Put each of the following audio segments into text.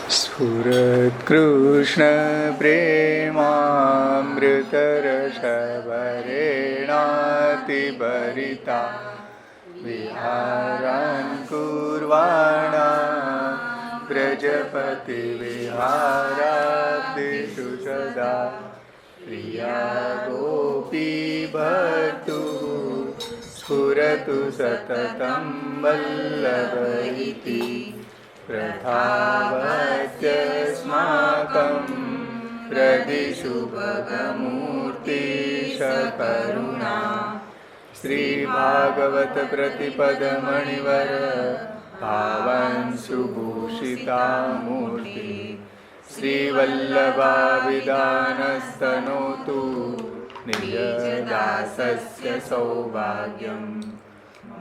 સ્ફુરત કૃષ્ણ પ્રેમામૃતરસભરેણાતિભરિતા વિહારાન કુર્વાણા વ્રજપતિ વિહારાબ્દેષુ સદા પ્રિયા ગોપી ભક્તુ સ્ફુરતુ સતતં વલ્લભ ઇતિ પ્રથાવત્યસ્માકં પ્રદિશુ ભગમૂર્તિશ કરુણા શ્રી ભાગવત પ્રતિપદ મણિવર ભાવન સુભૂષિતા મૂર્તિ શ્રી વલ્લભા વિદાનસ્તનોતુ નિજ દાસસ્ય સૌભાગ્યમ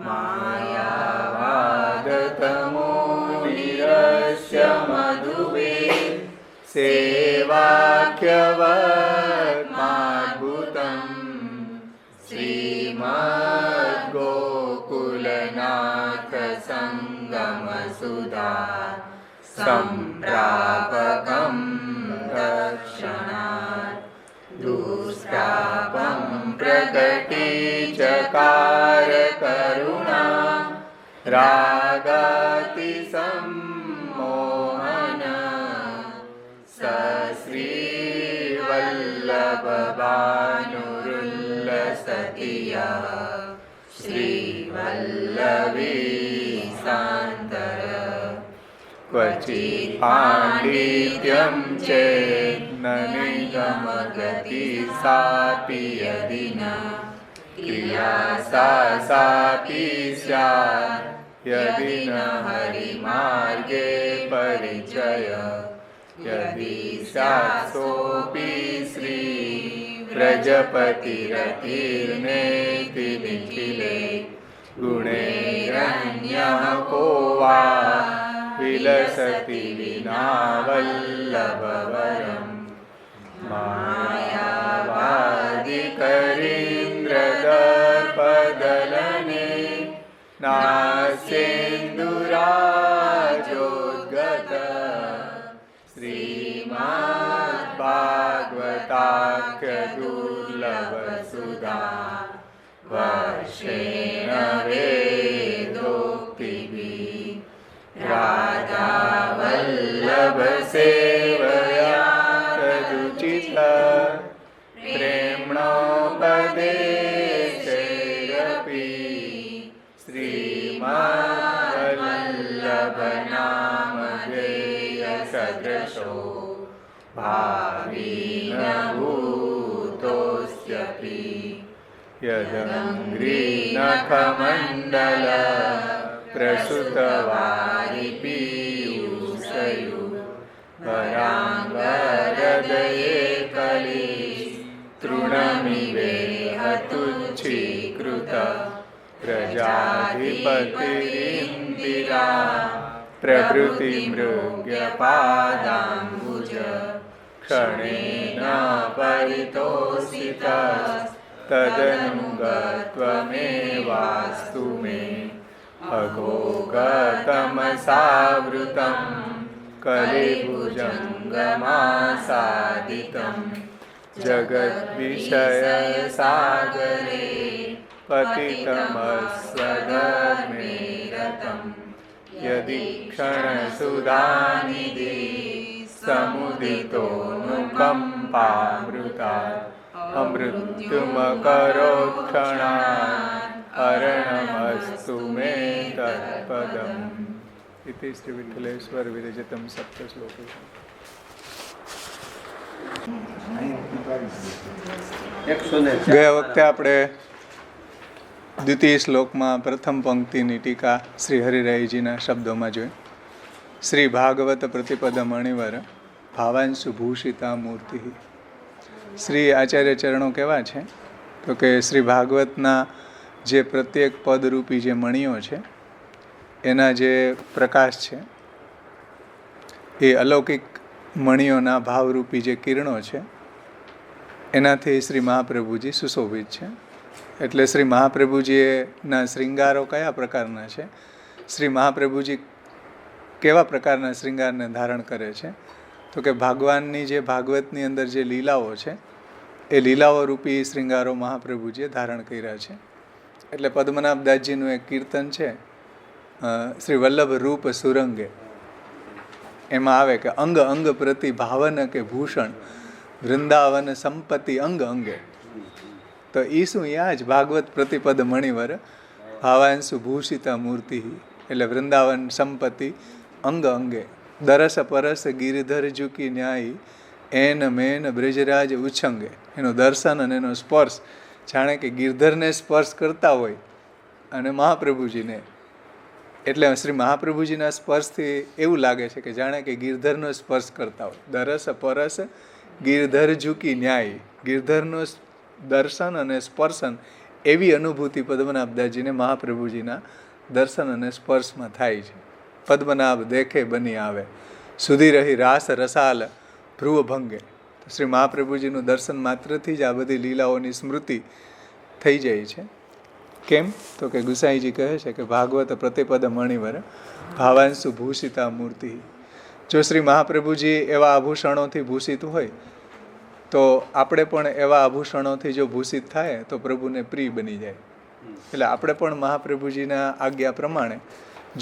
માયાવાદતમો નિરસ્ય મધુવે સેવાખ્યવત્માદ્ભુતં શ્રીમદ્ગોકુલનાથ સંગમસુધા સંપ્રાપકં દક્ષિણાत् દુષ્પ્રાપં પ્રકટીચકાર કરુણા રાગાતિસમ્મોહન સશ્રીવલ્લભભાનુરુલ્લસતિયઃ શ્રીવલ્લભી સાંતર ક્વચિत् પાંડિત્યં ચેન્નનિગમગતિ સાપી યદિ ન ક્રિયા સાપી સ્યાત્ યદિ ન હરિમાર્ગે પરિચય યદિ સ્યાત્ સોપી શ્રી પ્રજપતિરતિર્નેતિ નિખિલે ગુણૈરન્યઃ કો વા વિલસતિ વિના વલ્લભવરમ માયાવાદિકરીન્દ્રદર્પદલને નાસ્યેન્દુરાજોદ્ગત શ્રીમદ્ભાગવતાખ્યદુર્લભસુધા વર્ષેણ વેદોક્તિભિः રાધા વલ્લભ સેવયા તદુચિત પ્રેમ્ણોપદેશેરપી શ્રીમદ્વલ્લભ નામ ધ્યેય સદૃશો ભાવિન ભૂતોસ્યપી યદંઘ્રીનખમંડલ પ્રસુતવારી પીયુષયુ પરાંગહૃદયે કલી તૃણમિવેહ તુચ્છીકૃત પ્રજાધિપતિરિન્દિરા પ્રભૃતિ મૃગ્યપાદાંબુજ ક્ષણેન પરિતોષિત તદનુગત્વમેવાસ્તુ મે અઘોગતમસાવૃतं કલિભુજંગમાસાદિतं જગદ્વિષયસાગરે પતિતમસ્વધર્મે રतं યદિ ક્ષણસુધાનિધિ સમુદિતોનુકંપામૃતાत् અમૃત્યુમકરોત્ક્ષણાत् અરણમસ્તુ મે તત્પદમ. ઇતિ શ્રી વિઠ્ઠલેશ્વર વિરજિતમ સપ્તશ્લોકે. ગયા વખતે આપણે દ્વિતીય શ્લોકમાં પ્રથમ પંક્તિની ટીકા શ્રી હરિરાયજીના શબ્દોમાં જોઈ. શ્રી ભાગવત પ્રતિપદ મણિવર ભાવાંશુ ભૂષિતા મૂર્તિ. શ્રી આચાર્ય ચરણો કેવા છે તો કે શ્રી ભાગવતના જે પ્રત્યેક પદરૂપી જે મણિઓ છે એના જે પ્રકાશ છે એ અલૌકિક મણિઓના ભાવરૂપી જે કિરણો છે એનાથી શ્રી મહાપ્રભુજી સુશોભિત છે. એટલે શ્રી મહાપ્રભુજીના શ્રૃંગારો કયા પ્રકારના છે શ્રી મહાપ્રભુજી કેવા પ્રકારના શૃંગારને ધારણ કરે છે? તો કે ભગવાનની જે ભાગવતની અંદર જે લીલાઓ છે એ લીલાઓ રૂપી શૃંગારો મહાપ્રભુજીએ ધારણ કર્યા છે. એટલે પદ્મનાભદાસજીનું એક કીર્તન છે, શ્રી વલ્લભ રૂપ સુરંગે, એમાં આવે કે અંગ અંગ પ્રતિ ભાવન કે ભૂષણ વૃંદાવન સંપત્તિ અંગ અંગે. તો એ શું? યા જ ભાગવત પ્રતિપદ મણિવર ભાવાંશુ ભૂષિતા મૂર્તિ, એટલે વૃંદાવન સંપત્તિ અંગ અંગે. દરસ પરસ ગિરિધર ઝુકી ન્યાયી એન મેન બ્રજરાજ ઉછંગે. એનું દર્શન અને એનો સ્પર્શ જાણે કે ગિરધરને સ્પર્શ કરતા હોય અને મહાપ્રભુજીને, એટલે શ્રી મહાપ્રભુજીના સ્પર્શથી એવું લાગે છે કે જાણે કે ગિરધરનો સ્પર્શ કરતા હોય. દરસ પરસ ગિરધર ઝુકી ન્યાયી, ગિરધરનો દર્શન અને સ્પર્શન, એવી અનુભૂતિ પદ્મનાભદાસજીને મહાપ્રભુજીના દર્શન અને સ્પર્શમાં થાય છે. પદ્મનાભ દેખે બની આવે સુધી રહી રાસ રસાલ ભ્રુવ ભંગે. તો શ્રી મહાપ્રભુજીનું દર્શન માત્રથી જ આ બધી લીલાઓની સ્મૃતિ થઈ જાય છે. કેમ? તો કે ગુસાઈજી કહે છે કે ભાગવત પ્રતિપદ મણિવર ભાવાંશુ ભૂષિતા મૂર્તિ. જો શ્રી મહાપ્રભુજી એવા આભૂષણોથી ભૂષિત હોય તો આપણે પણ એવા આભૂષણોથી જો ભૂષિત થાય તો પ્રભુને પ્રિય બની જાય. એટલે આપણે પણ મહાપ્રભુજીના આજ્ઞા પ્રમાણે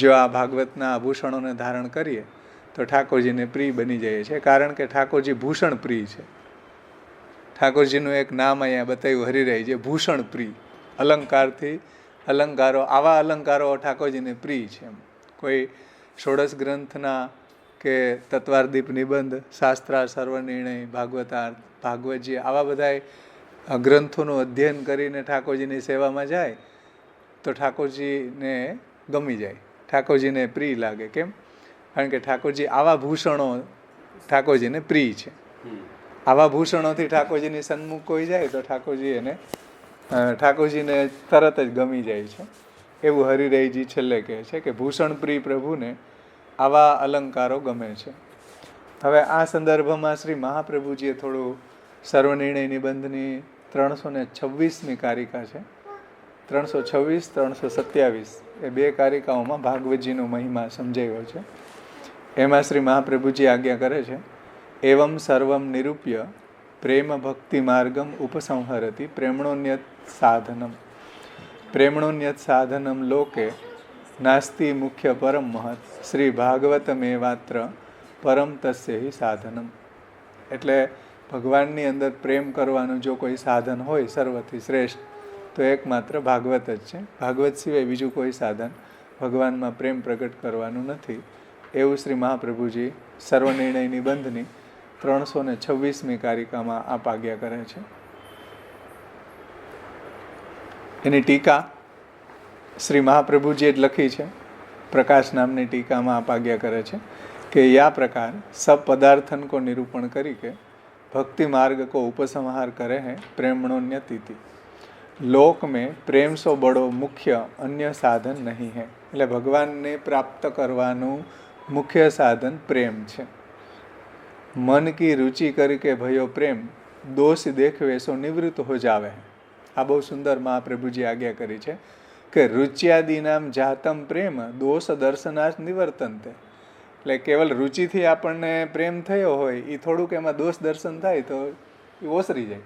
જો આ ભાગવતના આભૂષણોને ધારણ કરીએ તો ઠાકોરજીને પ્રિય બની જાય છે. કારણ કે ઠાકોરજી ભૂષણ પ્રિય છે. ઠાકોરજીનું એક નામ અહીંયા બતાવ્યું હરિરાયજી, ભૂષણ પ્રિય. અલંકારથી અલંકારો, આવા અલંકારો ઠાકોરજીને પ્રિય છે. કોઈ ષોડશ ગ્રંથના કે તત્વાર્દીપ નિબંધ, શાસ્ત્રા, સર્વનિર્ણય, ભાગવતાર્થ, ભાગવતજી, આવા બધા ગ્રંથોનું અધ્યયન કરીને ઠાકોરજીની સેવામાં જાય તો ઠાકોરજીને ગમી જાય, ઠાકોરજીને પ્રિય લાગે. કેમ? કારણ કે ઠાકોરજી આવા ભૂષણો ઠાકોરજીને પ્રિય છે. આવા ભૂષણોથી ઠાકોરજીની સન્મુખ કોઈ જાય તો ઠાકોરજીને તરત જ ગમી જાય છે. એવું હરિરાયજી છેલ્લે કહે છે કે ભૂષણ પ્રિય પ્રભુને આવા અલંકારો ગમે છે. હવે આ સંદર્ભમાં શ્રી મહાપ્રભુજીએ થોડું સર્વનિર્ણય નિબંધની 326મી કારિકા છે, 326, 327 એ બે કારિકાઓમાં ભાગવતજીનો મહિમા સમજાયો છે. એમાં શ્રી મહાપ્રભુજી આજ્ઞા કરે છે, એવમ સર્વમ નિરૂપ્ય પ્રેમ ભક્તિ માર્ગમ ઉપસંહરતી પ્રેમણોન્યત સાધનમ. પ્રેમણોન્યત સાધનમ લોકે નાસ્તિ મુખ્ય પરમ મહત શ્રી ભાગવતમેવાત્ર પરમ તસ્ય હિ સાધનમ. એટલે ભગવાનની અંદર પ્રેમ કરવાનું જો કોઈ સાધન હોય સર્વથી શ્રેષ્ઠ તો એકમાત્ર ભાગવત જ છે. ભાગવત સિવાય બીજું કોઈ સાધન ભગવાનમાં પ્રેમ પ્રગટ કરવાનું નથી. એવું શ્રી મહાપ્રભુજી સર્વનિર્ણય નિબંધની 326મી કારિકામાં આપ આજ્ઞા કરે છે. એની ટીકા શ્રી મહાપ્રભુજીએ જ લખી છે. પ્રકાશ નામની ટીકામાં આપ આજ્ઞા કરે છે કે યા પ્રકાર સબ પદાर्थन को निरूपण કરી કે भक्ति मार्ग को उपसंहार करे हैं प्रेमणोन्यतिथि. लोक में प्रेम સો બડો મુખ્ય અન્ય સાધન નહીં હૈ. એટલે ભગવાનને પ્રાપ્ત કરવાનું મુખ્ય સાધન પ્રેમ છે. મન કી રુચિ કરી કે ભયો પ્રેમ દોષ દેખવે સો નિવૃત્ત હો જાવે. આ બહુ સુંદર મહાપ્રભુજી આજ્ઞા કરી છે કે રુચ્યાદિ નામ જાતમ પ્રેમ દોષ દર્શનાર્થ નિવર્તનતે. એટલે કેવલ રુચિથી આપણને પ્રેમ થયો હોય એ થોડુંક એમાં દોષ દર્શન થાય તો એ ઓસરી જાય.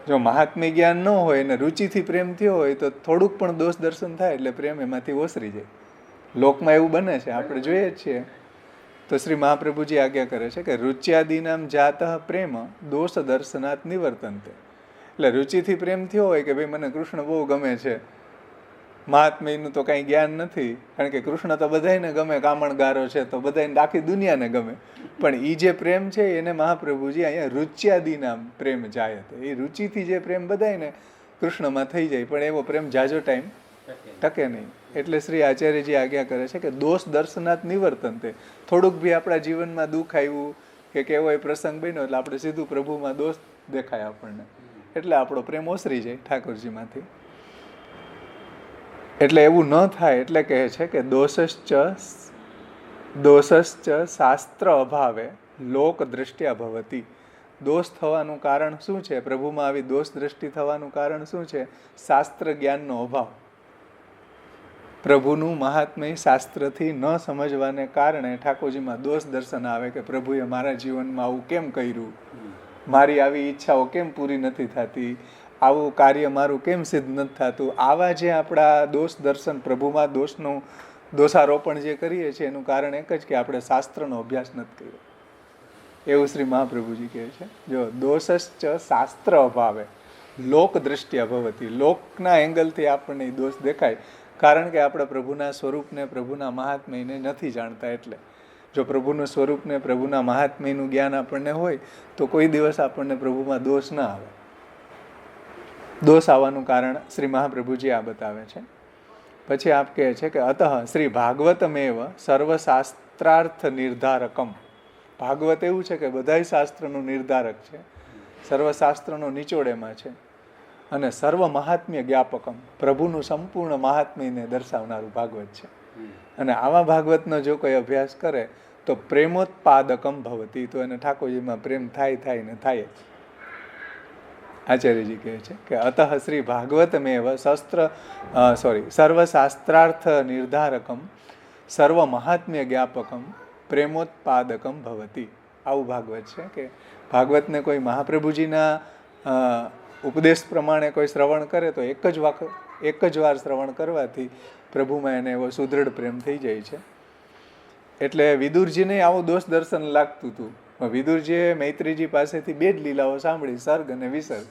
જો મહાત્મ્ય જ્ઞાન ન હોય ને રુચિથી પ્રેમ થયો હોય તો થોડુંક પણ દોષ દર્શન થાય એટલે પ્રેમ એમાંથી ઓસરી જાય. લોકમાં એવું બને છે, આપણે જોઈએ જ છીએ. તો શ્રી મહાપ્રભુજી આજ્ઞા કરે છે કે રુચ્યાદિનામ જાત પ્રેમ દોષ દર્શનાત નિવર્તનતે. એટલે રુચિથી પ્રેમ થયો હોય કે ભાઈ મને કૃષ્ણ બહુ ગમે છે, મહાત્મ્યનું તો કાંઈ જ્ઞાન નથી, કારણ કે કૃષ્ણ તો બધાને ગમે, કામણગારો છે તો બધાને આખી દુનિયાને ગમે. પણ એ જે પ્રેમ છે એને મહાપ્રભુજી અહીંયા રુચ્યાદિ નામ પ્રેમ જાય. એ રુચિથી જે પ્રેમ બધાને કૃષ્ણમાં થઈ જાય પણ એવો પ્રેમ જાજો ટાઈમ ટકે નહીં. એટલે શ્રી આચાર્યજી આજ્ઞા કરે છે કે દોષ દર્શનાત નિવર્તનતે. થોડુંક બી આપણા જીવનમાં દુઃખ આવ્યું કે કેવો એ પ્રસંગ બન્યો એટલે આપણે સીધું પ્રભુમાં દોષ દેખાય આપણને, એટલે આપણો પ્રેમ ઓસરી જાય ઠાકોરજીમાંથી. એટલે એવું ન થાય એટલે કહે છે કે દોષશ્ચ શાસ્ત્ર અભાવે લોક દ્રષ્ટ્યા ભવતી. દોષ થવાનું કારણ શું છે? પ્રભુમાં આવી દોષ દ્રષ્ટિ થવાનું કારણ શું છે? શાસ્ત્ર જ્ઞાનનો અભાવ. પ્રભુનું મહાત્મય શાસ્ત્રથી ન સમજવાને કારણે ઠાકોરજીમાં દોષ દર્શન આવે કે પ્રભુએ મારા જીવનમાં આવું કેમ કર્યું, મારી આવી ઈચ્છાઓ કેમ પૂરી નથી થતી, આવું કાર્ય મારું કેમ સિદ્ધ નથી થતું. આવા જે આપણા દોષ દર્શન, પ્રભુમાં દોષનું દોષારોપણ જે કરીએ છીએ એનું કારણ એક જ કે આપણે શાસ્ત્રનો અભ્યાસ નથી કર્યો. એવું શ્રી મહાપ્રભુજી કહે છે. જો દોષશ્ચ શાસ્ત્ર અભાવે લોક દ્રષ્ટિ ભવતી, લોકના એંગલથી આપણને દોષ દેખાય કારણ કે આપણે પ્રભુના સ્વરૂપને, પ્રભુના મહાત્મ્યને નથી જાણતા. એટલે જો પ્રભુનું સ્વરૂપને, પ્રભુના મહાત્મ્યનું જ્ઞાન આપણને હોય તો કોઈ દિવસ આપણને પ્રભુમાં દોષ ના આવે. દોષ આવવાનું કારણ શ્રી મહાપ્રભુજી આ બતાવે છે. પછી આપ કહે છે કે અતઃ શ્રી ભાગવતમેવ સર્વશાસ્ત્રાર્થ નિર્ધારકમ. ભાગવત એવું છે કે બધાય શાસ્ત્રનું નિર્ધારક છે, સર્વશાસ્ત્રનો નિચોડ એમાં છે, અને સર્વ મહાત્મ્ય જ્ઞાપકમ, પ્રભુનું સંપૂર્ણ મહાત્મ્યને દર્શાવનારું ભાગવત છે. અને આવા ભાગવતનો જો કોઈ અભ્યાસ કરે તો પ્રેમોત્પાદકમ ભવતી, તો એને ઠાકોરજીમાં પ્રેમ થાય ને થાય જ. આચાર્યજી કહે છે કે અતઃ શ્રી ભાગવતમેવ સર્વશાસ્ત્રાર્થ નિર્ધારકમ સર્વ મહાત્મ્ય જ્ઞાપકમ પ્રેમોત્પાદકમ ભવતી. આવું ભાગવત છે કે ભાગવતને કોઈ મહાપ્રભુજીના ઉપદેશ પ્રમાણે કોઈ શ્રવણ કરે તો એક જ વાર શ્રવણ કરવાથી પ્રભુમાં એને એવો સુદૃઢ પ્રેમ થઈ જાય છે. એટલે વિદુરજીને આવું દોષ દર્શન લાગતું હતું. વિદુરજીએ મૈત્રીજી પાસેથી બે જ લીલાઓ સાંભળી, સર્ગ અને વિસર્ગ,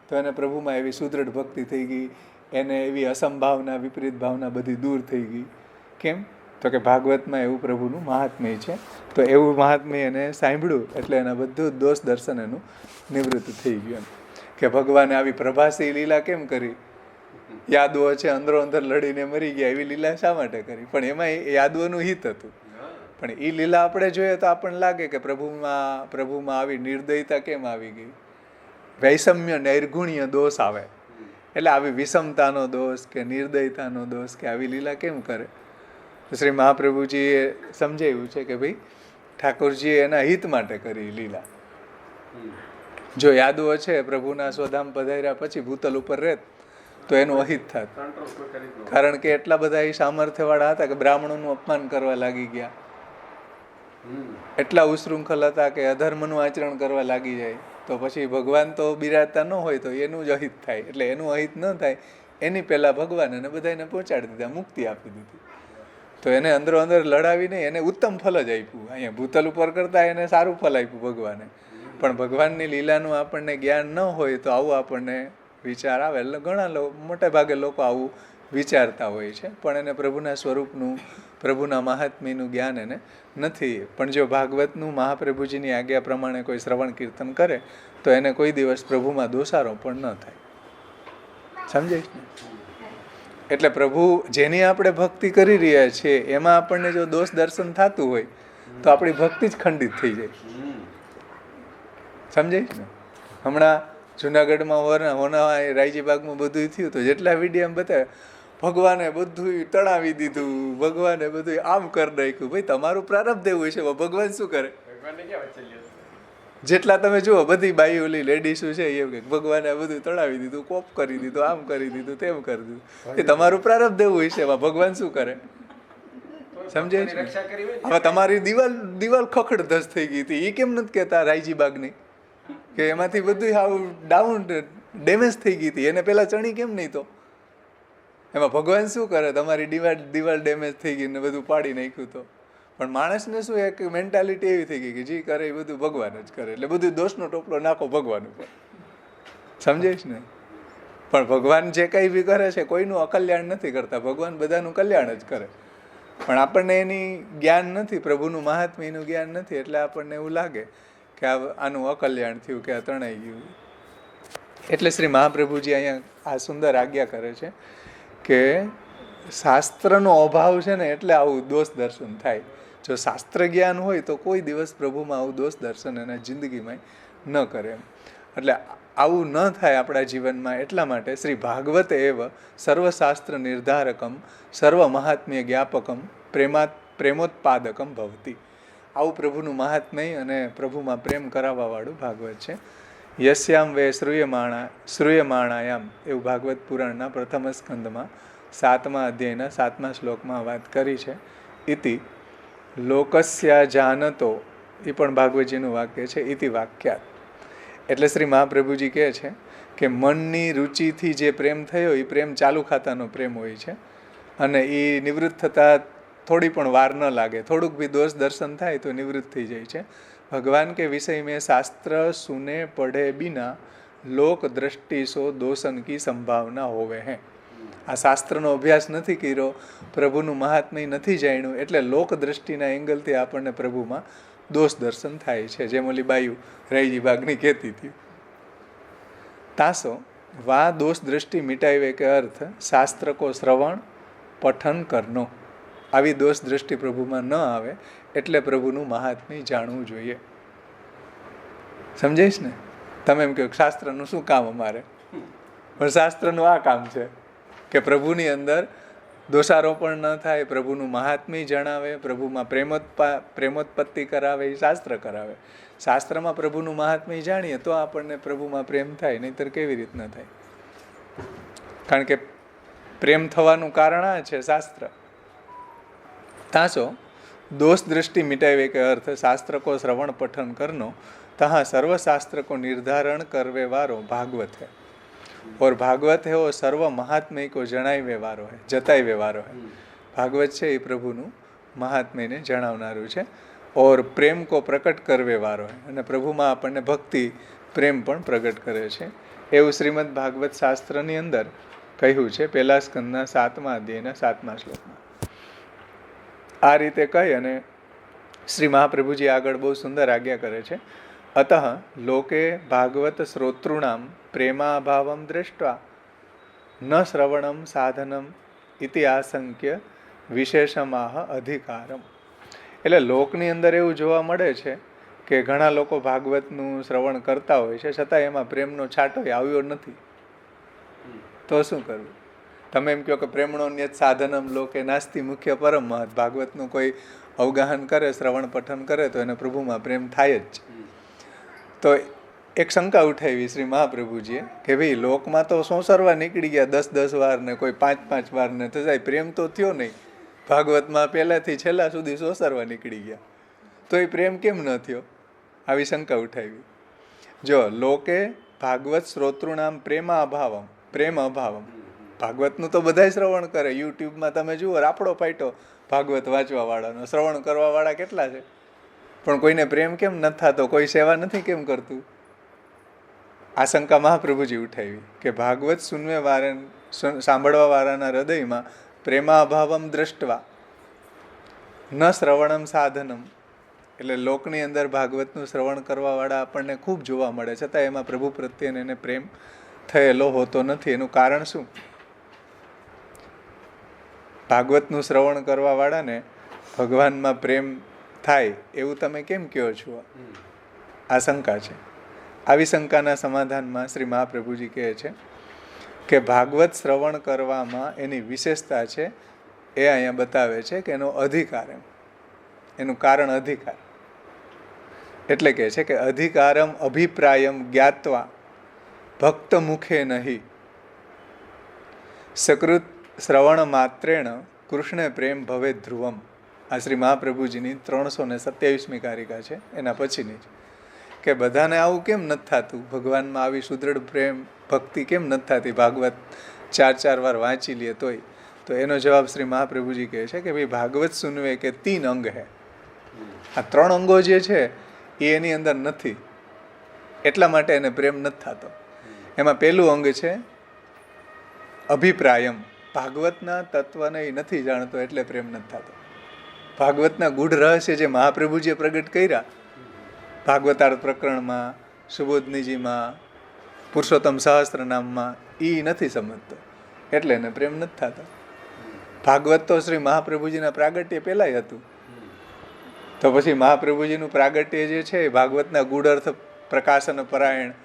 તો એને પ્રભુમાં એવી સુદૃઢ ભક્તિ થઈ ગઈ, એને એવી અસંભાવના, વિપરીત ભાવના બધી દૂર થઈ ગઈ. કેમ? તો કે ભાગવતમાં એવું પ્રભુનું મહાત્મ્ય છે. તો એવું મહાત્મ્ય એને સાંભળ્યું એટલે એના બધું દોષ દર્શન એનું નિવૃત્ત થઈ ગયું. કે ભગવાને આવી પ્રભાસી લીલા કેમ કરી? યાદવો છે અંદરો અંદર લડીને મરી ગયા, એવી લીલા શા માટે કરી? પણ એમાં યાદવોનું હિત હતું. પણ એ લીલા આપણે જોઈએ તો આપણને લાગે કે પ્રભુમાં આવી નિર્દયતા કેમ આવી ગઈ? વૈષમ્ય નૈર્ગુણ્ય દોષ આવે. એટલે આવી વિષમતાનો દોષ કે નિર્દયતાનો દોષ કે આવી લીલા કેમ કરે? શ્રી મહાપ્રભુજીએ સમજાવ્યું છે કે ભાઈ ઠાકોરજીએ એના હિત માટે કરી લીલા. જો યાદવો છે પ્રભુના સ્વધામ પધાર્યા પછી ભૂતલ ઉપર રહેત તો એનું અહિત થાત. કારણ કે એટલા બધા એ સામર્થ્યવાળા હતા કે બ્રાહ્મણોનું અપમાન કરવા લાગી ગયા, એટલા ઉશૃંખલ હતા કે અધર્મનું આચરણ કરવા લાગી જાય. તો પછી ભગવાન તો બિરાજતા ન હોય તો એનું જ અહિત થાય. એટલે એનું અહિત ન થાય એની પહેલા ભગવાન એને બધાને પહોંચાડી દીધા, મુક્તિ આપી દીધી. તો એને અંદરો અંદર લડાવી નહીં, એને ઉત્તમ ફલ જ આપ્યું. અહીંયા ભૂતલ ઉપર કરતા એને સારું ફલ આપ્યું ભગવાને. પણ ભગવાનની લીલાનું આપણને જ્ઞાન ન હોય તો આવું આપણને વિચાર આવે. એટલે ઘણા મોટા ભાગે લોકો આવું વિચારતા હોય છે, પણ એને પ્રભુના સ્વરૂપનું, પ્રભુના મહાત્મ્યનું જ્ઞાન એને નથી. પણ જો ભાગવતનું મહાપ્રભુજીની આજ્ઞા પ્રમાણે કોઈ શ્રવણ કીર્તન કરે તો એને કોઈ દિવસ પ્રભુમાં દોષારોપણ ન થાય. સમજાય ને? એટલે પ્રભુ જેની આપણે ભક્તિ કરી રહ્યા છીએ એમાં આપણને જો દોષ દર્શન થતું હોય તો આપણી ભક્તિ જ ખંડિત થઈ જાય. સમજાય ને? હમણાં જુનાગઢમાં હોના રાયજીબાગમાં બધું થયું તો જેટલા વિડીયો બતાવે ભગવાને બધું તણાવી દીધું, ભગવાને બધું આમ કરી નાખ્યું. ભાઈ તમારું પ્રારબ્ધ એવું છે, ભગવાન શું કરે? જેટલા તમે જુઓ બધી બાઈ ઓલી લેડીઝો છે એવું કે ભગવાને બધું તણાવી દીધું, કોપ કરી દીધું, આમ કરી દીધું, તેમ કરી દીધું. એ તમારું પ્રારબ્ધ એવું હોય છે, એમાં ભગવાન શું કરે? સમજાય છે? હવે તમારી દિવાલ ખખડધસ થઈ ગઈ હતી, એ કેમ નથી કહેતા રાયજીબાગની કે એમાંથી બધું આવું ડાઉન ડેમેજ થઈ ગઈ હતી, એને પેલા ચણી કેમ નહીં? તો એમાં ભગવાન શું કરે? તમારી દિવાલ ડેમેજ થઈ ગઈ ને બધું પાડી નાખ્યું. તો પણ માણસને શું એક મેન્ટાલિટી એવી થઈ ગઈ કે જે કરે એ બધું ભગવાન જ કરે, એટલે બધું દોષનો ટોપલો નાખો ભગવાન ઉપર. સમજાય છે ને? પણ ભગવાન જે કંઈ બી કરે છે કોઈનું અકલ્યાણ નથી કરતા, ભગવાન બધાનું કલ્યાણ જ કરે. પણ આપણને એની જ્ઞાન નથી, પ્રભુનું મહાત્મ્યનું જ્ઞાન નથી, એટલે આપણને એવું લાગે કે આનું અકલ્યાણ થયું, કે આ તણાઈ ગયું. એટલે શ્રી મહાપ્રભુજી અહીંયા આ સુંદર આજ્ઞા કરે છે કે શાસ્ત્રનો અભાવ છે ને એટલે આવું દોષ દર્શન થાય. જો શાસ્ત્ર જ્ઞાન હોય તો કોઈ દિવસ પ્રભુમાં આવું દોષ દર્શન એના જિંદગીમાં ન કરે. એટલે આવું ન થાય આપણા જીવનમાં. એટલા માટે શ્રી ભાગવત એવ સર્વશાસ્ત્ર નિર્ધારકમ સર્વ મહાત્મ્ય જ્ઞાપકમ પ્રેમોત્પાદકમ ભવતી. આવું પ્રભુનું મહાત્મ્ય અને પ્રભુમાં પ્રેમ કરાવવાવાળું ભાગવત છે. યસ્યામ વે શ્રૂયમાણાયામ એવું ભાગવત પુરાણના પ્રથમ સ્કંદમાં 7મા અધ્યાયના 7મા શ્લોકમાં વાત કરી છે. ઇતિ લોકસ્યા જાનતો, એ પણ ભાગવતજીનું વાક્ય છે. ઇતિ વાક્યાત, એટલે શ્રી મહાપ્રભુજી કહે છે કે મનની રુચિથી જે પ્રેમ થયો એ પ્રેમ ચાલુ ખાતાનો પ્રેમ હોય છે, અને એ નિવૃત્ત થતાં થોડી પણ વાર ન લાગે. થોડુંક બી દોષ દર્શન થાય તો નિવૃત્ત થઈ જાય છે. ભગવાન કે વિષય મેં શાસ્ત્ર સુને પઢે બિના લોક દ્રષ્ટિ સો દોષન કી સંભાવના હોવે હે. આ શાસ્ત્રનો અભ્યાસ નથી કર્યો, પ્રભુનું મહાત્મ્ય નથી જાણ્યું, એટલે લોક દ્રષ્ટિના એંગલથી આપણને પ્રભુમાં દોષ દર્શન થાય છે. જેમ ઓલી બાયુ રાયજી બાગની કહેતી હતી, તાસો વા દોષ દ્રષ્ટિ મિટાવે કે અર્થ શાસ્ત્ર કો શ્રવણ પઠન કરનો. આવી દોષ દ્રષ્ટિ પ્રભુમાં ન આવે એટલે પ્રભુનું મહાત્મ્ય જાણવું જોઈએ. સમજાઈશ ને? તમે એમ કહો શાસ્ત્રનું શું કામ અમારે, પણ શાસ્ત્રનું આ કામ છે કે પ્રભુની અંદર દોષારોપણ ન થાય, પ્રભુનું મહાત્મ્ય જણાવે, પ્રભુમાં પ્રેમોત્પત્તિ કરાવે, એ શાસ્ત્ર કરાવે. શાસ્ત્રમાં પ્રભુનું મહાત્મ્ય જાણીએ તો આપણને પ્રભુમાં પ્રેમ થાય, નહીંતર કેવી રીતના થાય? કારણ કે પ્રેમ થવાનું કારણ આ છે શાસ્ત્ર. તાસો दोष दृष्टि मिटावे के अर्थ शास्त्र को श्रवण पठन करनो, तहाँ सर्वशास्त्र को निर्धारण करवे वारो भागवत है, और भागवत है वो सर्व महात्म्य को जणावे वारो है, जतावे वारो है. भागवत છે એ પ્રભુનું મહાત્મ્યને જણાવનારું છે, और प्रेम को प्रकट करवे वारो है, અને પ્રભુમાં આપણને ભક્તિ પ્રેમ પણ પ્રગટ કરે છે. એવું શ્રીમદ ભાગવત શાસ્ત્રની અંદર કહ્યું છે, પહેલા સ્કંદના 7મા અધ્યાયના 7મા શ્લોકમાં. આ રીતે કહી અને શ્રી મહાપ્રભુજી આગળ બહુ સુંદર આજ્ઞા કરે છે. અતઃ લોકે ભાગવત શ્રોતૃણામ પ્રેમાભાવમ દ્રષ્ટવા ન શ્રવણમ સાધનમ ઇતિ આશંક્ય વિશેષમાહ અધિકારમ. એટલે લોકની અંદર એવું જોવા મળે છે કે ઘણા લોકો ભાગવતનું શ્રવણ કરતા હોય છે, છતાં એમાં પ્રેમનો છાંટો આવ્યો નથી. તો શું કરવું? તમે એમ કહો કે પ્રેમણો ન્યત સાધનમ લોકે નાસ્તિ મુખ્ય પરમ મહત. ભાગવતનું કોઈ અવગાહન કરે, શ્રવણ પઠન કરે તો એને પ્રભુમાં પ્રેમ થાય જ. તો એક શંકા ઉઠાવી શ્રી મહાપ્રભુજીએ કે ભાઈ લોકમાં તો સોસરવા નીકળી ગયા 10-10 વાર ને કોઈ 5-5 વાર ને થતા પ્રેમ તો થયો નહીં. ભાગવતમાં પહેલાથી છેલ્લા સુધી સોસરવા નીકળી ગયા, તો એ પ્રેમ કેમ ન થયો? આવી શંકા ઉઠાવી. જો લોકે ભાગવત શ્રોતૃનામ પ્રેમા અભાવમ, પ્રેમ અભાવમ. ભાગવતનું તો બધા શ્રવણ કરે, યુટ્યુબમાં તમે જુઓ રાપડો ફાટ્યો ભાગવત વાંચવા વાળાનો, શ્રવણ કરવા વાળા કેટલા છે, પણ કોઈને પ્રેમ કેમ નથી થતો? કોઈ સેવા નથી કેમ કરતું? આ શંકા મહાપ્રભુજી ઉઠાવી કે ભાગવત સુનવે વાળા, સાંભળવા વાળાના હૃદયમાં પ્રેમાભાવમ દ્રષ્ટવા ન શ્રવણમ સાધનમ. એટલે લોકની અંદર ભાગવતનું શ્રવણ કરવા વાળા આપણને ખૂબ જોવા મળે, છતાં એમાં પ્રભુ પ્રત્યે એને પ્રેમ થયેલો હોતો નથી. એનું કારણ શું? ભાગવતનું શ્રવણ કરવા વાળાને ભગવાનમાં પ્રેમ થાય એવું તમે કેમ કહો છો? આ શંકા છે. આવી શંકાના સમાધાનમાં શ્રી મહાપ્રભુજી કહે છે કે ભાગવત શ્રવણ કરવામાં એની વિશેષતા છે, એ અહીંયા બતાવે છે કે એનો અધિકાર, એનું કારણ અધિકાર. એટલે કહે છે કે અધિકારમ અભિપ્રાયમ જ્ઞાત્વા ભક્ત મુખે નહીં સકૃત શ્રવણ માત્રેણ કૃષ્ણ પ્રેમ ભવે ધ્રુવમ. આ શ્રી મહાપ્રભુજીની 327મી કારિકા છે, એના પછીની જ. કે બધાને આવું કેમ નથી થતું? ભગવાનમાં આવી સુદૃઢ પ્રેમ ભક્તિ કેમ નથી થતી? ભાગવત 4-4 વાર વાંચી લે તોય. તો એનો જવાબ શ્રી મહાપ્રભુજી કહે છે કે ભાઈ ભાગવત સુનવે કે 3 અંગ હે. આ 3 અંગો જે છે એ એની અંદર નથી, એટલા માટે એને પ્રેમ નથી થતો. એમાં પહેલું અંગ છે અભિપ્રાયમ. ભાગવતના તત્વને એ નથી જાણતો એટલે પ્રેમ નથી થતો. ભાગવતના ગૂઢ રહસ્ય જે મહાપ્રભુજીએ પ્રગટ કર્યા ભાગવતાર્થ પ્રકરણમાં, સુબોધનીજીમાં, પુરુષોત્તમ સહસ્ત્રનામમાં, એ નથી સમજતો એટલે એને પ્રેમ નથી થતો. ભાગવત તો શ્રી મહાપ્રભુજીના પ્રાગટ્ય પહેલાંય હતું, તો પછી મહાપ્રભુજીનું પ્રાગટ્ય જે છે એ ભાગવતના ગૂઢ અર્થ પ્રકાશન પરાયણ,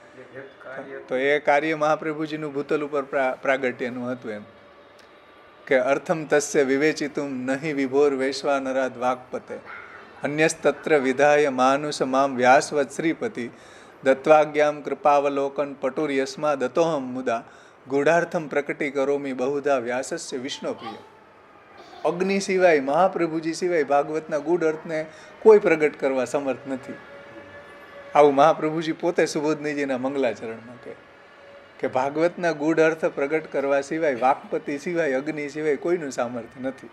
તો એ કાર્ય મહાપ્રભુજીનું ભૂતલ ઉપર પ્રાગટ્યનું હતું. એમ કે અર્થમ તસ્ય વિવેચિતુમ નહીં વિભોર વૈશ્વાનરાદ વાક્પતે અન્યસ્તત્ર વિધાય માનુષ મામ વ્યાસવત શ્રીપતિ દત્વાજ્ઞામ કૃપાવલોકન પટુર્યસ્મા દતોહમ મુદા ગૂઢાર્થમ પ્રકટી કરોમી બહુધા વ્યાસસ્ય વિષ્ણુ પ્રિય. અગ્નિ સિવાય, મહાપ્રભુજી સિવાય ભાગવતના ગૂઢ અર્થને કોઈ પ્રગટ કરવા સમર્થ નથી. આવું મહાપ્રભુજી પોતે સુબોધનીજીના મંગલાચરણમાં કહે કે ભાગવતના ગૂઢ અર્થ પ્રગટ કરવા સિવાય, વાકપતિ સિવાય, અગ્નિ સિવાય કોઈનું સામર્થ્ય નથી.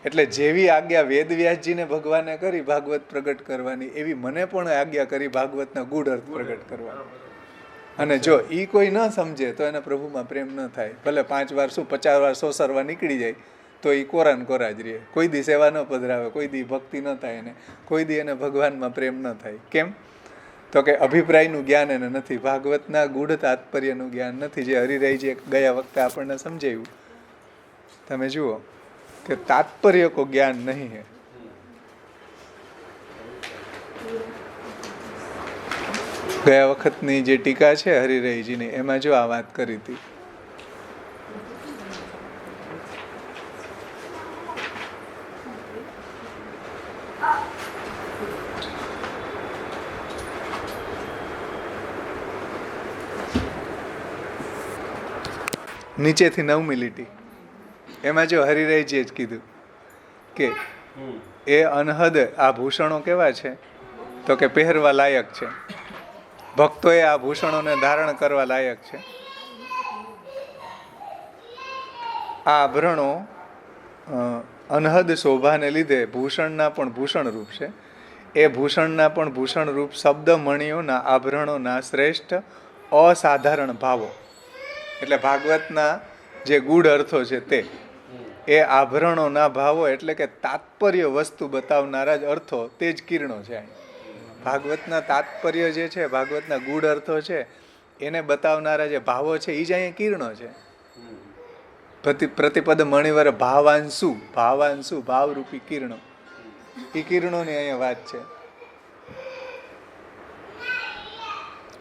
એટલે જેવી આજ્ઞા વેદવ્યાસજીને ભગવાને કરી ભાગવત પ્રગટ કરવાની, એવી મને પણ આજ્ઞા કરી ભાગવતના ગૂઢ અર્થ પ્રગટ કરવાની. અને જો એ કોઈ ન સમજે તો એને પ્રભુમાં પ્રેમ ન થાય. ભલે 5 વાર શું 50 વાર સોસરવા નીકળી જાય તો એ કોરાન કોરા જ રહે. કોઈ દી સેવા ન પધરાવે, કોઈ દી ભક્તિ ન થાય એને, કોઈ દી એને ભગવાનમાં પ્રેમ ન થાય. કેમ? તો કે અભિપ્રાયનું જ્ઞાન એને નથી, ભાગવતના ગૂઢ તાત્પર્યનું જ્ઞાન નથી. જે હરિરાયજીએ ગયા વખતે આપણને સમજાવ્યું, તમે જુઓ કે તાત્પર્ય કો જ્ઞાન નહીં હે. ગયા વખતની જે ટીકા છે હરિરાયજીની, એમાં જો આ વાત કરી હતી. નીચેથી 9મી લીટી, એમાં જો હરિરાયજીએ જ કીધું કે એ અનહદ આભૂષણો કેવા છે, તો કે પહેરવા લાયક છે. ભક્તોએ આ ભૂષણોને ધારણ કરવા લાયક છે. આ આભરણો અનહદ શોભાને લીધે ભૂષણના પણ ભૂષણ રૂપ છે. એ ભૂષણના પણ ભૂષણ રૂપ શબ્દ મણિઓના આભરણોના શ્રેષ્ઠ અસાધારણ ભાવો, એટલે ભાગવતના જે ગૂઢ અર્થો છે તે, એ આભરણોના ભાવો એટલે કે તાત્પર્ય વસ્તુ બતાવનારા જ અર્થો, તે જ કિરણો છે. ભાગવતના તાત્પર્ય જે છે, ભાગવતના ગૂઢ અર્થો છે, એને બતાવનારા જે ભાવો છે એ જ અહીંયા કિરણો છે. પ્રતિપદ મણિવર ભાવાંશુ, ભાવાંશુ ભાવરૂપી કિરણો, એ કિરણોની અહીંયા વાત છે.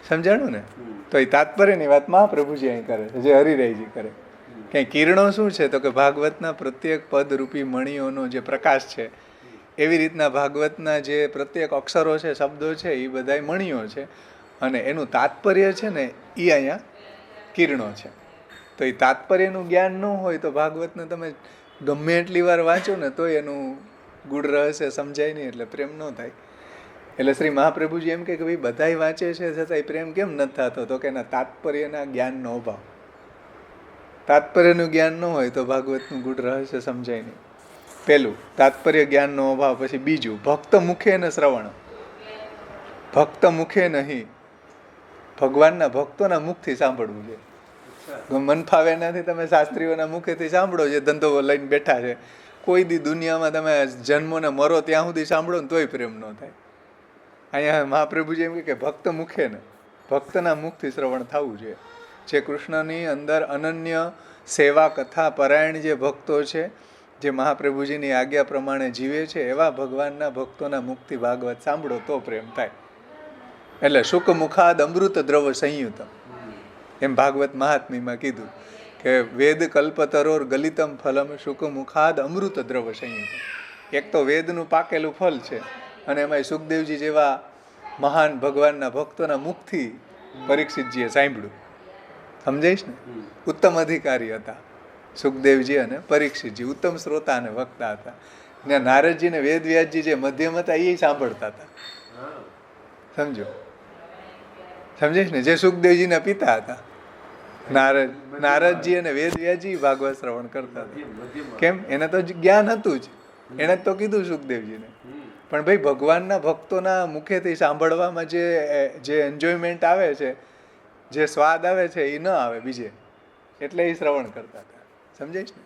સમજાણું ને? તો એ તાત્પર્યની વાત મહાપ્રભુજી અહીં કરે છે, જે હરિરાયજી કરે. કે કિરણો શું છે, તો કે ભાગવતના પ્રત્યેક પદરૂપી મણિઓનો જે પ્રકાશ છે, એવી રીતના ભાગવતના જે પ્રત્યેક અક્ષરો છે, શબ્દો છે, એ બધાય મણિઓ છે. અને એનું તાત્પર્ય છે ને, એ અહીંયા કિરણો છે. તો એ તાત્પર્યનું જ્ઞાન ન હોય તો ભાગવતને તમે ગમે એટલી વાર વાંચો ને તો એનું ગૂઢ રહસ્ય સમજાય નહીં, એટલે પ્રેમ ન થાય. એટલે શ્રી મહાપ્રભુજી એમ કે ભાઈ બધાય વાંચે છે છતાંય પ્રેમ કેમ નથી થતો, તો કે એના તાત્પર્યના જ્ઞાનનો અભાવ. તાત્પર્યનું જ્ઞાન ન હોય તો ભાગવતનું ગૂઢ રહસ્ય સમજાય નહીં. પેલું તાત્પર્ય જ્ઞાનનો અભાવ. પછી બીજું ભક્ત મુખે ન શ્રવણ, ભક્ત મુખે નહીં, ભગવાનના ભક્તોના મુખથી સાંભળવું છે. મન ફાવે નથી તમે શાસ્ત્રીઓના મુખેથી સાંભળો, જે ધંધો લઈને બેઠા છે. કોઈ દી દુનિયામાં તમે જન્મો ને મરો ત્યાં સુધી સાંભળો ને તોય પ્રેમ ન થાય. અહીંયા મહાપ્રભુજી એમ કે ભક્ત મુખે ને, ભક્તના મુખથી શ્રવણ થવું જોઈએ. જે કૃષ્ણની અંદર અનન્ય સેવા કથા પરાયણ જે ભક્તો છે, જે મહાપ્રભુજીની આજ્ઞા પ્રમાણે જીવે છે, એવા ભગવાનના ભક્તોના મુખથી ભાગવત સાંભળો તો પ્રેમ થાય. એટલે શુક મુખાદ અમૃત દ્રવ સંયુત, એમ ભાગવત મહાત્મ્યમાં કીધું કે વેદ કલ્પતરોર ગલિતમ ફલમ શુક મુખાદ અમૃત દ્રવ સંયુત. એક તો વેદનું પાકેલું ફલ છે, અને એમાં સુખદેવજી જેવા મહાન ભગવાનના ભક્તોના મુખથી પરીક્ષિતજીએ સાંભળ્યું. સમજાઈશ ને? ઉત્તમ અધિકારી હતા સુખદેવજી અને પરીક્ષિતજી, ઉત્તમ શ્રોતા અને વક્તા હતા. ને નારદજી ને વેદવ્યાસજી જે મધ્યમ હતા એ સાંભળતા હતા. સમજો? સમજાઈશ ને? જે સુખદેવજીના પિતા હતા નારદજી અને વેદવ્યાસજી ભાગવત શ્રવણ કરતા હતા. કેમ? એને તો જ્ઞાન હતું જ, એને તો કીધું સુખદેવજીને. પણ ભાઈ ભગવાનના ભક્તોના મુખેથી સાંભળવામાં જે એન્જોયમેન્ટ આવે છે, જે સ્વાદ આવે છે, એ ન આવે બીજે, એટલે એ શ્રવણ કરતા હતા. સમજાય ને?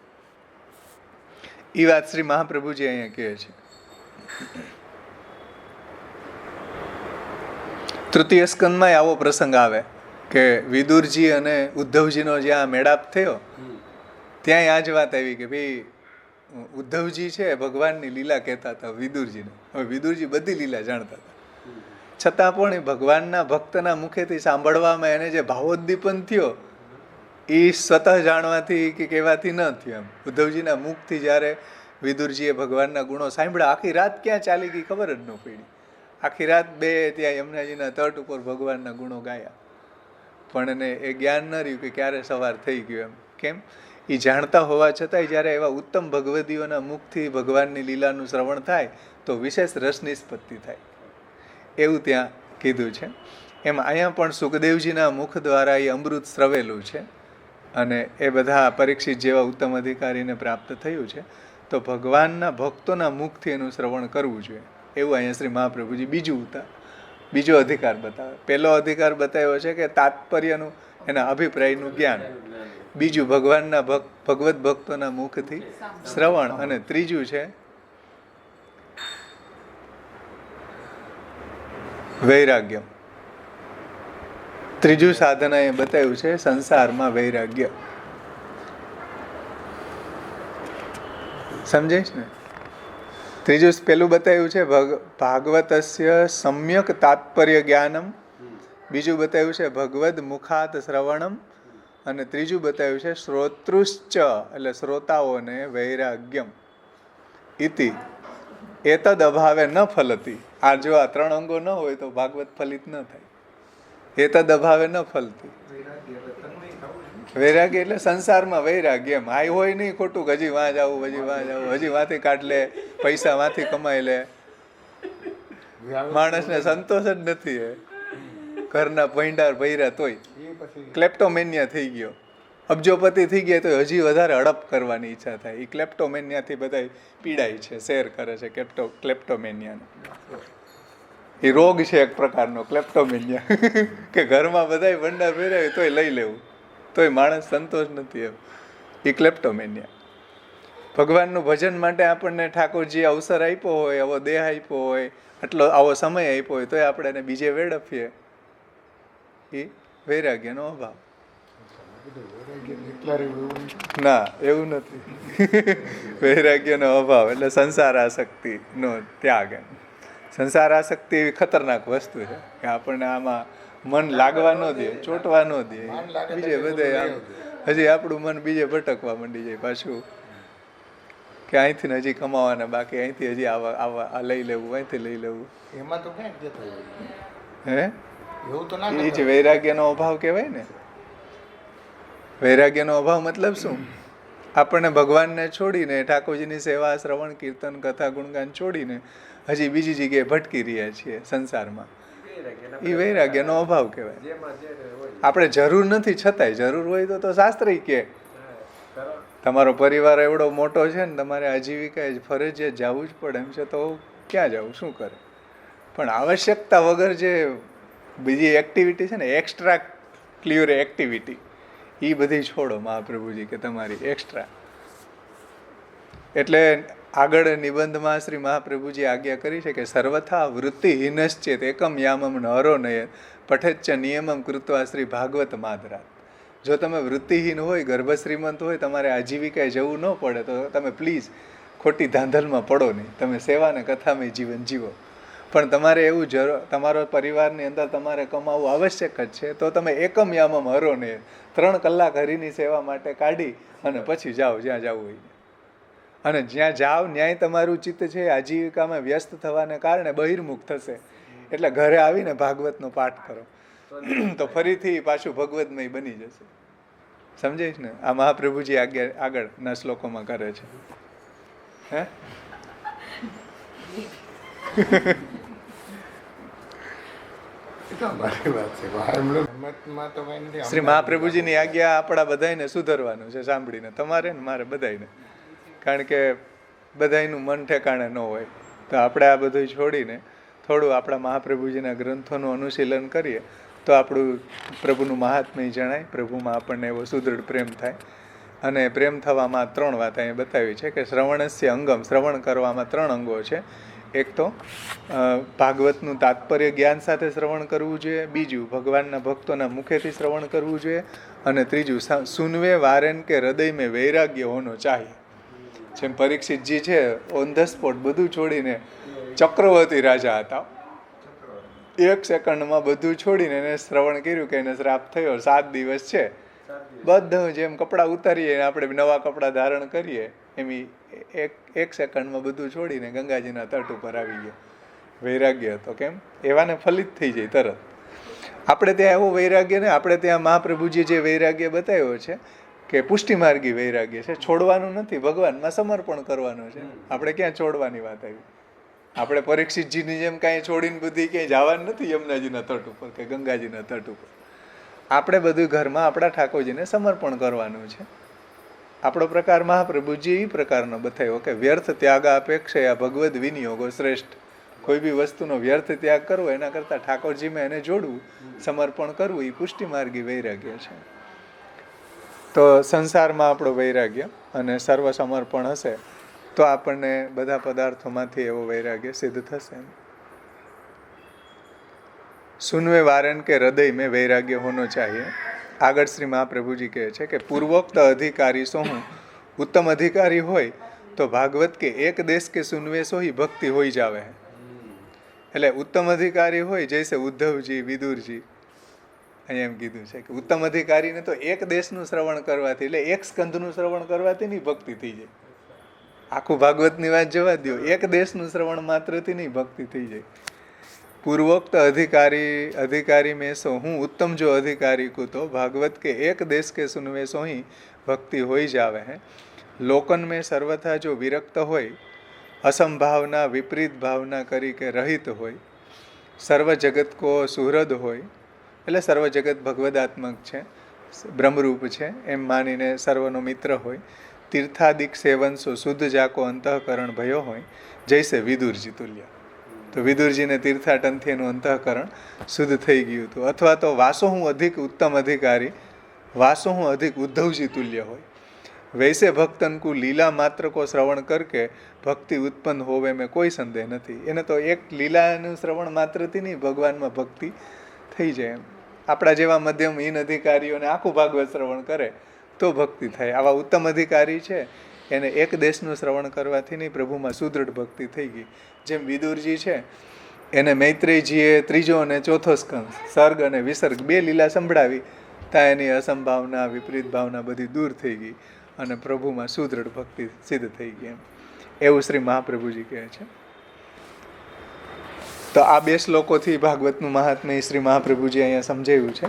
એ વાત શ્રી મહાપ્રભુજી અહીંયા કહે છે. તૃતીય સ્કંદમાં આવો પ્રસંગ આવે કે વિદુરજી અને ઉદ્ધવજીનો જ્યાં મેળાપ થયો, ત્યાં આ જ વાત આવી કે ભાઈ ઉદ્ધવજી છે ભગવાનની લીલા કહેતા હતા વિદુરજીને. હવે વિદુરજી બધી લીલા જાણતા હતા, છતાં પણ એ ભગવાનના ભક્તના મુખેથી સાંભળવામાં એને જે ભાવોદ્દીપન થયો એ સ્વતઃ જાણવાથી કે કહેવાથી ન થયું. એમ ઉદ્ધવજીના મુખથી જ્યારે વિદુરજીએ ભગવાનના ગુણો સાંભળ્યા, આખી રાત ક્યાં ચાલી ગઈ ખબર જ ન પડી. આખી રાત બે ત્યાં યમુનાજીના તટ ઉપર ભગવાનના ગુણો ગાયા. પણ એને એ જ્ઞાન ન રહ્યું કે ક્યારે સવાર થઈ ગયું. એમ કેમ? એ જાણતા હોવા છતાંય જ્યારે એવા ઉત્તમ ભગવદીઓના મુખથી ભગવાનની લીલાનું શ્રવણ થાય તો વિશેષ રસ નિષ્પત્તિ થાય, એવું ત્યાં કીધું છે. એમ અહીંયા પણ સુખદેવજીના મુખ દ્વારા એ અમૃત સ્રવેલું છે અને એ બધા પરીક્ષિત જેવા ઉત્તમ અધિકારીને પ્રાપ્ત થયું છે. તો ભગવાનના ભક્તોના મુખથી એનું શ્રવણ કરવું જોઈએ, એવું અહીંયા શ્રી મહાપ્રભુજી બીજો અધિકાર બતાવે. પહેલો અધિકાર બતાવ્યો છે કે તાત્પર્યનું, એના અભિપ્રાયનું જ્ઞાન. બીજું ભગવાનના ભગવત ભક્તોના મુખથી શ્રવણ. અને ત્રીજું છે વૈરાગ્ય. ત્રીજું સાધન એ બતાવ્યું છે સંસારમાં વૈરાગ્ય. સમજાય ને? ત્રીજું પેલું બતાવ્યું છે ભાગવતસ્ય સમ્યક તાત્પર્ય જ્ઞાનમ. બીજું બતાવ્યું છે ભગવદ મુખાત શ્રવણમ. અને ત્રીજું બતાવ્યું છે શ્રોતૃશ્ચ એટલે શ્રોતાઓને વૈરાગ્યમ ઇતિ એતદ અભાવે ન ફલતી. આ જો આ ત્રણ અંગો ન હોય તો ભાગવત ફલિત ન થાય. એતદ અભાવે ન ફલતી. વૈરાગ્ય એટલે સંસારમાં વૈરાગ્ય. એમ હાઈ હોય નહીં ખોટું હજી વાં જવું, હજી વાંથી કાઢ લે, પૈસા વાંથી કમાઈ લે. માણસને સંતોષ જ નથી. ઘરના ભંડાર ભર્યા તોય ક્લેપ્ટોમેનિયા થઈ ગયો. અબજોપતિ થઈ ગયા તો હજી વધારે હડપ કરવાની ઈચ્છા થાય. એ ક્લેપ્ટોમેનિયાથી બધા પીડાય છે, શેર કરે છે ક્લેપ્ટોમેનિયાનો. એ રોગ છે એક પ્રકારનો ક્લેપ્ટોમેનિયા કે ઘરમાં બધા ભંડાર ભર્યા તોય લઈ લેવું, તોય માણસ સંતોષ નથી. એમ એ ક્લેપ્ટોમેનિયા. ભગવાનનું ભજન માટે આપણને ઠાકોરજી અવસર આપ્યો હોય, આવો દેહ આપ્યો હોય, આવો સમય આપ્યો હોય તોય આપણે એને બીજે વેડફીએ, એ વૈરાગ્યનો અભાવ. ના, એવું નથી. વૈરાગ્યનો અભાવ એટલે સંસાર આસક્તિનો ત્યાગ. એમ સંસાર આસક્તિ એવી ખતરનાક વસ્તુ છે કે આપણને આમાં મન લાગવા ન દે, ચોંટવા ન દે. બીજે બધે હજી આપણું મન બીજે ભટકવા માંડી જાય પાછું કે અહીંથી ને હજી કમાવાના બાકી, અહીંથી હજી આવા લઈ લેવું, અહીંથી લઈ લેવું. એમાં તો ક્યાં હે એવું તો ના. એ જ વૈરાગ્યનો અભાવ કહેવાય ને. વૈરાગ્યનો અભાવ મતલબ શું? આપણને ભગવાનને છોડીને, ઠાકોરજીની સેવા, શ્રવણ, કીર્તન, કથા, ગુણગાન છોડીને હજી બીજી જગ્યાએ ભટકી રહ્યા છીએ સંસારમાં. એ વૈરાગ્યનો અભાવ કહેવાય. આપણે જરૂર નથી છતાંય, જરૂર હોય તો શાસ્ત્રી કે તમારો પરિવાર એવડો મોટો છે ને, તમારે આજીવિકા ફરજિયાત જવું જ પડે એમ છે, તો ક્યાં જવું, શું કરે? પણ આવશ્યકતા વગર જે બીજી એક્ટિવિટી છે ને, એક્સ્ટ્રા ક્લિયર એક્ટિવિટી, એ બધી છોડો મહાપ્રભુજી કે તમારી એક્સ્ટ્રા. એટલે આગળ નિબંધમાં શ્રી મહાપ્રભુજી આજ્ઞા કરી છે કે સર્વથા વૃત્તિહીનશ્ચેત એકમ યામમ નરો નયે પઠેચ્ચ નિયમમ કૃત્વા શ્રી ભાગવત માદરાત. જો તમે વૃત્તિહીન હોય, ગર્ભ શ્રીમંત હોય, તમારે આજીવિકાએ જવું ન પડે તો તમે પ્લીઝ ખોટી ધાંધલમાં પડો નહીં. તમે સેવા ને કથામય જીવન જીવો. પણ તમારે એવું તમારો પરિવારની અંદર તમારે કમાવવું આવશ્યક જ છે, તો તમે એકમ યામમ હરો ને 3 કલાક હરિની સેવા માટે કાઢી અને પછી જાઓ જ્યાં જવું હોય. અને જ્યાં જાઓ ન્યાય તમારું ચિત્ત છે આજીવિકામાં વ્યસ્ત થવાને કારણે બહિર્મુખ થશે. એટલે ઘરે આવીને ભાગવતનો પાઠ કરો તો ફરીથી પાછું ભગવતમય બની જશે. સમજાય ને? આ મહાપ્રભુજી આગળના શ્લોકોમાં કરે છે. હે શ્રી મહાપ્રભુજીની આજ્ઞા આપણા બધાને સુધરવાનું છે સાંભળીને, તમારે ને મારે બધાને. કારણ કે બધાનું મન ઠેકાણે ન હોય તો આપણે આ બધું છોડીને થોડું આપણા મહાપ્રભુજીના ગ્રંથોનું અનુશીલન કરીએ તો આપણું પ્રભુનું મહાત્મ્ય જણાય, પ્રભુમાં આપણને એવો સુદૃઢ પ્રેમ થાય. અને પ્રેમ થવામાં 3 વાત અહીંયા બતાવી છે કે શ્રવણસ્ય અંગમ, શ્રવણ કરવામાં 3 અંગો છે. એક તો ભાગવતનું તાત્પર્ય જ્ઞાન સાથે શ્રવણ કરવું જોઈએ, બીજું ભગવાનના ભક્તોના મુખેથી શ્રવણ કરવું જોઈએ, અને ત્રીજું સુનવે વારેન કે હૃદય મેં વૈરાગ્ય હોનો ચાહીએ. જેમ પરીક્ષિતજી છે ઓન ધ સ્પોટ બધું છોડીને, ચક્રવર્તી રાજા હતા, 1 સેકન્ડમાં બધું છોડીને એને શ્રવણ કર્યું કે એને શ્રાપ થયો, 7 દિવસ છે બધું જેમ કપડાં ઉતારીએ આપણે નવા કપડાં ધારણ કરીએ એમ 1 સેકન્ડમાં બધું છોડીને ગંગાજીના તટ ઉપર આવી ગયો. વૈરાગ્ય હતો. કેમ? એવાને ફલિત થઈ જાય તરત. આપણે ત્યાં એવો વૈરાગ્ય ને, આપણે ત્યાં મહાપ્રભુજી જે વૈરાગ્ય બતાવ્યો છે કે પુષ્ટિમાર્ગી વૈરાગ્ય છે, છોડવાનું નથી, ભગવાનમાં સમર્પણ કરવાનું છે. આપણે ક્યાં છોડવાની વાત આવી? આપણે પરીક્ષિતજીની જેમ કાંઈ છોડીને બધી ક્યાંય જવાનું નથી યમુનાજીના તટ ઉપર કે ગંગાજીના તટ ઉપર. આપણે બધું ઘરમાં આપણા ઠાકોરજીને સમર્પણ કરવાનું છે. આપણો પ્રકાર મહાપ્રભુજી એ પ્રકારનો બતાવ્યો કે વ્યર્થ ત્યાગ અપેક્ષા ભગવદ વિનિયોગો શ્રેષ્ઠ. કોઈ બી વસ્તુનો વ્યર્થ ત્યાગ કરવો એના કરતાં ઠાકોરજીમાં એને જોડવું, સમર્પણ કરવું, એ પુષ્ટિમાર્ગી વૈરાગ્ય છે. તો સંસારમાં આપણો વૈરાગ્ય અને સર્વ સમર્પણ હશે તો આપણને બધા પદાર્થોમાંથી એવો વૈરાગ્ય સિદ્ધ થશે. સુનવે વારન કે હૃદય મેં વૈરાગ્ય હોનો ચાહીએ. આગળ શ્રી મહાપ્રભુજી કહે છે કે પૂર્વોક્ત અધિકારી સો હું ઉત્તમ અધિકારી હોય તો ભાગવત કે એક દેશ કે સુનવે સો ही ભક્તિ હોઈ જાવે. એટલે ઉત્તમ અધિકારી હોય જૈસે ઉદ્ધવજી, વિદુરજી, અહીંયા એમ કીધું છે કે ઉત્તમ અધિકારીને તો એક દેશનું શ્રવણ કરવાથી, એટલે એક સ્કંધનું શ્રવણ કરવાથી નહીં ભક્તિ થઈ જાય. આખું ભાગવતની વાત જવા દો, એક દેશનું શ્રવણ માત્રથી નહીં ભક્તિ થઈ જાય. પૂર્વોક્ત અધિકારી મેં સો હું ઉત્તમ જો અધિકારી કો તો ભાગવત કે એક દેશ કે સુનવે સો ही ભક્તિ હોઈ જાવે હે. લોકન મેં સર્વથા જો વિરક્ત હોય, અસંભાવના વિપરીત ભાવના કરી કે રહિત હોય, સર્વ જગત કો સુહૃદ હોય, એટલે સર્વ જગત ભગવદાત્મક છે, બ્રહ્મરૂપ છે એમ માનીને સર્વનો મિત્ર હોય, તીર્થાદિક સેવન સો શુદ્ધ જાકો અંતઃકરણ ભયો હોય, જૈસે વિદુરજી તુલ્ય. તો વિદુરજીને તીર્થાટનથી એનું અંતઃકરણ શુદ્ધ થઈ ગયું હતું. અથવા તો વાસો હું અધિક ઉત્તમ અધિકારી, વાસો હું અધિક ઉદ્ધવજી તુલ્ય હોય. વૈસે ભક્તન કુ લીલા માત્ર કો શ્રવણ કરકે ભક્તિ ઉત્પન્ન હોવે મેં કોઈ સંદેહ નથી. એને તો એક લીલાનું શ્રવણ માત્રથી નહીં ભગવાનમાં ભક્તિ થઈ જાય. એમ આપણા જેવા મધ્યમ હીન અધિકારીઓને આખું ભાગવત શ્રવણ કરે તો ભક્તિ થાય. આવા ઉત્તમ અધિકારી છે એને એક દેશનું શ્રવણ કરવાથી નહીં પ્રભુમાં સુદૃઢ ભક્તિ થઈ ગઈ. જેમ વિદુરજી છે એને મૈત્રેયજીએ ત્રીજો અને ચોથો સ્કંદ, સર્ગ અને વિસર્ગ, બે લીલા સંભળાવી ત્યાં એની અસંભાવના, વિપરીત ભાવના બધી દૂર થઈ ગઈ અને પ્રભુમાં સુદૃઢ ભક્તિ સિદ્ધ થઈ ગઈ. એમ એવું શ્રી મહાપ્રભુજી કહે છે. તો આ બે શ્લોકોથી ભાગવતનું મહાત્મ્ય શ્રી મહાપ્રભુજી અહીંયા સમજાવ્યું છે,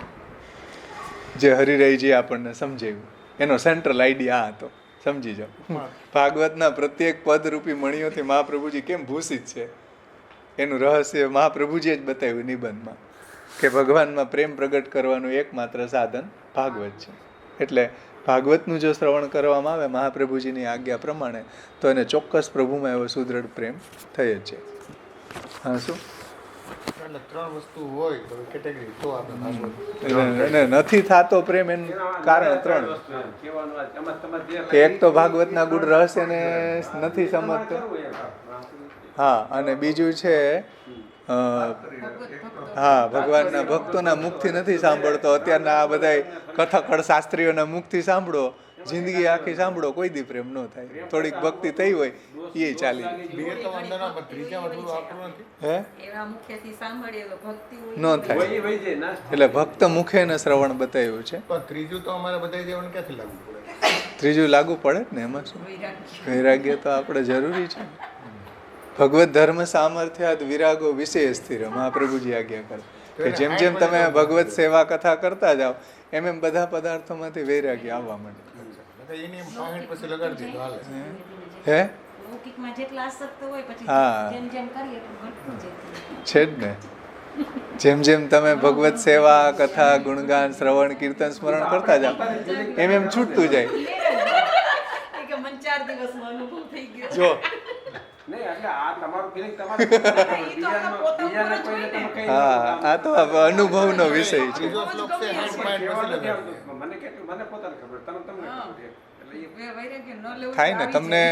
જે હરિરાયજી આપણને સમજાવ્યું. એનો સેન્ટ્રલ આઈડિયા આ હતો, સમજી જાઓ. ભાગવતના પ્રત્યેક પદરૂપી મણીઓથી મહાપ્રભુજી કેમ ભૂષિત છે એનું રહસ્ય મહાપ્રભુજીએ જ બતાવ્યું નિબંધમાં, કે ભગવાનમાં પ્રેમ પ્રગટ કરવાનું એકમાત્ર સાધન ભાગવત છે. એટલે ભાગવતનું જો શ્રવણ કરવામાં આવે મહાપ્રભુજીની આજ્ઞા પ્રમાણે તો એને ચોક્કસ પ્રભુમાં એવો સુદૃઢ પ્રેમ થઈ જ છે. હા, શું એટલે ત્રણ વસ્તુ હોય તો કેટેગરી તો આપણે ભાગવત એને નથી થતો પ્રેમ એનું કારણ ત્રણ. એક તો ભાગવતના ગુણ રહસ્યને નથી સમજતો, હા, અને બીજું છે હા ભગવાનના ભક્તોના મુખથી નથી સાંભળતો. અત્યારના આ બધા કથકળ શાસ્ત્રીઓના મુખથી સાંભળો, જિંદગી આખી સાંભળો, કોઈ દી પ્રેમ ન થાય. થોડીક ભક્તિ થઈ હોય એ ચાલી બે તો વાંધો ના, પણ ત્રીજામાં થોડું આપણું નથી. હે એવા મુખ્યથી સાંભળીએ તો ભક્તિ ન થાય. એટલે ભક્ત મુખે ને શ્રવણ બતાવ્યું છે. પણ ત્રીજું તો અમારે બધા જીવન ક્યાંથી લાગુ પડે? ત્રીજું લાગુ પડે જ ને, એમાં શું? વૈરાગ્ય તો આપણે જરૂરી છે. ભગવત ધર્મ સામર્થ્યાદ વિરાગો વિષય સ્થિર, મહાપ્રભુજી આજ્ઞા કરે કે જેમ જેમ તમે ભગવત સેવા કથા કરતા જાઓ એમ એમ બધા પદાર્થોમાંથી વૈરાગ્ય આવવા માંડે. એની એમ 65 પછી લગાડી દીધું હાલે. હે લૌકિકમાં જેટલા આસક્ત હોય પછી હા. જેમ જેમ કરીએ એટલું ઘટતું જાય. છે જ ને. જેમ જેમ તમે ભગવત સેવા કથા ગુણગાન શ્રવણ કીર્તન સ્મરણ કરતા જાઓ એમ એમ છૂટતું જાય. કે મને 4 દિવસનો અનુભવ થઈ ગયો. જો હા, આ તો અનુભવનો વિષય છે. ત્રીજો શ્લોક છે 65 પછી લગાડી. વૈરાગ્ય ન લેવું થાય ને તમને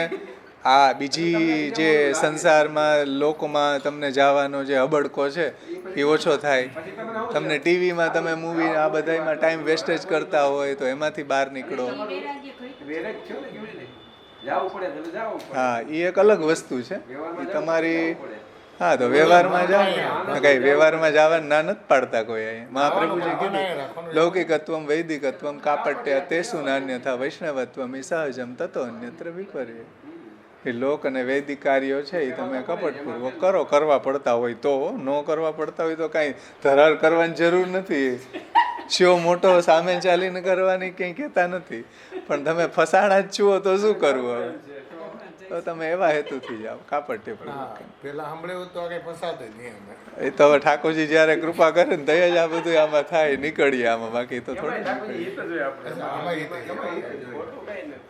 આ બીજી જે સંસારમાં લોકોમાં તમને જવાનો જે અબડકો છે એ ઓછો થાય. તમને ટીવીમાં તમે મૂવી આ બધામાં ટાઈમ વેસ્ટેજ કરતા હોય તો એમાંથી બહાર નીકળો. હા, એ એક અલગ વસ્તુ છે. એ તમારી હા તો વ્યવહારમાં જાઓ ને, કઈ વ્યવહારમાં જવાનું ના નથી પાડતા કોઈ. અહીંયા મહાપ્રભુજી કીધું લૌકિકત્વમ વૈદિકત્વમ કાપટ્ય તેસુ નાન્યથા વૈષ્ણવત્વમ સહજમ તતો અન્યત્ર વિપર્ય. એ લોક અને વૈદિક કાર્યો છે એ તમે કપટપૂર્વક કરો, કરવા પડતા હોય તો. ન કરવા પડતા હોય તો કાંઈ ધરાર કરવાની જરૂર નથી. શો મોટો સામે ચાલીને કરવાની કંઈ કહેતા નથી, પણ તમે ફસાણા જ છો તો શું કરવું હવે? તો તમે એવા હેતુથી જાઓ કાપટ્યપૂર્વક. પેલા સાંભળ્યું તો કઈ ફસાતો નહીં અમે. એ તો હવે ઠાકોરજી જ્યારે કૃપા કરે ને તય જ આ બધું આમાં થાય, નીકળીએ આમાં, બાકી તો થોડું. આમાં એ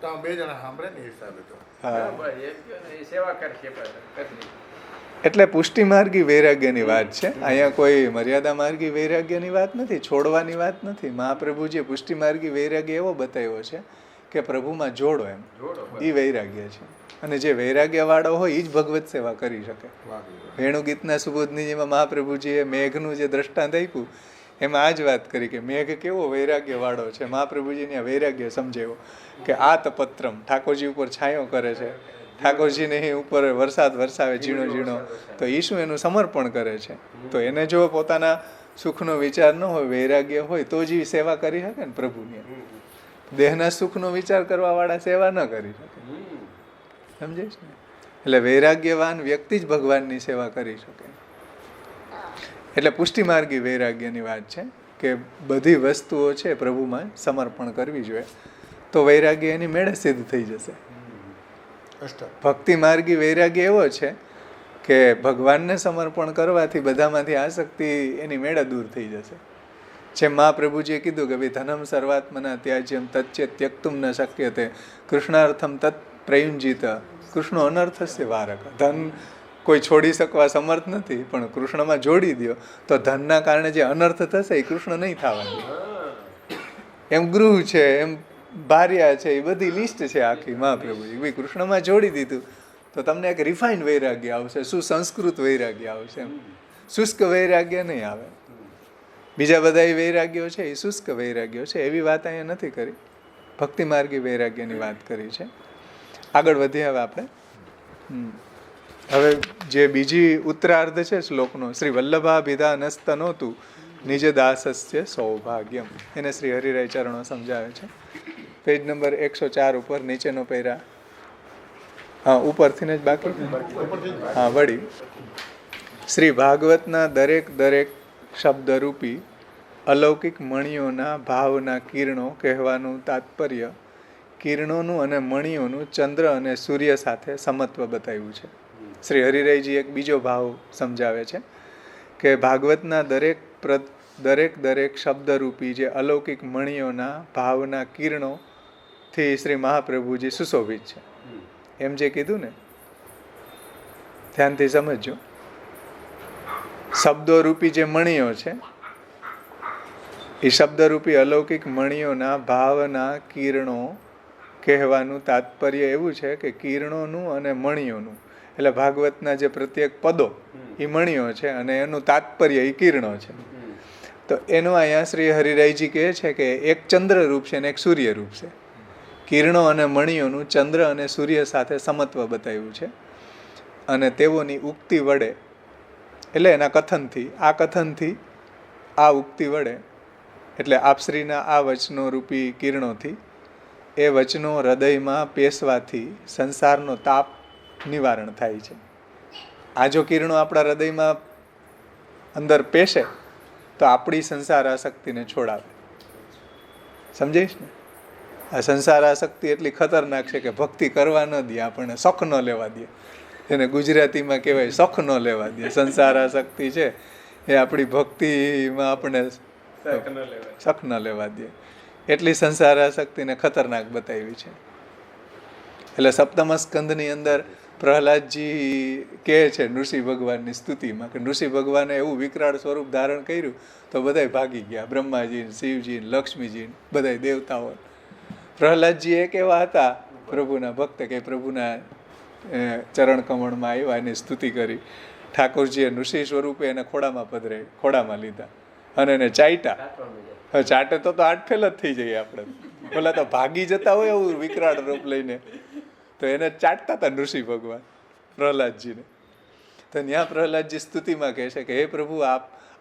તો આ બે જણા સાંભળે ને એ હિસાબે તો. એટલે પુષ્ટિ માર્ગી વૈરાગ્યની વાત છે અહીંયા, કોઈ મર્યાદા માર્ગી વૈરાગ્યની વાત નથી, છોડવાની વાત નથી. મહાપ્રભુજીએ પુષ્ટિ માર્ગી વૈરાગ્ય એવો બતાવ્યો છે કે પ્રભુમાં જોડો, એમ એ વૈરાગ્ય છે. અને જે વૈરાગ્ય વાળો હોય એ જ ભગવત સેવા કરી શકે. વેણુગીતના સુબોધનીજીમાં મહાપ્રભુજીએ મેઘનું જે દ્રષ્ટાંત આપ્યું એમાં આ જ વાત કરી કે મેઘ કેવો વૈરાગ્ય વાળો છે. મહાપ્રભુજીને આ વૈરાગ્ય સમજાવ્યો કે આ તપત્રમ, ઠાકોરજી ઉપર છાંયો કરે છે, ઠાકોરજીને અહીં ઉપર વરસાદ વરસાવે ઝીણો ઝીણો, તો એ શું એનું સમર્પણ કરે છે. તો એને જો પોતાના સુખનો વિચાર ન હોય, વૈરાગ્ય હોય, તો જ સેવા કરી શકે ને પ્રભુની. દેહના સુખનો વિચાર કરવા વાળા સેવા ન કરી શકે, સમજીશ ને? એટલે વૈરાગ્યવાન વ્યક્તિ જ ભગવાનની સેવા કરી શકે. એટલે પુષ્ટિ માર્ગી વૈરાગ્યની વાત છે કે બધી વસ્તુઓ છે પ્રભુમાં સમર્પણ કરવી જોઈએ, તો વૈરાગ્ય એની મેળે સિદ્ધ થઈ જશે. ભક્તિ માર્ગી વૈરાગ્ય એવો છે કે ભગવાનને સમર્પણ કરવાથી બધામાંથી આસક્તિ એની મેળે દૂર થઈ જશે. જેમ મહાપ્રભુજીએ કીધું કે ભાઈ ધનમ સર્વાત્મના ત્યાજ્યમ તચ્ચે ત્યક્તુમ ન શક્યતે કૃષ્ણાર્થમ તત્ પ્રયુંજિત કૃષ્ણો અનર્થસ્ય વારક. ધન કોઈ છોડી શકવા સમર્થ નથી, પણ કૃષ્ણમાં જોડી દો તો ધનના કારણે જે અનર્થ થશે એ કૃષ્ણ નહીં થવાનું. એમ ગૃહ છે, એમ ભાર્યા છે, એ બધી લિસ્ટ છે આખી મહાપ્રભુજી. ભાઈ કૃષ્ણમાં જોડી દીધું તો તમને એક રિફાઇન્ડ વૈરાગ્ય આવશે, સુસંસ્કૃત વૈરાગ્ય આવશે. એમ શુષ્ક વૈરાગ્ય નહીં આવે. બીજા બધા એ વૈરાગ્યો છે એ શુષ્ક વૈરાગ્યો છે, એવી વાત અહીંયા નથી કરી. ભક્તિ માર્ગી વૈરાગ્યની વાત કરી છે. આગળ વધીએ હવે આપણે. હવે જે બીજી ઉત્તરાર્ધ છે શ્લોકનો, શ્રી વલ્લભાભિધા નસ્તનોતું નિજ દાસસ્ય સૌભાગ્યમ, એને શ્રી હરિરાય ચરણો સમજાવે છે. પેજ નંબર 104 ઉપર, નીચેનો પેરા, હા ઉપરથી જ બાકી, હા વળી. શ્રી ભાગવતના દરેક દરેક શબ્દરૂપી અલૌકિક મણિઓના ભાવના કિરણો કહેવાનું તાત્પર્ય કિરણોનું અને મણિઓનું ચંદ્ર અને સૂર્ય સાથે સમત્વ બતાવ્યું છે. શ્રી હરિરાયજી એક બીજો ભાવ સમજાવે છે કે ભાગવતના દરેક દરેક શબ્દરૂપી જે અલૌકિક મણિઓના ભાવના કિરણોથી શ્રી મહાપ્રભુજી સુશોભિત છે. એમ જે કીધું ને, ધ્યાનથી સમજજો. શબ્દોરૂપી જે મણિઓ છે એ શબ્દરૂપી અલૌકિક મણિઓના ભાવના કિરણો કહેવાનું તાત્પર્ય એવું છે કે કિરણોનું અને મણિઓનું, એટલે ભાગવતના જે પ્રત્યેક પદો એ મણિઓ છે અને એનું તાત્પર્ય એ કિરણો છે. તો એનું અહીંયા શ્રી હરિરાયજી કહે છે કે એક ચંદ્ર રૂપ છે અને એક સૂર્ય રૂપ છે. કિરણો અને મણિઓનું ચંદ્ર અને સૂર્ય સાથે સમત્વ બતાવ્યું છે. અને તેઓની ઉક્તિ વડે, એટલે એના કથનથી આ ઉક્તિ વડે, એટલે આપશ્રીના આ વચનો રૂપી કિરણોથી, એ વચનો હૃદયમાં પેસવાથી સંસારનો તાપ નિવારણ થાય છે. આ જો કિરણો આપણા હૃદયમાં અંદર પેશે તો આપણી સંસાર આસક્તિને છોડાવે. સમજાઈશ ને? આ સંસાર આસક્તિ એટલી ખતરનાક છે કે ભક્તિ કરવા ન દે, આપણને શોખ ન લેવા દે. એને ગુજરાતીમાં કહેવાય શોખ ન લેવા દે. સંસાર આસક્તિ છે એ આપણી ભક્તિમાં આપણને શોખ ન લેવા દે. એટલી સંસાર આસક્તિને ખતરનાક બતાવી છે. એટલે સપ્તમ સ્કંદની અંદર પ્રહલાદજી કહે છે નૃસિંહ ભગવાનની સ્તુતિમાં કે નૃસિંહ ભગવાને એવું વિકરાળ સ્વરૂપ ધારણ કર્યું તો બધાય ભાગી ગયા, બ્રહ્માજી, શિવજી, લક્ષ્મીજી, બધાય દેવતાઓ. પ્રહલાદજી એક એવા હતા પ્રભુના ભક્ત કે પ્રભુના ચરણ કમળમાં આવ્યા, એની સ્તુતિ કરી. ઠાકોરજીએ નૃસિંહ સ્વરૂપે એને ખોડામાં લીધા અને એને ચાટ્યા. ચાટે તો આઠફેલ જ થઈ જઈએ આપણે. પેલા તો ભાગી જતા હોય એવું વિકરાળ રૂપ લઈને, તો એને ચાટતા હતા નૃસિંહ ભગવાન પ્રહલાદજીને. તો ત્યાં પ્રહલાદજી સ્તુતિમાં કહે છે કે હે પ્રભુ,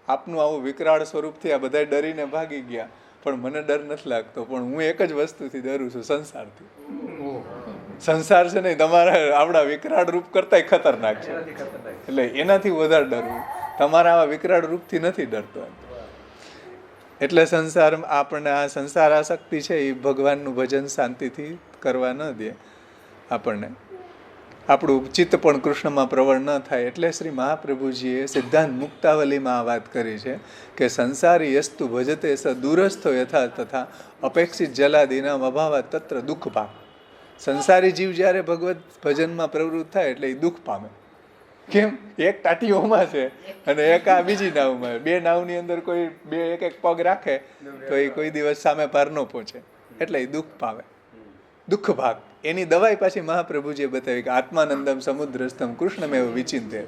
આપનું આવું વિકરાળ સ્વરૂપથી આ બધા ડરીને ભાગી ગયા, પણ મને ડર નથી લાગતો, પણ હું એક જ વસ્તુથી ડરું છું, સંસારથી. સંસાર છે ને તમારા આપણા વિકરાળ રૂપ કરતાંય ખતરનાક છે, એટલે એનાથી વધારે ડરવું. તમારા આવા વિકરાળ રૂપથી નથી ડરતો. એટલે સંસાર આપણને આ સંસાર આસક્તિ છે એ ભગવાનનું ભજન શાંતિથી કરવા ન દે આપણને. આપણું ચિત્ત પણ કૃષ્ણમાં પ્રવણ ન થાય. એટલે શ્રી મહાપ્રભુજીએ સિદ્ધાંત મુક્તાવલીમાં આ વાત કરી છે કે સંસારી યસ્તુ ભજતે સ દૂરસ્થો યથા તથા અપેક્ષિત જલાદીનામ અભાવા તત્ર દુઃખ ભાગ. સંસારી જીવ જ્યારે ભગવત ભજનમાં પ્રવૃત્ત થાય એટલે એ દુઃખ પામે. કેમ? એક ટાટીઓમાં છે અને એક આ બીજી નાવમાં. બે નાવની અંદર કોઈ બે એક એક પગ રાખે તો એ કોઈ દિવસ સામે પાર ન પહોંચે, એટલે એ દુઃખ પામે. દુઃખ ભાગ. એની દવાઈ પાછી મહાપ્રભુજીએ બતાવી કે આત્માનંદમ સમુદ્રસ્થમ કૃષ્ણમેવ વિચિંતે.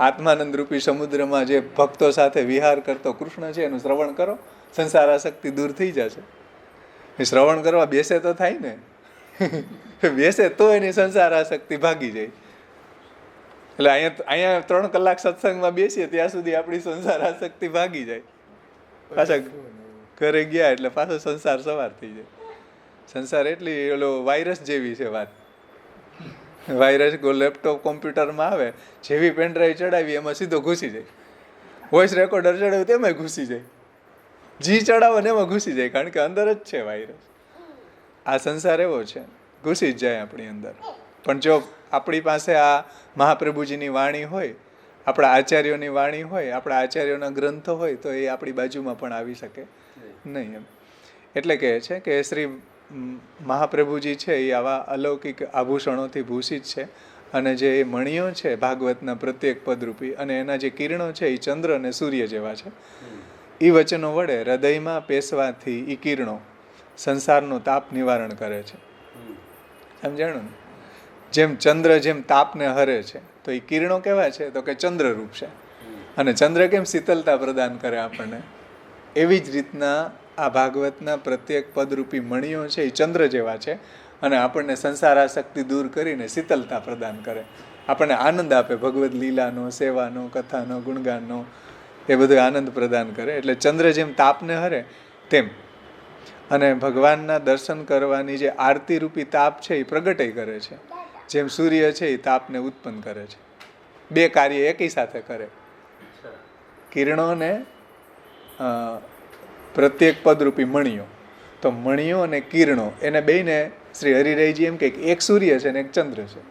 આત્માનંદ રૂપી સમુદ્રમાં જે ભક્તો સાથે વિહાર કરતો કૃષ્ણ છે એનું શ્રવણ કરો, સંસાર આસક્તિ દૂર થઈ જશે. એ શ્રવણ કરવા બેસે તો થાય ને, બેસે તો એની સંસાર આસક્તિ ભાગી જાય. એટલે અહીંયા 3 કલાક સત્સંગમાં બેસીએ ત્યાં સુધી આપણી સંસાર આસક્તિ ભાગી જાય. પાછા ઘરે ગયા એટલે પાછો સંસાર સવાર થઈ જાય. સંસાર એટલી ઓલો વાયરસ જેવી છે વાત. વાયરસ લેપટોપ કોમ્પ્યુટરમાં આવે, જેવી પેનડ્રાઈવ ચડાવી એમાં સીધો ઘૂસી જાય. વોઇસ રેકોર્ડર ચડાવ્યું તેમાં ઘૂસી જાય, જી ચડાવો ને એમાં ઘૂસી જાય, કારણ કે અંદર જ છે વાયરસ. આ સંસાર એવો છે, ઘૂસી જ જાય આપણી અંદર. પણ જો આપણી પાસે આ મહાપ્રભુજીની વાણી હોય, આપણા આચાર્યોની વાણી હોય, આપણા આચાર્યોના ગ્રંથો હોય, તો એ આપણી બાજુમાં પણ આવી શકે નહીં એમ. એટલે કહે છે કે શ્રી મહાપ્રભુજી છે એ આવા અલૌકિક આભૂષણોથી ભૂષિત છે, અને જે એ મણિયો છે ભાગવતના પ્રત્યેક પદરૂપી, અને એના જે કિરણો છે એ ચંદ્ર અને સૂર્ય જેવા છે. એ વચનો વડે હૃદયમાં પેસવાથી એ કિરણો સંસારનો તાપ નિવારણ કરે છે. સમજાણું ને? જેમ ચંદ્ર જેમ તાપને હરે છે, તો એ કિરણો કેવા છે? તો કે ચંદ્ર રૂપ છે. અને ચંદ્ર કેમ શીતલતા પ્રદાન કરે આપણને, એવી જ રીતના આ ભાગવતના પ્રત્યેક પદરૂપી મણિયો છે એ ચંદ્ર જેવા છે, અને આપણને સંસારાસક્તિ દૂર કરીને શીતલતા પ્રદાન કરે, આપણને આનંદ આપે. ભગવદ્ લીલાનો, સેવાનો, કથાનો, ગુણગાનનો એ બધો આનંદ પ્રદાન કરે. એટલે ચંદ્ર જેમ તાપને હરે તેમ, અને ભગવાનના દર્શન કરવાની જે આરતી રૂપી તાપ છે એ પ્રગટે કરે છે. જેમ સૂર્ય છે એ તાપને ઉત્પન્ન કરે છે. 2 કાર્ય એકી સાથે કરે. કિરણોને પ્રત્યેક પદરૂપી મણિયો, તો મણિયો અને કિરણો એને બેયને શ્રી હરિરાયજી એમ કે એક સૂર્ય છે ને એક ચંદ્ર છે.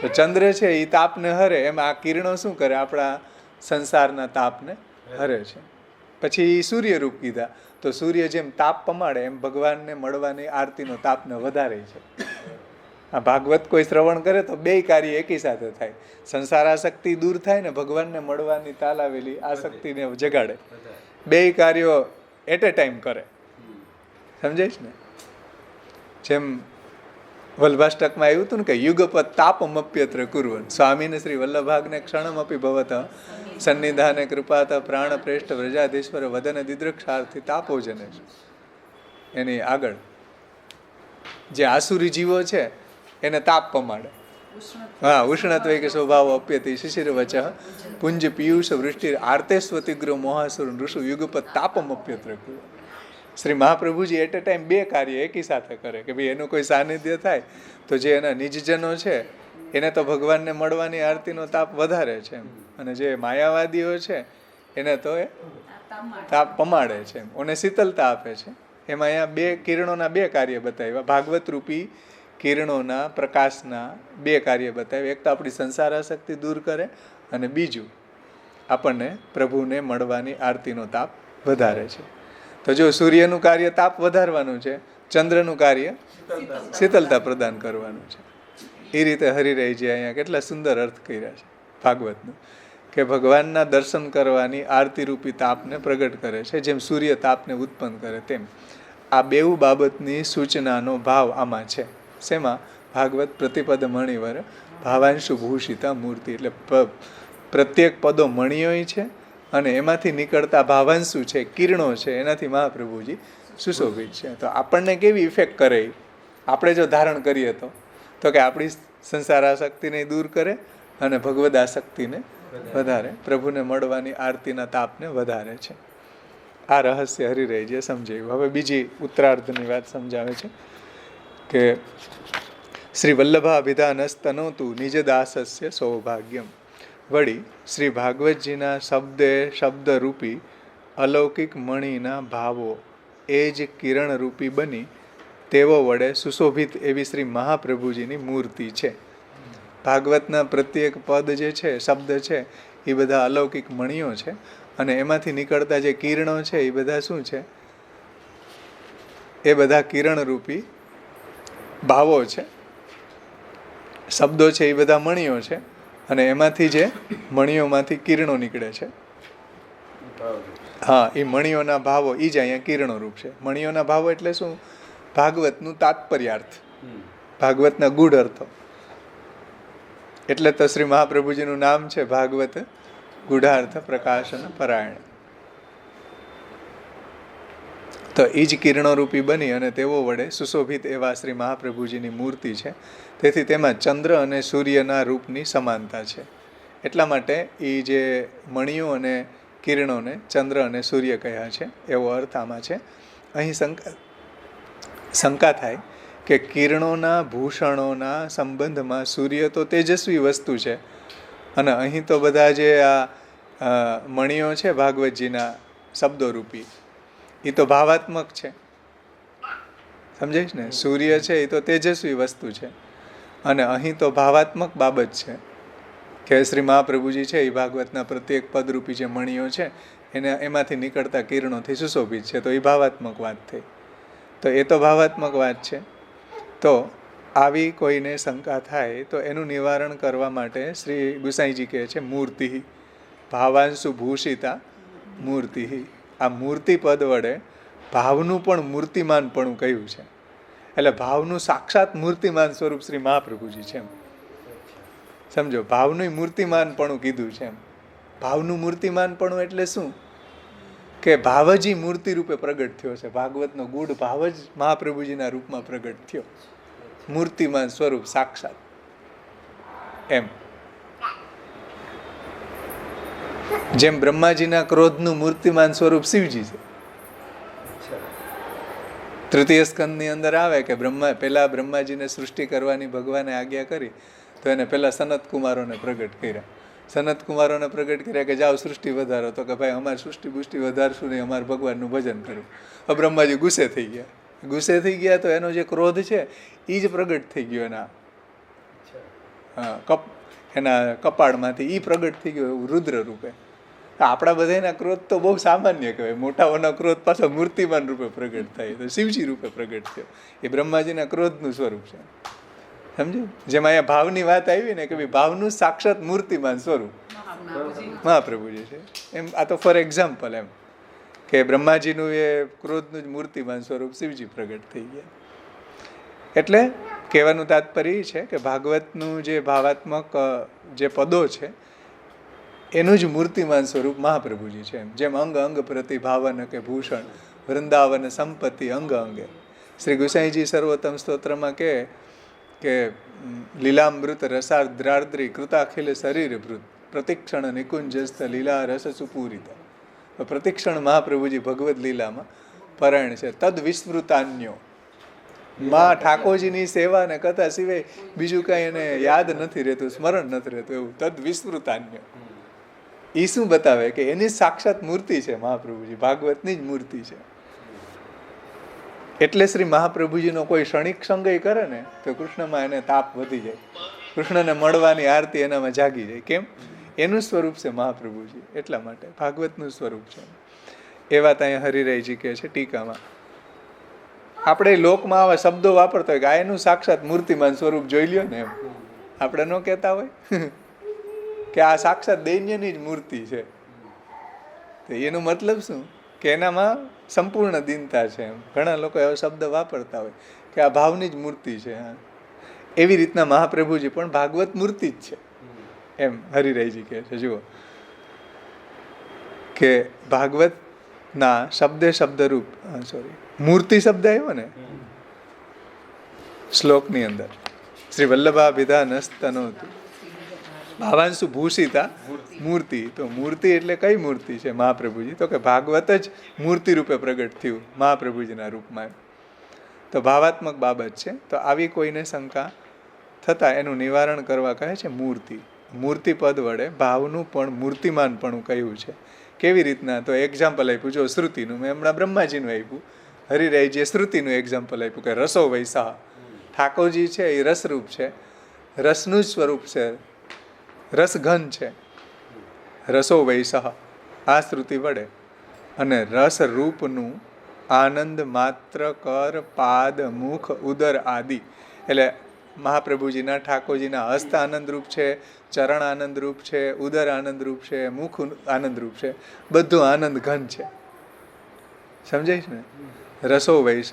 તો ચંદ્ર છે એ તાપને હરે, એમ આ કિરણો શું કરે? આપણા સંસારના તાપને હરે છે. પછી સૂર્ય રૂપ કીધા, તો સૂર્ય જેમ તાપ પમાડે એમ ભગવાનને મળવાની આરતીનો તાપને વધારે છે. આ ભાગવત કોઈ શ્રવણ કરે તો 2 કાર્ય એકી સાથે થાય. સંસારાસક્તિ દૂર થાય ને ભગવાનને મળવાની તાલાવેલી આસક્તિને જગાડે. 2 કાર્યો એટ એ ટાઈમ કરે. સમજાય ને? જેમ વલ્ભાષ્ટકમાં આવ્યું હતું ને કે યુગપત તાપમપ્યત્ર કુર્વન. સ્વામીને શ્રી વલ્લભાગ્ને ક્ષણમપી ભવત સન્નિધાને કૃપાત પ્રાણ પ્રેષ્ઠ વ્રજાધીશ્વર વદન દિદ્રક્ષાર્થી તાપોજને. એની આગળ જે આસુરી જીવો છે એને તાપ પમાડે. હા, ઉષ્ણત્વે કે સ્વભાવ અપ્યતિ શિશિર વચ પુંજ પિયુષ વૃષ્ટિ આર્તેસ્વતિગ્ર મોહાસુર ઋષુ યુગપત તાપમ અપ્યત્ર. Shri Mahaprabhuji at a time 2 કાર્ય એકી સાથે કરે કે ભાઈ એનું કોઈ સાનિધ્ય થાય તો જે એના નિજજનો છે એને તો ભગવાનને મળવાની આરતીનો તાપ વધારે છે, અને જે માયાવાદીઓ છે એને તો એ તાપ પમાડે છે, અને શીતલતા આપે છે. એમાં અહીંયા 2 કિરણોના 2 કાર્ય બતાવ્યા. ભાગવત રૂપી કિરણોના પ્રકાશના 2 કાર્ય બતાવ્યા. એક તો આપણી સંસારાસક્તિ દૂર કરે, અને બીજું આપણને પ્રભુને મળવાની આરતીનો તાપ વધારે છે. તો જો સૂર્યનું કાર્ય તાપ વધારવાનું છે, ચંદ્રનું કાર્ય શીતલતા પ્રદાન કરવાનું છે. એ રીતે હરિરાયજી અહીંયા કેટલા સુંદર અર્થ કર્યા છે ભાગવતનું, કે ભગવાનના દર્શન કરવાની આરતી રૂપી તાપને પ્રગટ કરે છે. જેમ સૂર્ય તાપને ઉત્પન્ન કરે તેમ આ 2 બાબતની સૂચનાનો ભાવ આમાં છે. શેમાં? ભાગવત પ્રતિપદ મણિવર ભાવાંશુ ભૂષિતા મૂર્તિ. એટલે પ્રત્યેક પદો મણિયોય છે, અને એમાંથી નીકળતા ભાવાંશુ છે, કિરણો છે, એનાથી મહાપ્રભુજી સુશોભિત છે. તો આપણને કેવી ઇફેક્ટ કરે આપણે જો ધારણ કરીએ તો કે આપણી સંસારાસક્તિને દૂર કરે અને ભગવદ આસક્તિને વધારે, પ્રભુને મળવાની આરતીના તાપને વધારે છે. આ રહસ્ય હરિરાયજીએ સમજાવ્યું. હવે બીજી ઉત્તરાર્ધની વાત સમજાવે છે કે શ્રી વલ્લભાભિધાનસ્તનોતુ નિજદાસસ્ય સૌભાગ્યમ. વળી શ્રી ભાગવતજીના શબ્દે શબ્દરૂપી અલૌકિક મણિના ભાવો એ જ કિરણરૂપી બની તેવો વડે સુશોભિત એવી શ્રી મહાપ્રભુજીની મૂર્તિ છે. ભાગવતના પ્રત્યેક પદ જે છે, શબ્દ છે, એ બધા અલૌકિક મણિઓ છે અને એમાંથી નીકળતા જે કિરણો છે એ બધા શું છે? એ બધા કિરણરૂપી ભાવો છે. શબ્દો છે એ બધા મણિઓ છે અને એમાંથી જે મણિઓમાંથી કિરણો નીકળે છે. હા, એ મણિઓના ભાવો એ જ અહીંયા કિરણો રૂપ છે. મણિઓના ભાવો એટલે શું? ભાગવતનું તાત્પર્યાર્થ, ભાગવતના ગૂઢ અર્થો. એટલે તો શ્રી મહાપ્રભુજીનું નામ છે ભાગવત ગૂઢાર્થ પ્રકાશન પરાયણ. તો એ જ કિરણોરૂપી બની અને તેઓ વડે સુશોભિત એવા શ્રી મહાપ્રભુજીની મૂર્તિ છે. તેથી તેમાં ચંદ્ર અને સૂર્યના રૂપની સમાનતા છે. એટલા માટે એ જે મણિઓ અને કિરણોને ચંદ્ર અને સૂર્ય કહ્યા છે એવો અર્થ આમાં છે. અહીં શંકા થાય કે કિરણોના ભૂષણોના સંબંધમાં સૂર્ય તો તેજસ્વી વસ્તુ છે અને અહીં તો બધા જે આ મણિઓ છે ભાગવતજીના શબ્દોરૂપી એ તો ભાવાત્મક છે. સમજાય ને? સૂર્ય છે એ તો તેજસ્વી વસ્તુ છે અને અહીં તો ભાવાત્મક બાબત છે કે શ્રી મહાપ્રભુજી છે એ ભાગવતના પ્રત્યેક પદરૂપી જે મણિઓ છે એને એમાંથી નીકળતા કિરણોથી સુશોભિત છે. તો એ ભાવાત્મક વાત થઈ. તો એ તો ભાવાત્મક વાત છે. તો આવી કોઈને શંકા થાય તો એનું નિવારણ કરવા માટે શ્રી ગુસાઈજી કહે છે મૂર્તિ ભાવાંશુ ભૂષિતા મૂર્તિ. આ મૂર્તિ પદ વડે ભાવનું પણ મૂર્તિમાનપણું કહ્યું છે. એટલે ભાવનું સાક્ષાત મૂર્તિમાન સ્વરૂપ શ્રી મહાપ્રભુજી છે. સમજો, ભાવનું મૂર્તિમાનપણું કીધું છે. ભાવનું મૂર્તિમાનપણું એટલે શું? કે ભાવ જ મૂર્તિ રૂપે પ્રગટ થયો છે. ભાગવતનો ગૂઢ ભાવ જ મહાપ્રભુજીના રૂપમાં પ્રગટ થયો. મૂર્તિમાન સ્વરૂપ સાક્ષાત એમ. જેમ બ્રહ્માજીના ક્રોધનું મૂર્તિમાન સ્વરૂપ શિવજી છે. તૃતીય સ્કંદની અંદર આવે કે પેલા બ્રહ્માજીને સૃષ્ટિ કરવાની ભગવાને આજ્ઞા કરી તો એને પેલા સનત કુમારોને પ્રગટ કર્યા. સનત કુમારોને પ્રગટ કર્યા કે જાઓ સૃષ્ટિ વધારો. તો કે ભાઈ અમારે સૃષ્ટિ બુષ્ટિ વધારશું નહીં, અમારે ભગવાનનું ભજન કરવું. હવે બ્રહ્માજી ગુસ્સે થઈ ગયા. ગુસ્સે થઈ ગયા તો એનો જે ક્રોધ છે એ જ પ્રગટ થઈ ગયો એના કપાળમાંથી. એ પ્રગટ થઈ ગયો એવું રુદ્ર રૂપે. આપણા બધાના ક્રોધ તો બહુ સામાન્ય કહેવાય. મોટાઓનો ક્રોધ પાછો મૂર્તિમાન રૂપે પ્રગટ થાય તો શિવજી રૂપે પ્રગટ થયો. એ બ્રહ્માજીના ક્રોધનું સ્વરૂપ છે. સમજ્યું? જેમાં અહીંયા ભાવની વાત આવી ને કે ભાઈ ભાવનું સાક્ષાત મૂર્તિમાન સ્વરૂપ મહાપ્રભુજી છે. એમ આ તો ફોર એક્ઝામ્પલ એમ કે બ્રહ્માજીનું એ ક્રોધનું જ મૂર્તિમાન સ્વરૂપ શિવજી પ્રગટ થઈ ગયા. એટલે કહેવાનું તાત્પર્ય એ છે કે ભાગવતનું જે ભાવાત્મક જે પદો છે એનું જ મૂર્તિમાન સ્વરૂપ મહાપ્રભુજી છે. જેમ અંગ અંગ પ્રતિભાવન કે ભૂષણ વૃંદાવન સંપત્તિ અંગ અંગે. શ્રી ગુસાઈજી સર્વોત્તમ સ્તોત્રમાં કે લીલામૃત રસાદ્રાર્દ્રી કૃતાખિલ શરીર ભૃત પ્રતિક્ષણ નિકુંજસ્થ લીલા રસ સુપૂરિત. પ્રતિક્ષણ મહાપ્રભુજી ભગવદ લીલામાં પરાયણ છે. તદ વિસ્મૃતાન્યો માં ઠાકોરજીની સેવા ને કથા સિવાય બીજું કાંઈ એને યાદ નથી રહેતું, સ્મરણ નથી રહેતું એવું. તદ વિસ્મૃતાન્યો એ શું બતાવે કે એની સાક્ષાત મૂર્તિ છે મહાપ્રભુજી, ભાગવતની જ મૂર્તિ છે. એટલે શ્રી મહાપ્રભુજીનો કોઈ ક્ષણિક સંગય કરે ને તો કૃષ્ણમાં એને તાપ વધી જાય. કૃષ્ણને મળવાની આરતી એનામાં જાગી જાય. કેમ? એનું સ્વરૂપ છે મહાપ્રભુજી. એટલા માટે ભાગવતનું સ્વરૂપ છે. એ વાત અહીંયા હરિરાયજી કહે છે ટીકામાં. આપણે લોકમાં આવા શબ્દો વાપરતા હોય કે આ એનું સાક્ષાત મૂર્તિમાન સ્વરૂપ જોઈ લ્યો ને એમ. આપણે ન કહેતા હોય કે આ સાક્ષાત દૈન્યની જ મૂર્તિ છે. તો એનો મતલબ શું? કે એનામાં સંપૂર્ણ દીનતા છે એમ. ઘણા લોકો એવો શબ્દ વાપરતા હોય કે આ ભાવની જ મૂર્તિ છે. એવી રીતના મહાપ્રભુજી પણ ભાગવત મૂર્તિ જ છે એમ હરિરાયજી કહે છે. જુઓ કે ભાગવતના શબ્દે શબ્દરૂપ મૂર્તિ શબ્દ આવ્યો ને શ્લોકની અંદર. શ્રી વલ્લભાભિધાનસ્તનોતુ ભાવાંશુ ભૂષિતા મૂર્તિ. તો મૂર્તિ એટલે કઈ મૂર્તિ છે મહાપ્રભુજી? તો કે ભાગવત જ મૂર્તિ રૂપે પ્રગટ થયું મહાપ્રભુજીના રૂપમાં. તો ભાવાત્મક બાબત છે. તો આવી કોઈને શંકા થતાં એનું નિવારણ કરવા કહે છે મૂર્તિ. મૂર્તિ પદ વડે ભાવનું પણ મૂર્તિમાનપણું કહ્યું છે. કેવી રીતના? તો એક્ઝામ્પલ આપ્યું, જો શ્રુતિનું, મેં હમણાં બ્રહ્માજીનું આપ્યું, હરિરાયજીએ શ્રુતિનું એક્ઝામ્પલ આપ્યું કે રસો વૈસા. ઠાકોરજી છે એ રસરૂપ છે, રસનું જ સ્વરૂપ છે, રસઘન છે. રસો વૈસા આ શ્રુતિ વડે અને રસ રૂપનું આનંદ માત્ર કર પાદ મુખ ઉદર આદિ, એટલે મહાપ્રભુજીના ઠાકોરજીના હસ્ત આનંદરૂપ છે, ચરણ આનંદરૂપ છે, ઉદર આનંદરૂપ છે, મુખ આનંદરૂપ છે, બધું આનંદ ઘન છે. સમજાય છે ને? રસો વૈસહ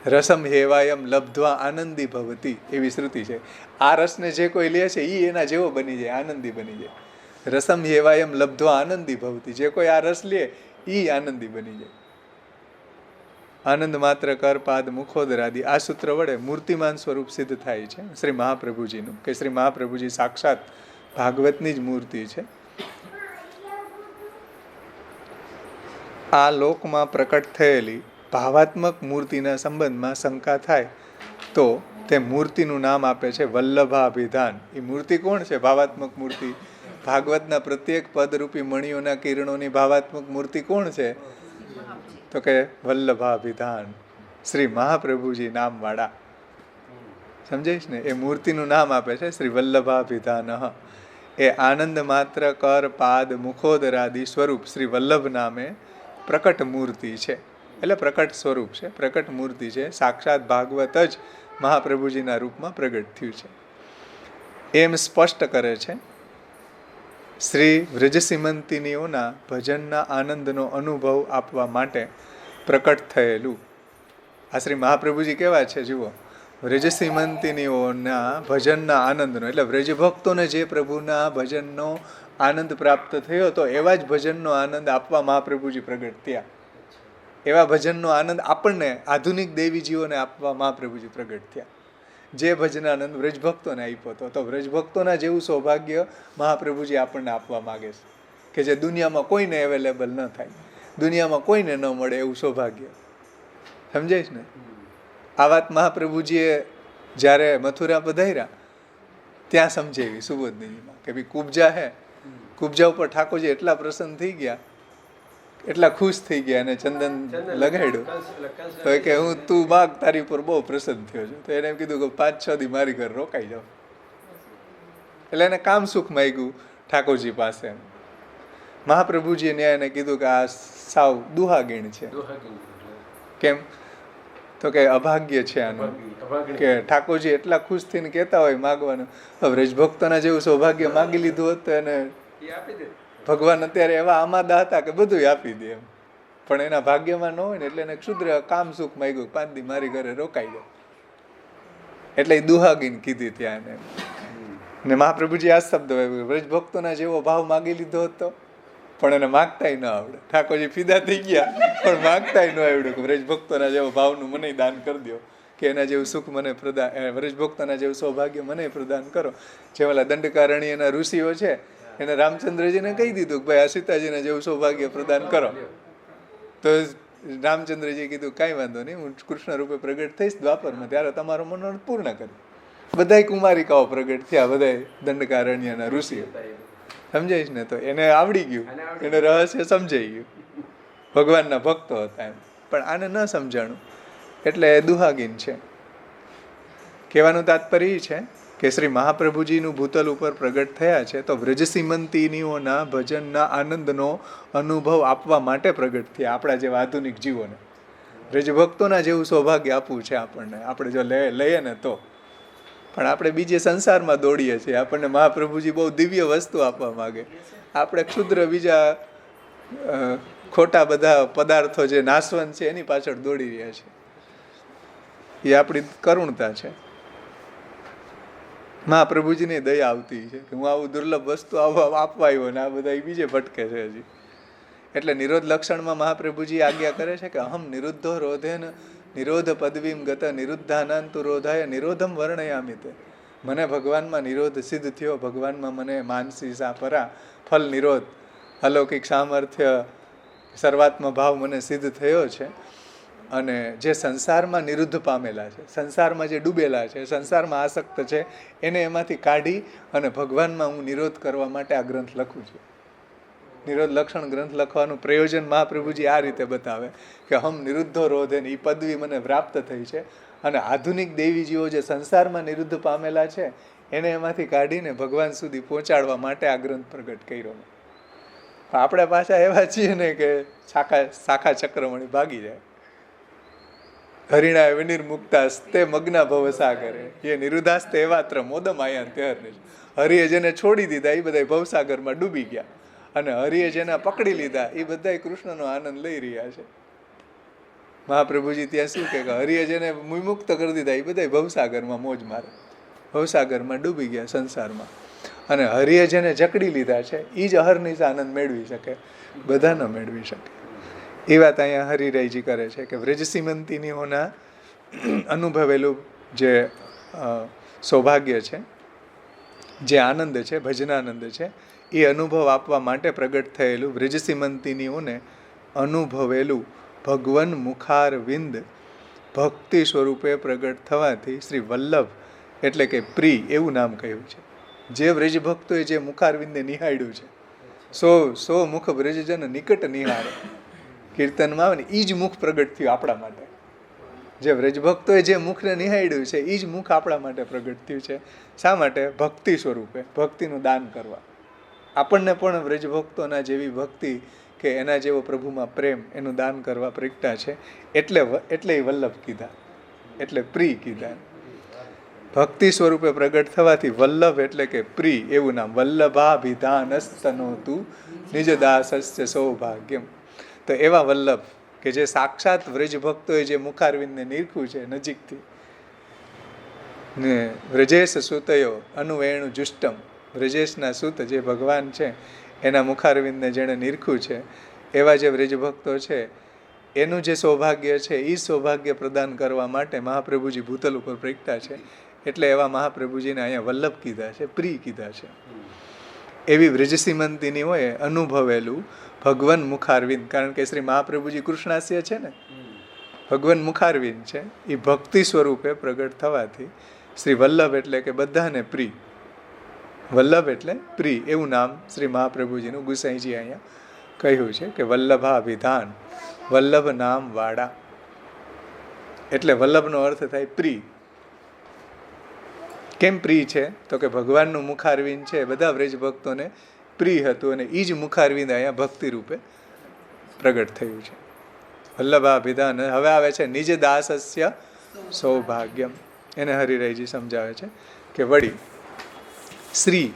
રસમ હેવાયમ લબ્ધ્વા આનંદી ભવતી, એવી શ્રુતિ છે. આ રસને જે કોઈ લે છે એ એના જેવો બની જાય, આનંદી બની જાય. રસમ હેવાયમ લબ્ધ્વા આનંદી ભવતી, જે કોઈ આ રસ લે એ આનંદી બની જાય. આનંદ માત્ર કર પાદ મુખોદરાદિ, આ સૂત્ર વડે મૂર્તિમાન સ્વરૂપ સિદ્ધ થાય છે શ્રી મહાપ્રભુજીનું, કે શ્રી મહાપ્રભુજી સાક્ષાત ભાગવતની જ મૂર્તિ છે. આ લોકમાં પ્રકટ થયેલી ભાવાત્મક મૂર્તિના સંબંધમાં શંકા થાય તો તે મૂર્તિનું નામ આપે છે વલ્લભાભિધાન. એ મૂર્તિ કોણ છે? ભાવાત્મક મૂર્તિ. ભાગવતના પ્રત્યેક પદરૂપી મણિઓના કિરણોની ભાવાત્મક મૂર્તિ કોણ છે? તો કે વલ્લભાભિધાન, શ્રી મહાપ્રભુજી નામવાળા. સમજાઈશ ને? એ મૂર્તિનું નામ આપે છે શ્રી વલ્લભાભિધાન. એ આનંદ માત્ર કર પાદ મુખોદરાદિ સ્વરૂપ શ્રી વલ્લભ નામે પ્રકટ મૂર્તિ છે, એટલે પ્રકટ સ્વરૂપ છે, પ્રકટ મૂર્તિ છે. સાક્ષાત ભાગવત જ મહાપ્રભુજીના રૂપમાં પ્રગટ થયું છે એમ સ્પષ્ટ કરે છે. શ્રી વ્રજસીમંતિનીઓના ભજનના આનંદનો અનુભવ આપવા માટે પ્રકટ થયેલું આ શ્રી મહાપ્રભુજી કેવા છે જુઓ. વ્રજસીમંતિનીઓના ભજનના આનંદનો, એટલે વ્રજભક્તોને જે પ્રભુના ભજનનો આનંદ પ્રાપ્ત થયો હતો એવા જ ભજનનો આનંદ આપવા મહાપ્રભુજી પ્રગટ થયા. એવા ભજનનો આનંદ આપણને આધુનિક દેવીજીઓને આપવા મહાપ્રભુજી પ્રગટ થયા. જે ભજનાનંદ વ્રજભક્તોને આપ્યો હતો, તો વ્રજભક્તોના જેવું સૌભાગ્ય મહાપ્રભુજી આપણને આપવા માગે છે, કે જે દુનિયામાં કોઈને અવેલેબલ ન થાય, દુનિયામાં કોઈને ન મળે એવું સૌભાગ્ય. સમજાય છે ને? આ વાત મહાપ્રભુજીએ જ્યારે મથુરા પધાર્યા ત્યાં સમજાવી સુબોધનીજીમાં કે ભાઈ કુબજા હે, કુબજા ઉપર ઠાકોરજી એટલા પ્રસન્ન થઈ ગયા, એટલા ખુશ થઈ ગયા અને ચંદન લગાડ્યું તો કે હું તું માગ, તારી ઉપર બહુ પ્રસન્ન થયો છું. તો એને એમ કીધું કે 5-6 દી મારી ઘર રોકાઈ જાઓ. એટલે એને કામ સુખ માંગ્યું ઠાકોરજી પાસે. મહાપ્રભુજીએ ન્યાયને કીધું કે આ સાવ દુહાગીણ છે. કેમ? તો કે અભાગ્ય છે આનું, કે ઠાકોરજી એટલા ખુશ થઈને કહેતા હોય માગવાનું, વ્રજભક્તોના જેવું સૌભાગ્ય માગી લીધું હોત તો એને ભગવાન અત્યારે એવા આમાદા હતા કે બધું આપી દે એમ, પણ એના ભાગ્યમાં ન હોય ને એટલે એને ક્ષુદ્ર કામ સુખ માંગ્યું, 5 દી મારી ઘરે રોકાઈ જાય. એટલે એ દુહાગીન કીધી ત્યાં એને. ને મહાપ્રભુજી આ શબ્દ વ્રજભક્તોના જેવો ભાવ માગી લીધો હતો પણ એને માગતાય ન આવડે. ઠાકોરજી ફિદા થઈ ગયા પણ માગતાય ન આવડ્યું કે વ્રજભક્તોના જેવો ભાવનું મને દાન કરી દો, કે એના જેવું સુખ મને પ્રદાન, વ્રજભક્તોના જેવું સૌભાગ્ય મને પ્રદાન કરો. જે ઓલા દંડકારણ્યના ઋષિઓ છે એને રામચંદ્રજીને કહી દીધું કે ભાઈ આ સીતાજીને જેવું સૌભાગ્ય પ્રદાન કરો. તો રામચંદ્રજીએ કીધું કાંઈ વાંધો નહીં, હું કૃષ્ણ રૂપે પ્રગટ થઈશ દ્વાપરમાં, ત્યારે તમારો મનોરથ પૂર્ણ કરી. બધાય કુમારિકાઓ પ્રગટ થયા, બધાય દંડકારણ્યના ઋષિઓ. સમજાય ને? તો એને આવડી ગયું, એને રહસ્ય સમજાઈ ગયું, ભગવાનના ભક્તો હતા એમ. પણ આને ન સમજાણું એટલે દુહાગીન છે. કહેવાનું તાત્પર્ય છે કે શ્રી મહાપ્રભુજીનું ભૂતલ ઉપર પ્રગટ થયા છે તો વ્રજસીમંતિનીઓના ભજનના આનંદનો અનુભવ આપવા માટે પ્રગટ થયા આપણા જેવા આધુનિક જીવોને. વ્રજભક્તોના જેવું સૌભાગ્ય આપવું છે આપણને, આપણે જો લઈએ ને તો. પણ આપણે બીજે સંસારમાં દોડીએ છીએ, આપણને મહાપ્રભુજી બહુ દિવ્ય વસ્તુ આપવા માગે, આપણે ક્ષુદ્ર બીજા ખોટા બધા પદાર્થો જે નાશવંત છે એની પાછળ દોડી રહ્યા છે. એ આપણી કરુણતા છે. મહાપ્રભુજીની દયા આવતી છે કે હું આવું દુર્લભ વસ્તુ આપવા આવ્યો ને આ બધા બીજે ભટકે છે હજી. એટલે નિરોધ લક્ષણમાં મહાપ્રભુજી આજ્ઞા કરે છે કે અહમ નિરુદ્ધો રોધેન નિરોધ પદવીમ ગત નિરુદ્ધાનાંતુ રોધાય નિરોધમ વર્ણયામિ તે. મને ભગવાનમાં નિરોધ સિદ્ધ થયો, ભગવાનમાં મને માનસી સાપરા ફલ નિરોધ અલૌકિક સામર્થ્ય સર્વાત્મ ભાવ મને સિદ્ધ થયો છે. અને જે સંસારમાં નિરુદ્ધ પામેલા છે, સંસારમાં જે ડૂબેલા છે, સંસારમાં આસક્ત છે, એને એમાંથી કાઢી અને ભગવાનમાં હું નિરોધ કરવા માટે આ ગ્રંથ લખું છું. નિરોધ લક્ષણ ગ્રંથ લખવાનું પ્રયોજન મહાપ્રભુજી આ રીતે બતાવે કે હમ નિરુદ્ધો રોધે ને એ પદવી મને પ્રાપ્ત થઈ છે અને આધુનિક દેવીજીઓ જે સંસારમાં નિરુદ્ધ પામેલા છે એને એમાંથી કાઢીને ભગવાન સુધી પહોંચાડવા માટે આ ગ્રંથ પ્રગટ કર્યો. આપણે પાછા એવા છીએ ને કે શાખા ચક્રમણી ભાગી જાય. હરિણાય વિનિર્મુક્તાસ્તે મગ્ના ભવસાગરે એ નિરુદ્ધાસ્તે એવાત્ર મોદમ આયા ત્યારને હરિએ જેને છોડી દીધા એ બધા ભવસાગરમાં ડૂબી ગયા અને હરિએ જેને પકડી લીધા એ બધા કૃષ્ણનો આનંદ લઈ રહ્યા છે. મહાપ્રભુજી ત્યાં શું કે હરિએ જેને મુક્ત કરી દીધા એ બધા ભવસાગરમાં મોજ મારે, ભવસાગરમાં ડૂબી ગયા સંસારમાં. અને હરિએ જેને જકડી લીધા છે એ જ અહર્નિશ આનંદ મેળવી શકે, બધા ન મેળવી શકે. એ વાત અહીંયા હરિરાયજી કરે છે કે વ્રજ સીમંતિનીઓના અનુભવેલું જે સૌભાગ્ય છે, જે આનંદ છે, ભજનાનંદ છે, એ અનુભવ આપવા માટે પ્રગટ થયેલું વ્રજ સીમંતિનીઓને અનુભવેલું ભગવન મુખારવિંદ ભક્તિ સ્વરૂપે પ્રગટ થવાથી શ્રી વલ્લભ એટલે કે પ્રિય એવું નામ કહ્યું છે. જે વ્રજ ભક્તોએ જે મુખારવિંદને નિહાળ્યું છે, સો મુખ વ્રજજન નિકટ નિહાળે, કીર્તનમાં આવે ને એ જ મુખ પ્રગટ થયું આપણા માટે. જે વ્રજભક્તોએ જે મુખને નિહાળ્યું છે એ જ મુખ આપણા માટે પ્રગટ થયું છે. શા માટે? ભક્તિ સ્વરૂપે, ભક્તિનું દાન કરવા. આપણને પણ વ્રજભક્તોના જેવી ભક્તિ કે એના જેવો પ્રભુમાં પ્રેમ એનું દાન કરવા પ્રગટા છે. એટલે વલ્લભ કીધા, એટલે પ્રિય કીધા. ભક્તિ સ્વરૂપે પ્રગટ થવાથી વલ્લભ એટલે કે પ્રિય એવું નામ. વલ્લભાભિધાનસ્તનોતુ નિજ દાસસ્ય સૌભાગ્યમ. તો એવા વલ્લભ કે જે સાક્ષાત વ્રજ ભક્તોએ જે મુખારવિંદને નીરખ્યું છે નજીકથી, ને વ્રજેશ સુતયો અનુવેણુ જુષ્ટમ, વ્રજેશના સુત જે ભગવાન છે એના મુખારવિંદને જેણે નીરખ્યું છે, એવા જે વ્રજ ભક્તો છે એનું જે સૌભાગ્ય છે એ સૌભાગ્ય પ્રદાન કરવા માટે મહાપ્રભુજી ભૂતલ ઉપર પ્રગટા છે. એટલે એવા મહાપ્રભુજીને અહીંયા વલ્લભ કીધા છે, પ્રિય કીધા છે. એવી વ્રજસીમંતિનીઓએ અનુભવેલું ભગવાન મુખારવિંદ, કારણ કે શ્રી મહાપ્રભુજી કૃષ્ણાસ્ય છે ને, ભગવાન મુખારવિંદ છે, એ ભક્તિ સ્વરૂપે પ્રગટ થવાથી શ્રી વલ્લભ એટલે કે બધાને પ્રિય, વલ્લભ એટલે પ્રિય એવું નામ શ્રી મહાપ્રભુજીનું ગુસાઈજી અહીંયા કહ્યું છે કે વલ્લભાભિધાન, વલ્લભ નામ વાળા. એટલે વલ્લભનો અર્થ થાય પ્રિય. કેમ પ્રિય છે? તો કે ભગવાનનું મુખારવિંદ છે બધા વ્રજ ભક્તોને પ્રિય હતું અને એ જ મુખારવિંદ અહીંયા ભક્તિ રૂપે પ્રગટ થયું છે. વલ્લભાભિધાન. હવે આવે છે નિજ દાસસ્ય સૌભાગ્યમ. એને હરિરાયજી સમજાવે છે કે વળી શ્રી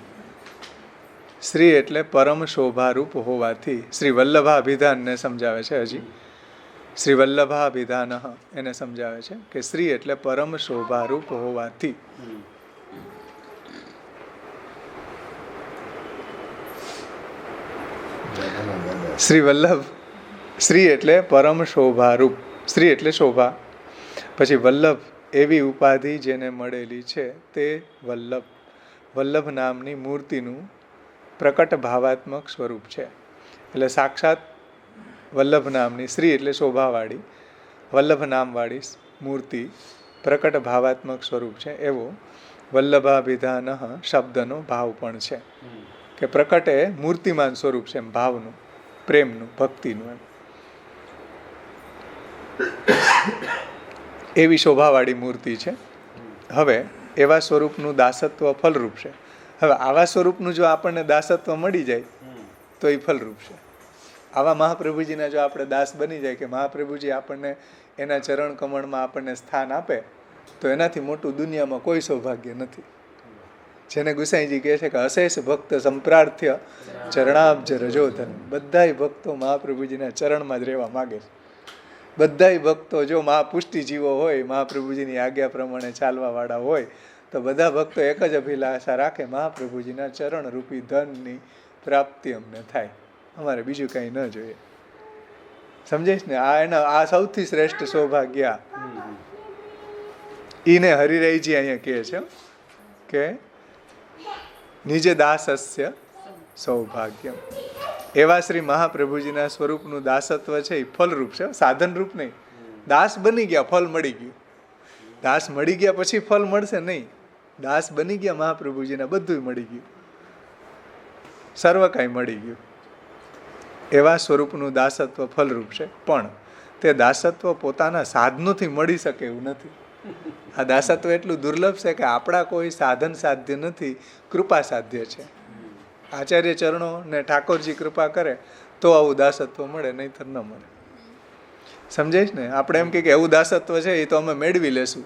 એટલે પરમ શોભારૂપ હોવાથી શ્રી વલ્લભાભિધાનને સમજાવે છે. હજી શ્રી વલ્લભાભિધાન એને સમજાવે છે કે શ્રી એટલે પરમ શોભારૂપ હોવાથી. શ્રી વલ્લભ, શ્રી એટલે પરમ શોભારૂપ, શ્રી એટલે શોભા, પછી વલ્લભ એવી ઉપાધિ જેને મળેલી છે તે વલ્લભ. વલ્લભ નામની મૂર્તિનું પ્રકટ ભાવાત્મક સ્વરૂપ છે. એટલે સાક્ષાત વલ્લભ નામની, શ્રી એટલે શોભાવાળી, વલ્લભ નામવાળી મૂર્તિ પ્રકટ ભાવાત્મક સ્વરૂપ છે. એવો વલ્લભાભિધાન શબ્દનો ભાવ પણ છે કે પ્રકટ એ મૂર્તિમાન સ્વરૂપ છે, એમ ભાવનું, પ્રેમનું, ભક્તિનું. એમ એવી શોભાવાળી મૂર્તિ છે. હવે એવા સ્વરૂપનું દાસત્વ ફલરૂપ છે. હવે આવા સ્વરૂપનું જો આપણને દાસત્વ મળી જાય તો એ ફલરૂપ છે. આવા મહાપ્રભુજીના જો આપણે દાસ બની જાય કે મહાપ્રભુજી આપણને એના ચરણ કમળમાં આપણને સ્થાન આપે તો એનાથી મોટું દુનિયામાં કોઈ સૌભાગ્ય નથી. જેને ગુસાઈજી કહે છે કે અશેષ ભક્ત સંપ્રાર્થ્ય ચરણાબ્જ રજોધન. બધાય ભક્તો મહાપ્રભુજીના ચરણમાં જ રહેવા માગે છે. બધાય ભક્તો જો મહાપુષ્ટિજીવો હોય, મહાપ્રભુજીની આજ્ઞા પ્રમાણે ચાલવાવાળા હોય, તો બધા ભક્તો એક જ અભિલાષા રાખે, મહાપ્રભુજીના ચરણ રૂપી ધનની પ્રાપ્તિ અમને થાય, અમારે બીજું કંઈ ન જોઈએ. સમજાઈશ ને? આ સૌથી શ્રેષ્ઠ સૌભાગ્ય. ઈને હરિરાયજી અહીંયા કહે છે કે નિજ દાસસ્ય સૌભાગ્યમ. એવા શ્રી મહાપ્રભુજીના સ્વરૂપનું દાસત્વ છે એ ફલરૂપ છે, સાધનરૂપ નહીં. દાસ બની ગયા, ફળ મળી ગયું. દાસ મળી ગયા પછી ફળ મળશે નહીં. દાસ બની ગયા મહાપ્રભુજીને બધું મળી ગયું, સર્વ કાંઈ મળી ગયું. એવા સ્વરૂપનું દાસત્વ ફલરૂપ છે. પણ તે દાસત્વ પોતાના સાધનોથી મળી શકે એવું નથી. આ દાસત્વ એટલું દુર્લભ છે કે આપણા કોઈ સાધન સાધ્ય નથી, કૃપા સાધ્ય છે. આચાર્ય ચરણો ને ઠાકોરજી કૃપા કરે તો આવું દાસત્વ મળે, નહીંતર ન મળે. સમજાય ને? આપણે એમ કે એવું દાસત્વ છે એ તો અમે મેળવી લેશું,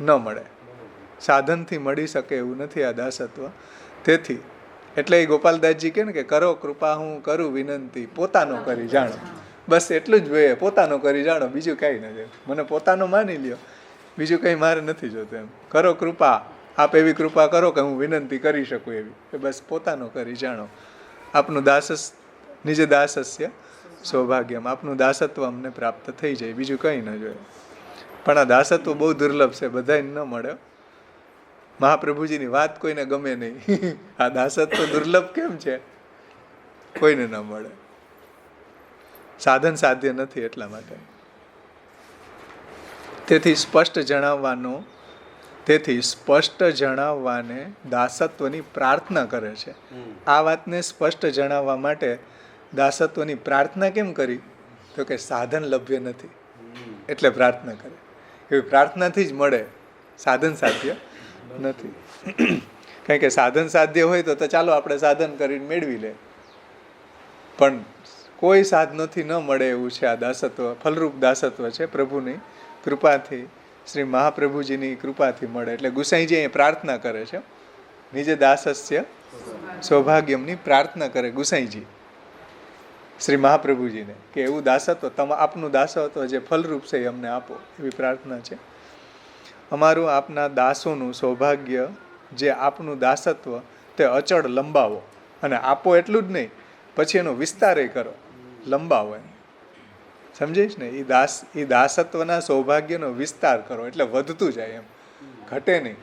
ન મળે. સાધનથી મળી શકે એવું નથી આ દાસત્વ. તેથી એટલે એ ગોપાલદાસજી કહે ને કે કરો કૃપા હું કરું વિનંતી, પોતાનો કરી જાણો. બસ એટલું જ જોઈએ, પોતાનો કરી જાણો, બીજું કાંઈ ન જોઈએ. મને પોતાનો માની લ્યો, બીજું કંઈ મારે નથી જોતું. એમ કરો કૃપા, આપ એવી કૃપા કરો કે હું વિનંતી કરી શકું એવી, કે બસ પોતાનો કરી જાણો. આપનું નિજ દાસસ્ય સૌભાગ્યમ, આપનું દાસત્વ અમને પ્રાપ્ત થઈ જાય, બીજું કંઈ ન જોઈએ. પણ આ દાસત્વ બહુ દુર્લભ છે, બધાને ન મળે. મહાપ્રભુજીની વાત કોઈને ગમે નહીં. આ દાસત્વ દુર્લભ કેમ છે? કોઈને ન મળે, સાધન સાધ્ય નથી એટલા માટે. તેથી સ્પષ્ટ જણાવવાને દાસત્વની પ્રાર્થના કરે છે. આ વાતને સ્પષ્ટ જણાવવા માટે દાસત્વની પ્રાર્થના કેમ કરી? તો કે સાધન લભ્ય નથી એટલે પ્રાર્થના કરે. એવી પ્રાર્થનાથી જ મળે, સાધન સાધ્ય નથી. કારણ કે સાધન સાધ્ય હોય તો ચાલો આપણે સાધન કરીને મેળવી લે, પણ કોઈ સાધનોથી ન મળે એવું છે. આ દાસત્વ ફલરૂપ દાસત્વ છે, પ્રભુની કૃપાથી, શ્રી મહાપ્રભુજીની કૃપાથી મળે. એટલે ગુસાઈજી અહીં પ્રાર્થના કરે છે, નિજ દાસસ્ય સૌભાગ્યમની પ્રાર્થના કરે ગુસાઈજી શ્રી મહાપ્રભુજીને કે એવું દાસત્વ, આપનું દાસત્વ જે ફલરૂપ છે એ અમને આપો, એવી પ્રાર્થના છે. અમારું આપના દાસોનું સૌભાગ્ય જે આપનું દાસત્વ તે અચળ લંબાવો, અને આપો એટલું જ નહીં, પછી એનો વિસ્તારે કરો, લંબાવો. એમ સમજાય ને? એ દાસત્વના સૌભાગ્યનો વિસ્તાર કરો એટલે વધતું જાય, એમ ઘટે નહીં.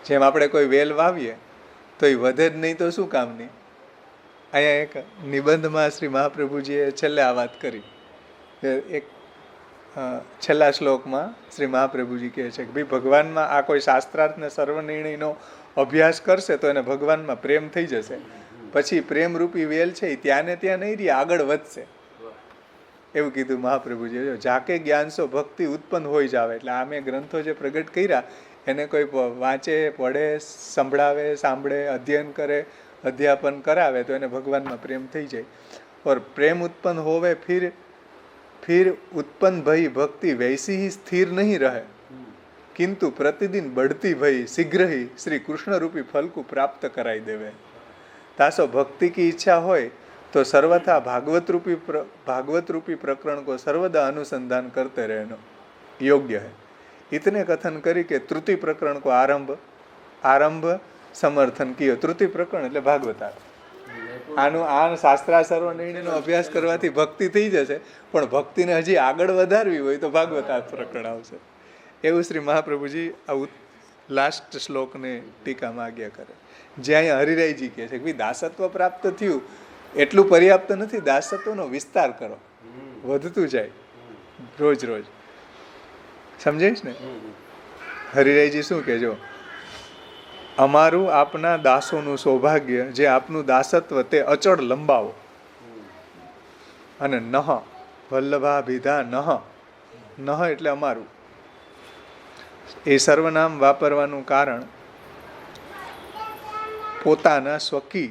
જેમ આપણે કોઈ વેલ વાવીએ તો એ વધે જ નહીં તો શું કામની. અહીંયા એક નિબંધમાં શ્રી મહાપ્રભુજીએ છેલ્લે આ વાત કરી. એક છેલ્લા શ્લોકમાં શ્રી મહાપ્રભુજી કહે છે કે ભાઈ ભગવાનમાં આ કોઈ શાસ્ત્રાર્થ ને સર્વનિર્ણયનો અભ્યાસ કરશે તો એને ભગવાનમાં પ્રેમ થઈ જશે. પછી પ્રેમરૂપી વેલ છે એ ત્યાં ને ત્યાં નહીં રહી, આગળ વધશે. એવું કીધું મહાપ્રભુજીએ. જાકે જ્ઞાનસો ભક્તિ ઉત્પન્ન હોઈ જાવે. એટલે આ મેં ગ્રંથો જે પ્રગટ કર્યા એને કોઈ વાંચે, પડે, સંભળાવે, સાંભળે, અધ્યયન કરે, અધ્યાપન કરાવે તો એને ભગવાનમાં પ્રેમ થઈ જાય. और प्रेम उत्पन्न होवे फिर उत्पन्न भई भक्ति वैसी ही स्थिर नहीं रहे, किंतु प्रतिदिन बढ़ती भई शीघ्र ही श्री कृष्ण रूपी फल को प्राप्त कराई देवे. तासो भक्ति की इच्छा होय तो सर्वथा भागवत रूपी प्रकरण को सर्वदा अनुसंधान करते रहना योग्य है. इतने कथन करी के तृतीय प्रकरण को आरंभ समर्थन कियो. तृतीय प्रकरण એટલે ભાગવતાર. આનું આ શાસ્ત્રાસર્વ નિર્ણયનો અભ્યાસ કરવાથી ભક્તિ થઈ જશે, પણ ભક્તિને હજી આગળ વધારવી હોય તો ભાગવતાર પ્રકરણ આવશે. એવું શ્રી મહાપ્રભુજી આવું લાસ્ટ શ્લોકને ટીકામાં આજ્ઞા કરે. જ્યાં અહીંયા હરિરાયજી કહે છે કે દાસત્વ પ્રાપ્ત થયું એટલું પર્યાપ્ત નથી, દાસત્વનો વિસ્તાર કરો, વધતું જાય રોજ રોજ. સમજાઈશ ને? હરિરાયજી શું કહેજો, અમારું આપના દાસોનું સૌભાગ્ય જે આપનું દાસત્વ તે અચળ લંબાવો. અને નહ વલ્લભાભિધા નહ એટલે અમારું. એ સર્વનામ વાપરવાનું કારણ પોતાના સ્વકી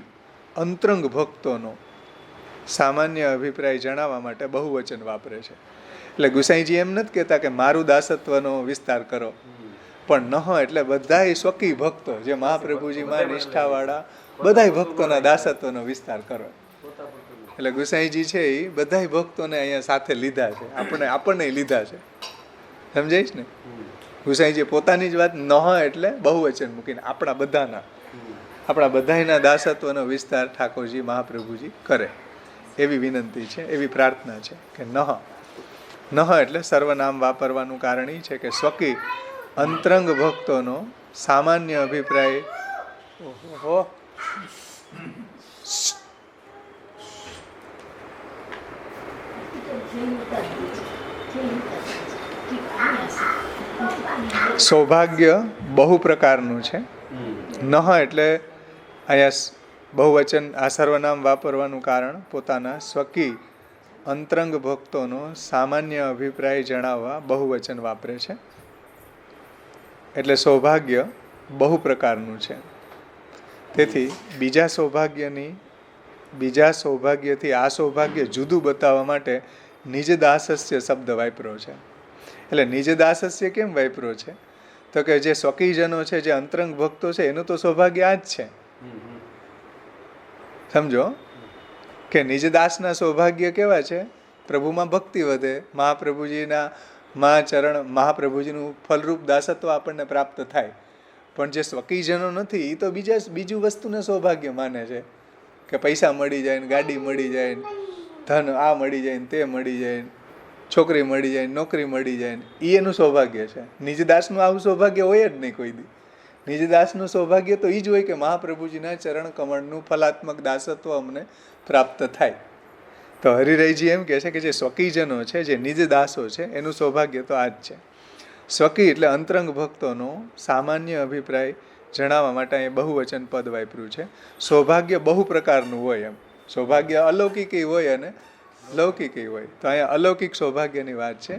અંતરંગ ભક્તોનો સામાન્ય અભિપ્રાય જણાવવા માટે બહુવચન વાપરે છે. એટલે ગુસાઈજી એમ નથી કહેતા કે મારું દાસત્વનો વિસ્તાર કરો, પણ નહ એટલે બધાય સ્વકી ભક્તો જે મહાપ્રભુજીમાં નિષ્ઠાવાળા બધાય ભક્તોના દાસત્વનો વિસ્તાર કરો. એટલે ગુસાઈજી છે એ બધાય ભક્તોને અહીંયા સાથે લીધા છે, આપણને લીધા છે. સમજાઈશ ને? ગુસાઈજી પોતાની જ વાત નહ એટલે બહુવચન મૂકીને આપણા બધાયના દાસત્વનો વિસ્તાર ઠાકોરજી મહાપ્રભુજી કરે એવી વિનંતી છે, એવી પ્રાર્થના છે કે નહ એટલે સર્વનામ વાપરવાનું કારણ એ છે કે સ્વકી અંતરંગ ભક્તોનો સામાન્ય અભિપ્રાય સૌભાગ્ય બહુ પ્રકારનું છે. નહ એટલે અહીંયા બહુવચન આ સર્વનામ વાપરવાનું કારણ પોતાના સ્વકી અંતરંગ ભક્તોનો સામાન્ય અભિપ્રાય જણાવવા બહુવચન વાપરે છે. એટલે સૌભાગ્ય બહુ પ્રકારનું છે. તેથી બીજા સૌભાગ્યથી આ સૌભાગ્ય જુદું બતાવવા માટે નિજ દાસસ્ય શબ્દ વાપર્યો છે. એટલે નિજ દાસસ્ય કેમ વાપર્યો છે? તો કે જે સ્વકીજનો છે, જે અંતરંગ ભક્તો છે, એનું તો સૌભાગ્ય આ જ છે. સમજો કે નિજ દાસના સૌભાગ્ય કેવા છે? પ્રભુમાં ભક્તિ વધે, મહાપ્રભુજીનું ફલરૂપ દાસત્વ આપણને પ્રાપ્ત થાય. પણ જે સ્વકીજનો નથી એ તો બીજું વસ્તુને સૌભાગ્ય માને છે કે પૈસા મળી જાય ને, ગાડી મળી જાય ને, ધન આ મળી જાય ને, તે મળી જાય ને, છોકરી મળી જાય, નોકરી મળી જાય, એ એનું સૌભાગ્ય છે. નિજદાસનું આવું સૌભાગ્ય હોય જ નહીં કોઈ દી. નિજદાસનું સૌભાગ્ય તો એ જ હોય કે મહાપ્રભુજીના ચરણ કમળનું ફલાત્મક દાસત્વ અમને પ્રાપ્ત થાય. તો હરિરાયજી એમ કહે છે કે જે સ્વકીજનો છે, જે નિજદાસો છે, એનું સૌભાગ્ય તો આ જ છે. સ્વકી એટલે અંતરંગ ભક્તોનો સામાન્ય અભિપ્રાય જણાવવા માટે અહીં બહુવચન પદ વાપર્યું છે. સૌભાગ્ય બહુ પ્રકારનું હોય એમ. સૌભાગ્ય અલૌકિક હોય અને લૌકિક હોય. તો અહીંયા અલૌકિક સૌભાગ્યની વાત છે.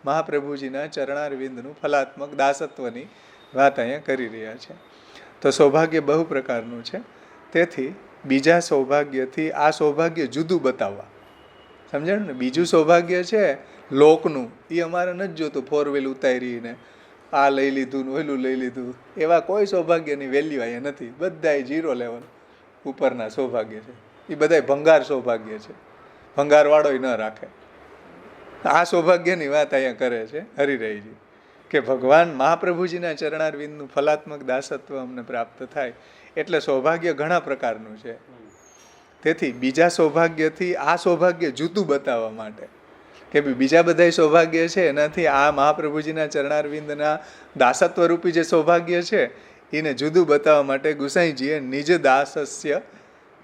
મહાપ્રભુજીના ચરણારવિંદનું ફલાત્મક દાસત્વની વાત અહીંયા કરી રહ્યા છે. તો સૌભાગ્ય બહુ પ્રકારનું છે. તેથી બીજા સૌભાગ્યથી આ સૌભાગ્ય જુદું બતાવવા, સમજાણું ને? બીજું સૌભાગ્ય છે લોકનું, એ અમારે નથી જોતું. 4 વ્હીલ ઉતારીને આ લઈ લીધું ને ઓલું લઈ લીધું, એવા કોઈ સૌભાગ્યની વેલ્યુ અહીંયા નથી. બધાય 0 લેવલ ઉપરના સૌભાગ્ય છે. એ બધાય ભંગાર સૌભાગ્ય છે. ભંગારવાળો ન રાખે. આ સૌભાગ્યની વાત અહીંયા કરે છે હરિરાયજી કે ભગવાન મહાપ્રભુજીના ચરણારવિંદનું ફલાત્મક દાસત્વ અમને પ્રાપ્ત થાય. એટલે સૌભાગ્ય ઘણા પ્રકારનું છે. તેથી બીજા સૌભાગ્યથી આ સૌભાગ્ય જુદું બતાવવા માટે કે બીજા બધા સૌભાગ્ય છે એનાથી આ મહાપ્રભુજીના ચરણારવિંદના દાસત્વ રૂપી જે સૌભાગ્ય છે એને જુદું બતાવવા માટે ગુસાઈજીએ નિજ દાસસ્ય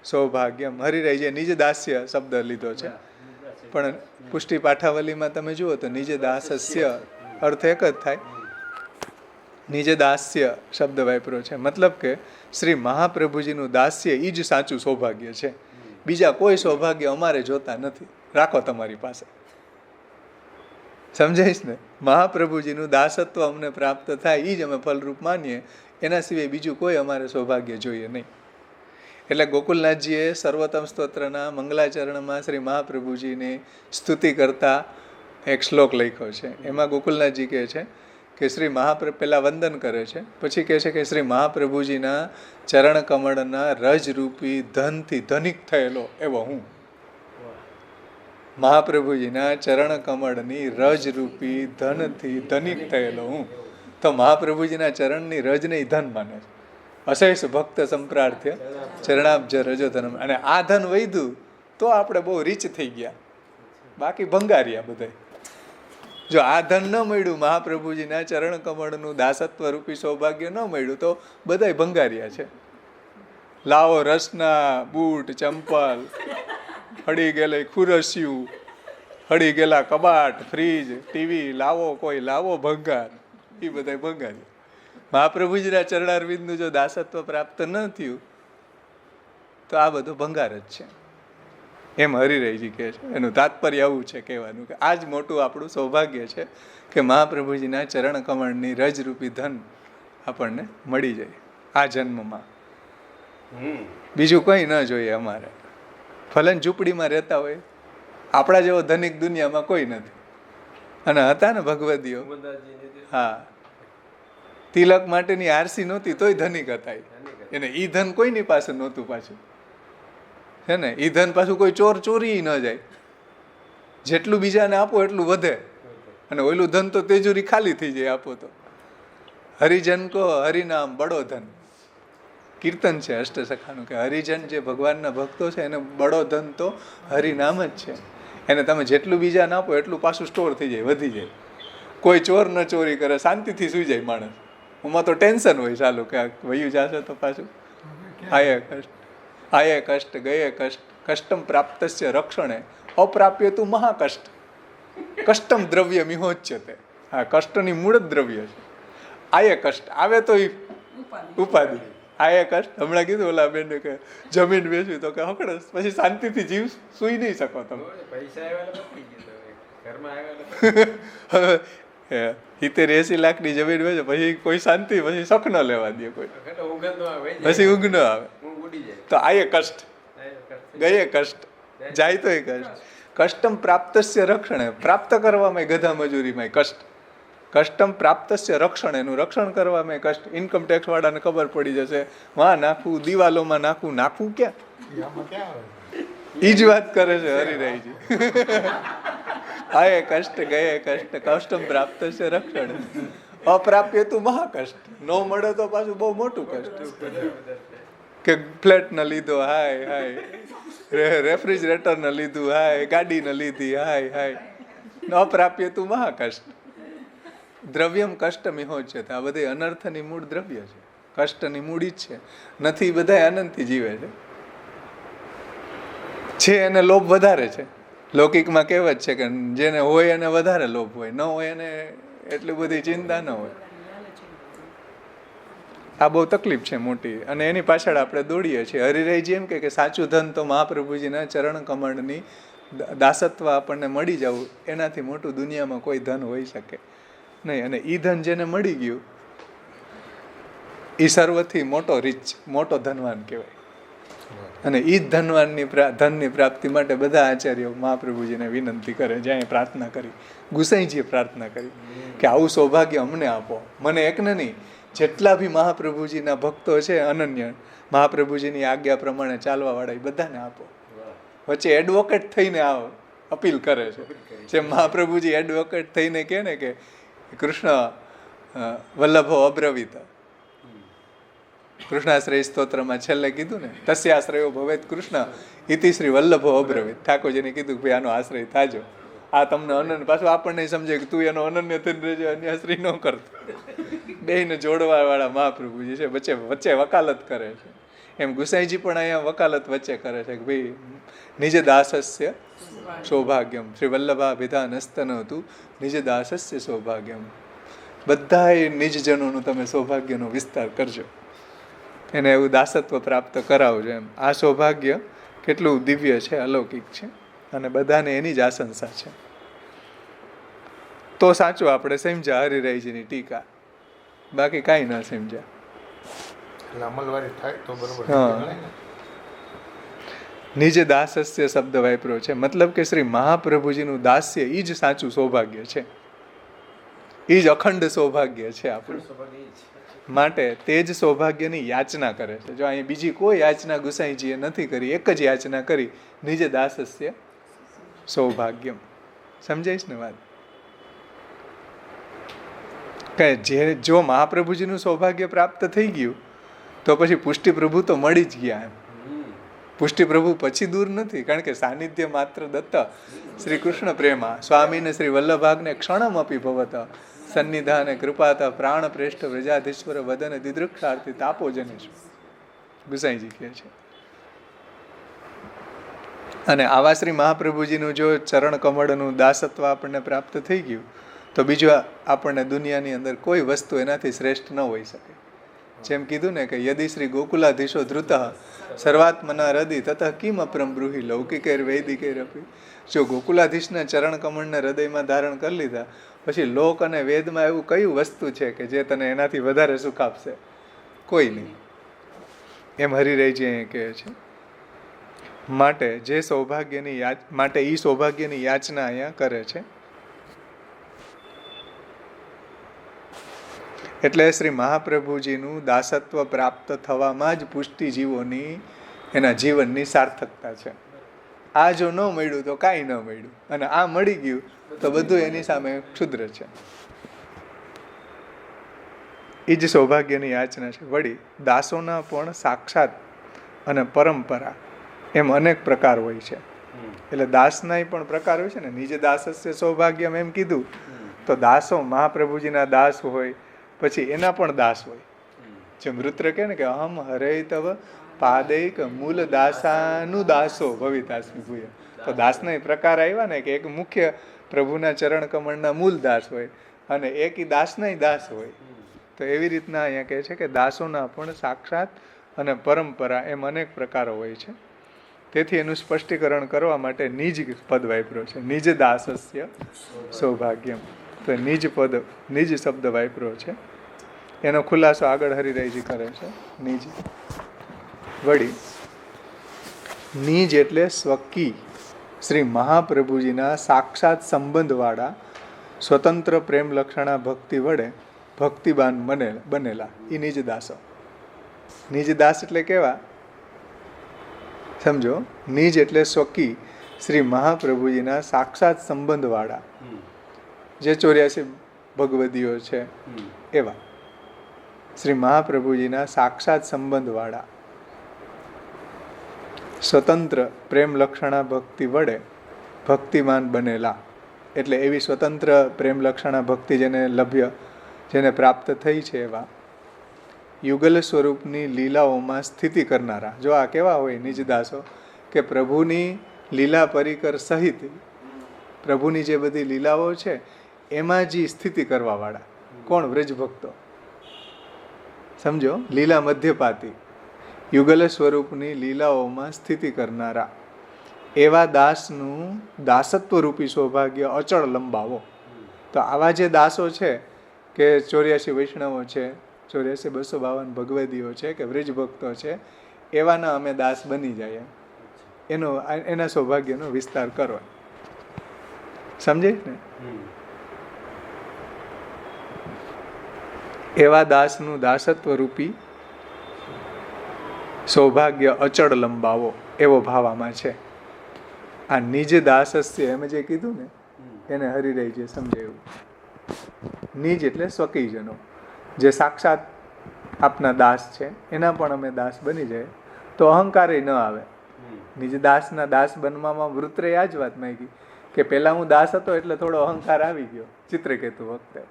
સૌભાગ્યમ, હરિરાયજીએ નિજ દાસ્ય શબ્દ લીધો છે. પણ પુષ્ટિ પાઠાવલીમાં તમે જુઓ તો નિજ દાસસ્ય અર્થ એક જ થાય. નિજ દાસ્ય શબ્દ વાપર્યો છે. મતલબ કે શ્રી મહાપ્રભુજીનું દાસ્ય એ જ સાચું સૌભાગ્ય છે. બીજા કોઈ સૌભાગ્ય અમારે જોતા નથી. રાખો તમારી પાસે. સમજાઈશ ને? મહાપ્રભુજીનું દાસત્વ અમને પ્રાપ્ત થાય એ જ અમે ફલરૂપ માનીએ. એના સિવાય બીજું કોઈ અમારે સૌભાગ્ય જોઈએ નહીં. એટલે ગોકુલનાથજીએ સર્વોત્તમ સ્તોત્રના મંગલાચરણમાં શ્રી મહાપ્રભુજીની સ્તુતિ કરતા એક શ્લોક લખ્યો છે. એમાં ગોકુલનાથજી કહે છે કે શ્રી પહેલા વંદન કરે છે, પછી કહે છે કે શ્રી મહાપ્રભુજીના ચરણ કમળના રજરૂપી ધનથી ધનિક થયેલો એવો હું. મહાપ્રભુજીના ચરણ કમળની રજરૂપી ધનથી ધનિક થયેલો હું. તો મહાપ્રભુજીના ચરણની રજને ધન માને છે. અશેષ ભક્ત સંપ્રાર્થ્ય ચરણાબ્જ રજો ધનમ. અને આ ધન વૈધું તો આપણે બહુ રીચ થઈ ગયા, બાકી ભંગાર્યા બધા. જો આ ધન ન મળ્યું, મહાપ્રભુજીના ચરણ કમળનું દાસત્વ રૂપી સૌભાગ્ય ન મળ્યું, તો બધાય ભંગાર્યા છે. લાવો રસના બૂટ, ચંપલ, હળી ગયેલા ખુરશિયું, હળી ગયેલા કબાટ, ફ્રીજ, ટીવી, લાવો કોઈ લાવો ભંગાર, એ બધા ભંગાર્યા. મહાપ્રભુજીના ચરણારવિંદનું જો દાસત્વ પ્રાપ્ત ન થયું તો આ બધું ભંગાર જ છે. એમ હરિરાયજી કહે છે. એનું તાત્પર્ય આવું છે કહેવાનું કે આ જ મોટું આપણું સૌભાગ્ય છે કે મહાપ્રભુજીના ચરણ કમળની રજરૂપી ધન આપણને મળી જાય આ જન્મમાં. બીજું કંઈ ન જોઈએ અમારે. ફલન ઝૂંપડીમાં રહેતા હોય, આપણા જેવો ધનિક દુનિયામાં કોઈ નથી. અને હતા ને ભગવદીઓ, હા, તિલક માટેની આરસી નહોતી તોય ધનિક હતા. એને ઈ ધન કોઈની પાસે નહોતું પાછું, છે ને? ઈ ધન પાછું કોઈ ચોરી ન જાય. જેટલું બીજાને આપો એટલું વધે, અને ઓલું ધન તો તેજુરી ખાલી થઈ જાય આપો તો. હરિજન કો હરિનામ બડો ધન. કીર્તન છે અષ્ટસખાનું કે હરિજન જે ભગવાનના ભક્તો છે એને બડો ધન તો હરિનામ જ છે. એને તમે જેટલું બીજાને આપો એટલું પાછું સ્ટોર થઈ જાય, વધી જાય. કોઈ ચોર ન ચોરી કરે, શાંતિથી સુઈ જાય માણસ. એમાં તો ટેન્શન હોય ચાલુ કે વયું જશે તો પાછું આયે કષ્ટ ગયે કષ્ટ કષ્ટમ પ્રાપ્તસ્ય રક્ષણે અપ્રાપ્ય તું મહાકષ્ટ કષ્ટમ દ્રવ્ય મિહોચ્યતે. હા, કષ્ટની મૂળ જ દ્રવ્ય છે. આયે કષ્ટ આવે તો ઈ ઉપાધિ. ઉપાધિ. આયે કષ્ટ હમણાં કીધું ઓલા બેન કે જમીન વેચ્યું તો કે હકડસ પછી શાંતિથી જીવ સુઈ નહીં શકો તમે. પૈસા આવ્યા પતી ગયું ઘરમાં આવ્યા હવે 70-80 લાખની જમીન વેચે પછી કોઈ શાંતિ, પછી શક ન લેવા દે કોઈ, ઊંઘ ન આવે પછી ઊંઘ ન આવે. ઊંઘ ઉડી જાય. તો આયે કષ્ટ, ગયે કષ્ટ, જાય તોય કષ્ટ. કષ્ટમ પ્રાપ્તસ્ય રક્ષણે, પ્રાપ્ત કરવામાં ગધા મજૂરીમાં કષ્ટ. કષ્ટમ પ્રાપ્તસ્ય રક્ષણ, એનું રક્ષણ કરવામાં કષ્ટ. ઇન્કમ ટેક્સ વાળાને ખબર પડી જશે, વાં નાખવું, દિવાલોમાં નાખવું, નાખવું ક્યાં? આમાં ક્યાં આવે? ઈ જ વાત કરે છે હરિરાયજી. આયે કષ્ટ, ગયે કષ્ટ, કષ્ટમ પ્રાપ્તસ્ય રક્ષણ. અપ્રાપ્ય તું મહાકષ્ટ, ન મળે તો પાછું બહુ મોટું કષ્ટ. કે ફ્લેટ ન લીધો, હાય હાય, રેફ્રિજરેટર ન લીધું, હાય, ગાડી ન લીધી, હાય હાય, અપ્રાપ્ય તું મહાકષ્ટ. દ્રવ્યમ કષ્ટમ ઇહો છે. આ બધી અનર્થની મૂળ દ્રવ્ય છે, કષ્ટની મૂળ ઈ જ છે. નથી બધા આનંદથી જીવે છે એને લોભ વધારે છે. લૌકિકમાં કહેવત છે કે જેને હોય એને વધારે લોભ હોય, ન હોય એને એટલી બધી ચિંતા ન હોય. આ બહુ તકલીફ છે મોટી, અને એની પાછળ આપણે દોડીએ છીએ. હરિરાયજી એમ કે સાચું ધન તો મહાપ્રભુજીના ચરણ કમળની દાસત્વ આપણને મળી જવું, એનાથી મોટું દુનિયામાં કોઈ ધન હોઈ શકે નહીં. અને ઈ ધન જેને મળી ગયું એ સર્વથી મોટો રીચ, મોટો ધનવાન કહેવાય. અને ઈ જ ધનની પ્રાપ્તિ માટે બધા આચાર્યો મહાપ્રભુજીને વિનંતી કરે, જ્યાં પ્રાર્થના કરી, ગુસાઈજીએ પ્રાર્થના કરી કે આવું સૌભાગ્ય અમને આપો. મને એકને નહીં, જેટલા બી મહાપ્રભુજીના ભક્તો છે અનન્ય, મહાપ્રભુજીની આજ્ઞા પ્રમાણે ચાલવા વાળા, એ બધાને આપો. વચ્ચે એડવોકેટ થઈને આવો અપીલ કરે છે. જેમ મહાપ્રભુજી એડવોકેટ થઈને કહે ને કે કૃષ્ણ વલ્લભો અબ્રવીત, કૃષ્ણાશ્રય સ્તોત્રમાં છેલ્લે કીધું ને, તસ્યાશ્રયો ભવેત કૃષ્ણ ઇતિ શ્રી વલ્લભો અબ્રવીત. ઠાકોરજીને કીધું કે ભાઈ આનો આશ્રય થાજો, આ તમને અનન્ય. પાછું આપણને સમજે કે તું એનો અનન્ય થઈને રહેજો, અન્ય આશ્રય ન કરતો. બેયને જોડવા વાળા મહાપ્રભુજી છે, વચ્ચે વકાલત કરે છે. એમ ગુસાઈજી પણ અહીંયા વકાલત વચ્ચે કરે છે કે ભાઈ નિજ દાસસ્ય સૌભાગ્યમ, શ્રી વલ્લભા વિધાન હસ્તન હતું નિજ દાસસ્ય સૌભાગ્યમ. બધાએ નિજજનોનું તમે સૌભાગ્યનો વિસ્તાર કરજો, એને એવું દાસત્વ પ્રાપ્ત કરાવજો. એમ આ સૌભાગ્ય કેટલું દિવ્ય છે, અલૌકિક છે, અને બધાને એની જ આશંસા છે. તો સાચું આપણે સમજ્યા હરિરાયજીની ટીકા, બાકી કાંઈ ન સમજ્યા. એટલે અમલવારી થાય તો બરોબર. હા, નિજ દાસસ્ય શબ્દ વાપર્યો છે, મતલબ કે શ્રી મહાપ્રભુજીનું દાસ્ય એ જ સાચું સૌભાગ્ય છે, એ જ અખંડ સૌભાગ્ય છે આપણું. માટે તે જ સૌભાગ્યની યાચના કરે છે. જો અહીં બીજી કોઈ યાચના ગુસાઈજીએ નથી કરી, એક જ યાચના કરી, નિજ દાસસ્ય સૌભાગ્યમ. સમજાઈશ ને વાત? કે જો મહાપ્રભુજીનું સૌભાગ્ય પ્રાપ્ત થઈ ગયું તો પછી પુષ્ટિ પ્રભુ તો મળી જ ગયા. એમ પુષ્ટિ પ્રભુ પછી દૂર નથી, કારણ કે સાનિધ્ય માત્ર દત્ત શ્રી કૃષ્ણ પ્રેમા સ્વામીને શ્રી વલ્લભાગને ક્ષણમ અપી ભવત સન્નિધાને કૃપાતા પ્રાણ પ્રેષ્ઠ વ્રજાધીશ્વર વદન દિદૃક્ષાર્થી તાપો જનેશ, ગુસાઈજી કહે છે. અને આવા શ્રી મહાપ્રભુજીનું જો ચરણ કમળનું દાસત્વ આપણને પ્રાપ્ત થઈ ગયું તો બીજું આપણને દુનિયાની અંદર કોઈ વસ્તુ એનાથી શ્રેષ્ઠ ન હોઈ શકે. જેમ કીધું ને કે યદિ શ્રી ગોકુલાધીશો ધૃત સર્વાત્મના હૃદય તથા કિમ અપ્રમ બ્રુહિ લૌકિકૈર વૈદિકૈરપી. જો ગોકુલાધીશના ચરણ કમળને હૃદયમાં ધારણ કરી લીધા પછી લોક અને વેદમાં એવું કયું વસ્તુ છે કે જે તને એનાથી વધારે સુખ આપશે? કોઈ નહીં. એમ હરિરાયજી અહીં કહે છે. માટે જે સૌભાગ્યની માટે ઈ સૌભાગ્યની યાચના અહીંયા કરે છે. એટલે શ્રી મહાપ્રભુજીનું દાસત્વ પ્રાપ્ત થવામાં જ પુષ્ટિ જીવોની એના જીવનની સાર્થકતા છે. આ જો ન મળ્યું તો કાંઈ ન મળ્યું, અને આ મળી ગયું તો બધું એની સામે ક્ષુદ્ર છે. એ જ સૌભાગ્યની યાચના છે. વળી દાસોના પણ સાક્ષાત અને પરંપરા એમ અનેક પ્રકાર હોય છે. એટલે દાસના પણ પ્રકાર હોય છે ને. નિજ દાસસ્ય સૌભાગ્યમ એમ કીધું તો દાસો મહાપ્રભુજીના દાસ હોય, પછી એના પણ દાસ હોય. જેમ રુદ્ર કહે ને કે અહમ હરે તવ પાદૈક મૂલ દાસાનું દાસો ભવિતાસ્મિ ભૂય. તો દાસના પ્રકાર આવ્યા ને કે એક મુખ્ય પ્રભુના ચરણ કમળના મૂળ દાસ હોય, અને એક દાસના દાસ હોય. તો એવી રીતના અહીંયા કહે છે કે દાસોના પણ સાક્ષાત અને પરંપરા એમ અનેક પ્રકારો હોય છે. તેથી એનું સ્પષ્ટીકરણ કરવા માટે નિજ પદ વાપર્યો છે. નિજ દાસસ્ય સૌભાગ્યમ. તો નિજ પદ, નિજ શબ્દ વાપર્યો છે. એનો ખુલાસો આગળ હરિરાયજી કરે છે. નિજ વળી નિજ એટલે સ્વકી શ્રી મહાપ્રભુજીના સાક્ષાત સંબંધવાળા સ્વતંત્ર પ્રેમ લક્ષણા ભક્તિ વડે ભક્તિબાન બનેલા એ નિજ દાસો. નિજ દાસ એટલે કેવા સમજો. નિજ એટલે સ્વકી શ્રી મહાપ્રભુજીના સાક્ષાત સંબંધવાળા જે 84 ભગવદીઓ છે એવા શ્રી મહાપ્રભુજીના સાક્ષાત સંબંધવાળા સ્વતંત્ર પ્રેમ લક્ષણા ભક્તિ વડે ભક્તિમાન બનેલા. એટલે એવી સ્વતંત્ર પ્રેમ લક્ષણા ભક્તિ જેને લભ્ય, જેને પ્રાપ્ત થઈ છે એવા યુગલ સ્વરૂપની લીલાઓમાં સ્થિતિ કરનારા. જો આ કેવા હોય નિજદાસો કે પ્રભુની લીલા પરિકર સહિત પ્રભુની જે બધી લીલાઓ છે એમાં જે સ્થિતિ કરવાવાળા. કોણ? વ્રજભક્તો. સમજો, લીલા મધ્યપાતી યુગલ સ્વરૂપની લીલાઓમાં સ્થિતિ કરનારા એવા દાસનું દાસત્વ રૂપી સૌભાગ્ય અચળ લંબાવો. તો આવા જે દાસો છે કે 84 વૈષ્ણવો છે, 84,252 ભગવદીઓ છે કે વ્રજભક્તો છે, એવાના અમે દાસ બની જાય એના સૌભાગ્યનો વિસ્તાર કરો. સમજે ને? એવા દાસનું દાસત્વ રૂપી સૌભાગ્ય અચળ લંબાવો એવો ભાવામાં છે. આ નિજ દાસસ્ય એમ જે કીધું ને એને હરિરાયજીએ સમજાવ્યું. નિજ એટલે સ્વકીયજનો જે સાક્ષાત આપના દાસ છે એના પણ અમે દાસ બની જાય તો અહંકાર ન આવે. નિજ દાસના દાસ બનવામાં વૃત્રે આ જ વાત માંગી કે પહેલા હું દાસ હતો એટલે થોડો અહંકાર આવી ગયો ચિત્રકેતુ વખતે,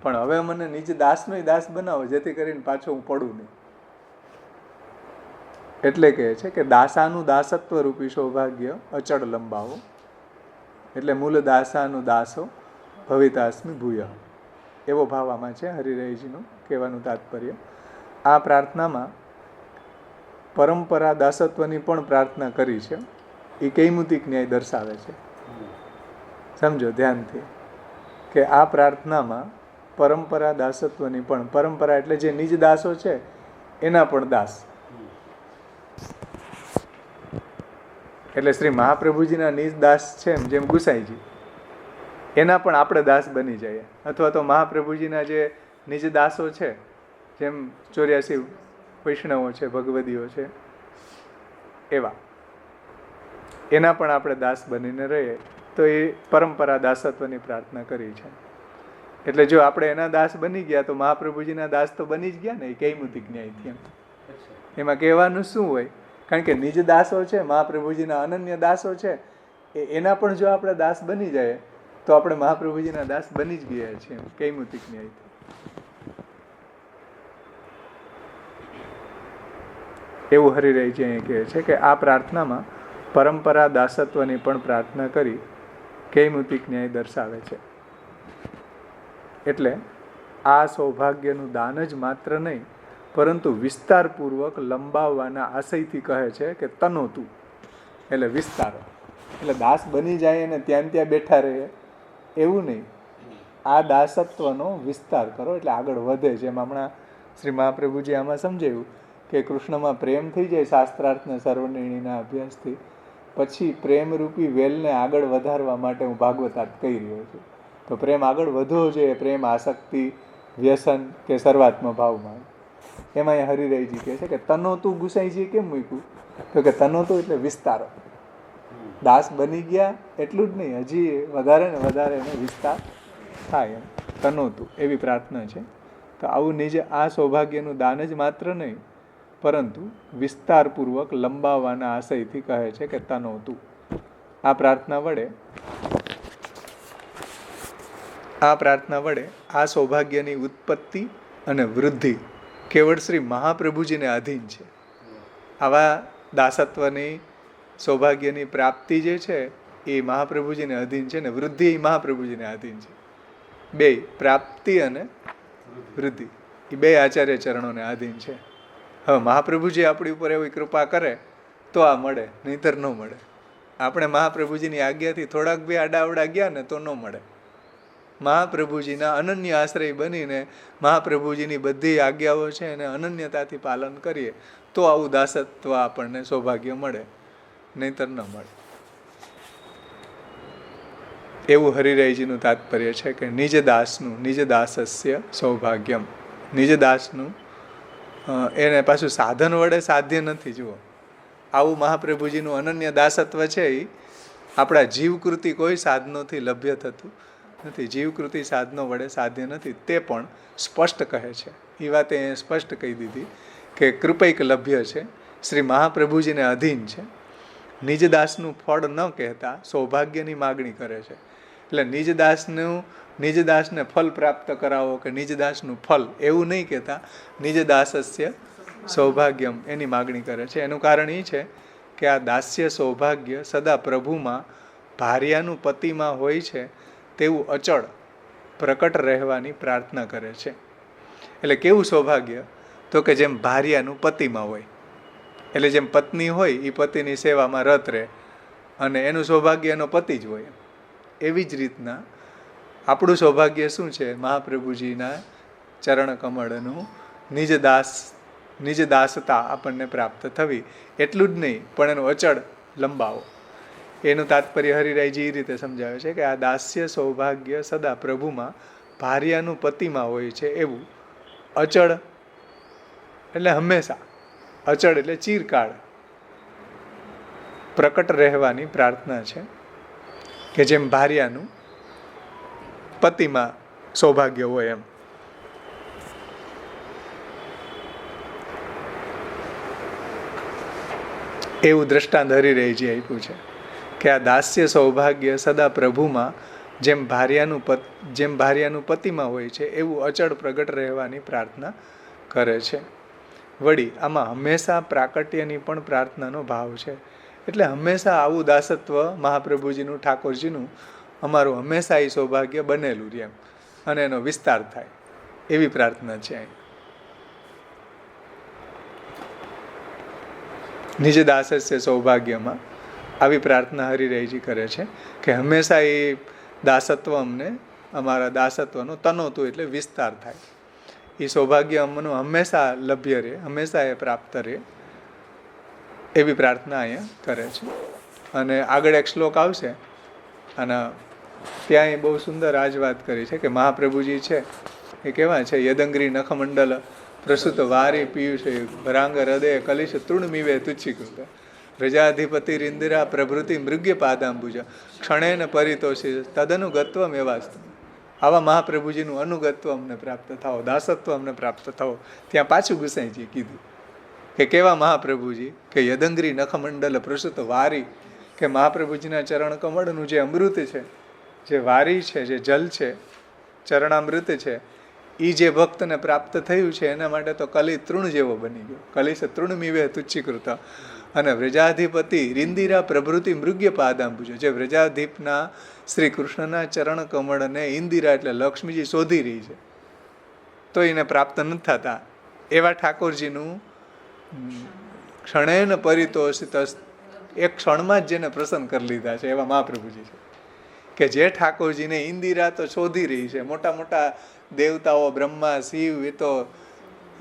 પણ હવે મને નિજ દાસનો દાસ બનાવો જેથી કરીને પાછો હું પડું નહીં. એટલે કહે છે કે દાસાનું દાસત્વ રૂપી સૌભાગ્ય અચળ લંબાવો. એટલે મૂળ દાસાનું દાસો ભવિતાસ્મિ ભૂય એવો ભાવામાં છે હરિરાયજીનું કહેવાનું તાત્પર્ય. આ પ્રાર્થનામાં પરંપરા દાસત્વની પણ પ્રાર્થના કરી છે. એ કૈમુતિક ન્યાય દર્શાવે છે. સમજો ધ્યાનથી કે આ પ્રાર્થનામાં પરંપરા દાસત્વની પણ, પરંપરા એટલે જે નિજ દાસો છે એના પણ દાસ. એટલે શ્રી મહાપ્રભુજીના નિજ દાસ છે જેમ ગુસાઈજી, એના પણ આપણે દાસ બની જઈએ. અથવા તો મહાપ્રભુજીના જે નિજ દાસો છે જેમ 84 વૈષ્ણવો છે, ભગવદીઓ છે, એવા એના પણ આપણે દાસ બનીને રહીએ તો એ પરંપરા દાસત્વની પ્રાર્થના કરી છે. એટલે જો આપણે એના દાસ બની ગયા તો મહાપ્રભુજીના દાસ તો બની જ ગયા ને એ કૈમુતિક ન્યાયથી. એમાં કહેવાનું શું હોય? કારણ કે નિજ દાસો છે, મહાપ્રભુજીના અનન્ય દાસો છે, એના પણ જો આપણે દાસ બની જાય તો આપણે મહાપ્રભુજીના દાસ બની જ ગયા છીએ કૈમુતિક ન્યાયથી. એવું હરિરાયજી અહીં કહે છે કે આ પ્રાર્થનામાં પરંપરા દાસત્વની પણ પ્રાર્થના કરી કૈમુતિક ન્યાય દર્શાવે છે. એટલે આ સૌભાગ્યનું દાન જ માત્ર નહીં પરંતુ વિસ્તારપૂર્વક લંબાવવાના આશયથી કહે છે કે તનોતું એટલે વિસ્તારો. એટલે દાસ બની જાય અને ત્યાં બેઠા રહે એવું નહીં. આ દાસત્વનો વિસ્તાર કરો એટલે આગળ વધે. જેમ હમણાં શ્રી મહાપ્રભુજી આમાં સમજાવ્યું કે કૃષ્ણમાં પ્રેમ થઈ જાય શાસ્ત્રાર્થના સર્વનિર્ણયના અભ્યાસથી, પછી પ્રેમરૂપી વેલને આગળ વધારવા માટે હું ભાગવતાર્થ કહી રહ્યો છું. તો પ્રેમ આગળ વધવો જોઈએ, પ્રેમ આસક્તિ વ્યસન કે સર્વાત્મ ભાવમાં. એમાં એ હરિરાયજી કહે છે કે તનોતું ગુસાઈજી કેમ મૂક્યું? તો કે તનોતું એટલે વિસ્તારો. દાસ બની ગયા એટલું જ નહીં, હજી વધારે ને વધારે એનો વિસ્તાર થાય એમ તનોતું એવી પ્રાર્થના છે. તો આવું નિજ આ સૌભાગ્યનું દાન જ માત્ર નહીં પરંતુ વિસ્તારપૂર્વક લંબાવવાના આશયથી કહે છે કે તનોતું. આ પ્રાર્થના વડે આ સૌભાગ્યની ઉત્પત્તિ અને વૃદ્ધિ કેવળ શ્રી મહાપ્રભુજીને આધીન છે. આવા દાસત્વની સૌભાગ્યની પ્રાપ્તિ જે છે એ મહાપ્રભુજીને અધીન છે ને વૃદ્ધિ એ મહાપ્રભુજીને આધીન છે. બે પ્રાપ્તિ અને વૃદ્ધિ એ બે આચાર્ય ચરણોને આધીન છે. હવે મહાપ્રભુજી આપણી ઉપર એવી કૃપા કરે તો આ મળે, નહીંતર ન મળે. આપણે મહાપ્રભુજીની આજ્ઞાથી થોડાક બી આડાવડા ગયા ને તો ન મળે. મહાપ્રભુજીના અનન્ય આશ્રય બનીને મહાપ્રભુજીની બધી આજ્ઞાઓ છે એને અનન્યતાથી પાલન કરીએ તો આવું દાસત્વ આપણને સૌભાગ્ય મળે, નહીંતર ન મળે. એવું હરિરાયજીનું તાત્પર્ય છે કે નિજ દાસનું, નિજ દાસસ્ય સૌભાગ્યમ. નિજ દાસનું એને પાછું સાધન વડે સાધ્ય નથી. જુઓ, આવું મહાપ્રભુજીનું અનન્ય દાસત્વ છે એ આપણા જીવકૃતિ કોઈ સાધનોથી લભ્ય થતું નથી, જીવકૃતિ સાધનો વડે સાધ્ય નથી. તે પણ સ્પષ્ટ કહે છે. એ વાતે સ્પષ્ટ કહી દીધી કે કૃપૈક લભ્ય છે, શ્રી મહાપ્રભુજીને અધીન છે. નિજદાસનું ફળ ન કહેતા સૌભાગ્યની માગણી કરે છે. એટલે નિજદાસને ફલ પ્રાપ્ત કરાવો કે નિજદાસનું ફલ એવું નહીં કહેતા, નિજદાસસ્ય સૌભાગ્યમ એની માગણી કરે છે. એનું કારણ એ છે કે આ દાસ્ય સૌભાગ્ય સદા પ્રભુમાં ભાર્યાનું પતિમાં હોય છે તેવું અચળ પ્રકટ રહેવાની પ્રાર્થના કરે છે. એટલે કેવું સૌભાગ્ય? તો કે જેમ ભાર્યાનું પતિમાં હોય, એટલે જેમ પત્ની હોય એ પતિની સેવામાં રત રહે અને એનું સૌભાગ્ય એનો પતિ જ હોય, એવી જ રીતના આપણું સૌભાગ્ય શું છે? મહાપ્રભુજીના ચરણ કમળનું નિજ દાસતા આપણને પ્રાપ્ત થવી. એટલું જ નહીં પણ એનો અચળ લંબાવો. એનું તાત્પર્ય હરિરાયજી એ રીતે સમજાવે છે કે આ દાસ્ય સૌભાગ્ય સદા પ્રભુમાં ભાર્યાનું પતિમાં હોય છે એવું અચળ એટલે હંમેશા, અચળ એટલે ચિરકાળ પ્રકટ રહેવાની પ્રાર્થના છે કે જેમ ભાર્યાનું પતિમાં સૌભાગ્ય હોય એમ. એવું દ્રષ્ટાંત હરિરાયજી આપ્યું છે કે આ દાસ્ય સૌભાગ્ય સદા પ્રભુમાં જેમ ભાર્યાનું પતિમાં હોય છે એવું અચળ પ્રગટ રહેવાની પ્રાર્થના કરે છે. વળી આમાં હંમેશા પ્રાકટ્યની પણ પ્રાર્થનાનો ભાવ છે. એટલે હંમેશા આવું દાસત્વ મહાપ્રભુજીનું, ઠાકોરજીનું અમારું હંમેશા એ સૌભાગ્ય બનેલું રહે અને એનો વિસ્તાર થાય એવી પ્રાર્થના છે. નિજ દાસસ્ય સૌભાગ્યમાં આવી પ્રાર્થના હરિરાયજી કરે છે કે હંમેશા એ દાસત્વ અમને, અમારા દાસત્વનો તનોતું એટલે વિસ્તાર થાય, એ સૌભાગ્ય અમનું હંમેશા લભ્ય રહે, હંમેશા એ પ્રાપ્ત રહે એવી પ્રાર્થના અહીંયા કરે છે. અને આગળ એક શ્લોક આવશે અને ત્યાં એ બહુ સુંદર આ જ વાત કરી છે કે મહાપ્રભુજી છે એ કેવા છે? યદંગ્રી નખમંડલ પ્રસુત વારી પિયુષ ભરાંગ હૃદય કલિશ તૃણમીવે તુચ્છીકૃત વ્રજાધિપતિ ઇન્દિરા પ્રભૃતિ મૃગ્ય પાદાંબુજ ક્ષણેન પરિતોષી તદનુગત્વમ એવાસ્તુ. આવા મહાપ્રભુજીનું અનુગત્વ અમને પ્રાપ્ત થાઓ, દાસત્વ અમને પ્રાપ્ત થાઓ. ત્યાં પાછું ગુસાઈજી કીધું કે કેવા મહાપ્રભુજી કે યદંગ્રી નખમંડલ પ્રસુત વારી, કે મહાપ્રભુજીના ચરણ કમળનું જે અમૃત છે, જે વારી છે, જે જલ છે, ચરણામૃત છે, એ જે ભક્તને પ્રાપ્ત થયું છે એના માટે તો કલી તૃણ જેવો બની ગયો. કલિશ તૃણમીવે તુચ્છીકૃત. અને વ્રજાધિપતિ ઇન્દિરા પ્રભૃતિ મૃગ્ય પાદાંબુજ, જે વ્રજાધિપના શ્રી કૃષ્ણના ચરણ કમળને ઇન્દિરા એટલે લક્ષ્મીજી શોધી રહી છે તો એને પ્રાપ્ત નથી થતા એવા ઠાકોરજીનું ક્ષણેન પરિતોષિત, એક ક્ષણમાં જ જેને પ્રસન્ન કરી લીધા છે એવા મહાપ્રભુજી છે કે જે ઠાકોરજીને ઇન્દિરા તો શોધી રહી છે. મોટા મોટા દેવતાઓ બ્રહ્મા શિવ એ તો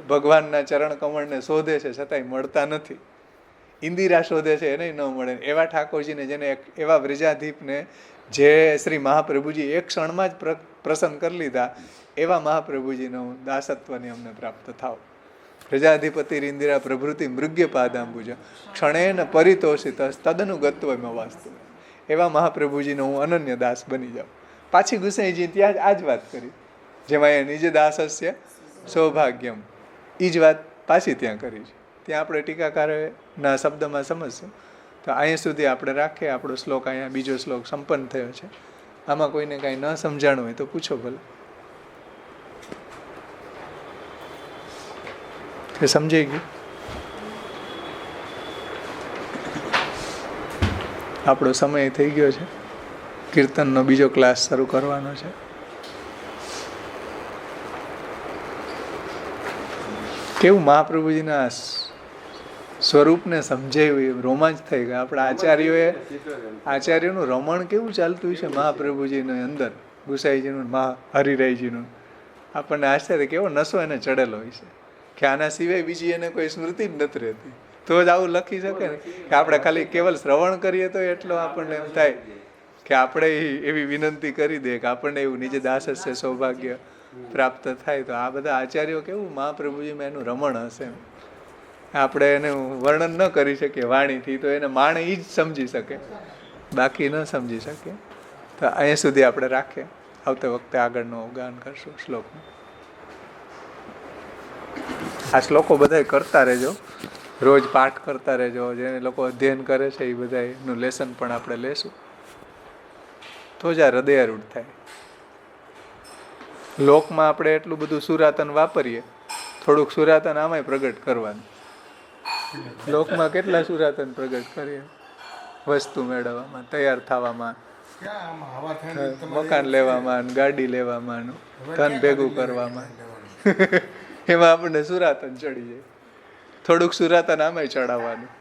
ભગવાનના ચરણ કમળને શોધે છે છતાંય મળતા નથી. ઇન્દિરા શોધે છે એને ન મળે. એવા ઠાકોરજીને, જેને એવા વ્રજાધીપને જે શ્રી મહાપ્રભુજી એક ક્ષણમાં જ પ્રસન્ન કરી લીધા, એવા મહાપ્રભુજીનો દાસત્વની અમને પ્રાપ્ત થાવ. પ્રજાધિપતિ ઇન્દિરા પ્રભૃતિ મૃગ્ય પાદાંબુજ ક્ષણેન પરિતોષિત તદનુગત્વમાં વાસ્તુ. એવા મહાપ્રભુજીનો હું અનન્ય દાસ બની જાઉં. પાછી ગુસાઈજી ત્યાં જ આ જ વાત કરી, જેમાં એ નિજ દાસસ્ય સૌભાગ્યમ, એ જ વાત પાછી ત્યાં કરી છે. ત્યાં આપણે ટીકાકારના શબ્દમાં સમજશું. તો અહીંયા સુધી આપણે રાખીએ. આપણો શ્લોક અહીંયા બીજો શ્લોક સંપન્ન થયો છે. આમાં કોઈને કાંઈ ન સમજાણું હોય તો પૂછો ભલે. કે સમજાઈ ગયું? આપણો સમય થઈ ગયો છે. કીર્તનનો બીજો ક્લાસ શરૂ કરવાનો છે. કેવું મહાપ્રભુજીના સ્વરૂપને સમજાયું, એ રોમાંચ થઈ ગયા. આપણા આચાર્યોનું રમણ કેવું ચાલતું છે મહાપ્રભુજીની અંદર, ગુસાઈજીનું, હરિરાયજીનું. આપણને આશ્ચર્ય કેવો નશો એને ચડેલો હોય છે કે આના સિવાય બીજી એને કોઈ સ્મૃતિ જ નથી રહેતી. તો જ આવું લખી શકે ને કે આપણે ખાલી કેવલ શ્રવણ કરીએ તો એટલો આપણને એમ થાય કે આપણે એવી વિનંતી કરી દે કે આપણને એવું નિજ દાસસ્ય સૌભાગ્ય પ્રાપ્ત થાય. તો આ બધા આચાર્યો કેવું મહાપ્રભુજીમાં એનું રમણ હશે, આપણે એને વર્ણન ન કરી શકીએ વાણીથી, તો એને માણે એ જ સમજી શકે, બાકી ન સમજી શકે. તો અહીંયા સુધી આપણે રાખીએ. આવતે વખતે આગળનું ગાન કરશું શ્લોકનું. આ શ્લોકો બધા કરતા રહેજો, રોજ પાઠ કરતા રહેજો. જેને લોકો અધ્યયન કરે છે એ બધાનું લેસન પણ આપણે લેશું, તો જ આ હૃદયારૂઢ થાય. લોકમાં આપણે એટલું બધું સુરાતન વાપરીએ, થોડુંક સુરાતન આમાંય પ્રગટ કરવાનું. લોકમાં કેટલા સુરાતન પ્રગટ કરીએ, વસ્તુ મેળવવામાં, તૈયાર થવામાં, ક્યાં આમાં હવા થાય ને તમારે મકાન લેવામાં, ગાડી લેવામાં, ધન ભેગું કરવામાં, એમાં આપણને સુરાતન ચડી જાય. થોડુંક સુરાતન આમાંય ચડાવવાનું.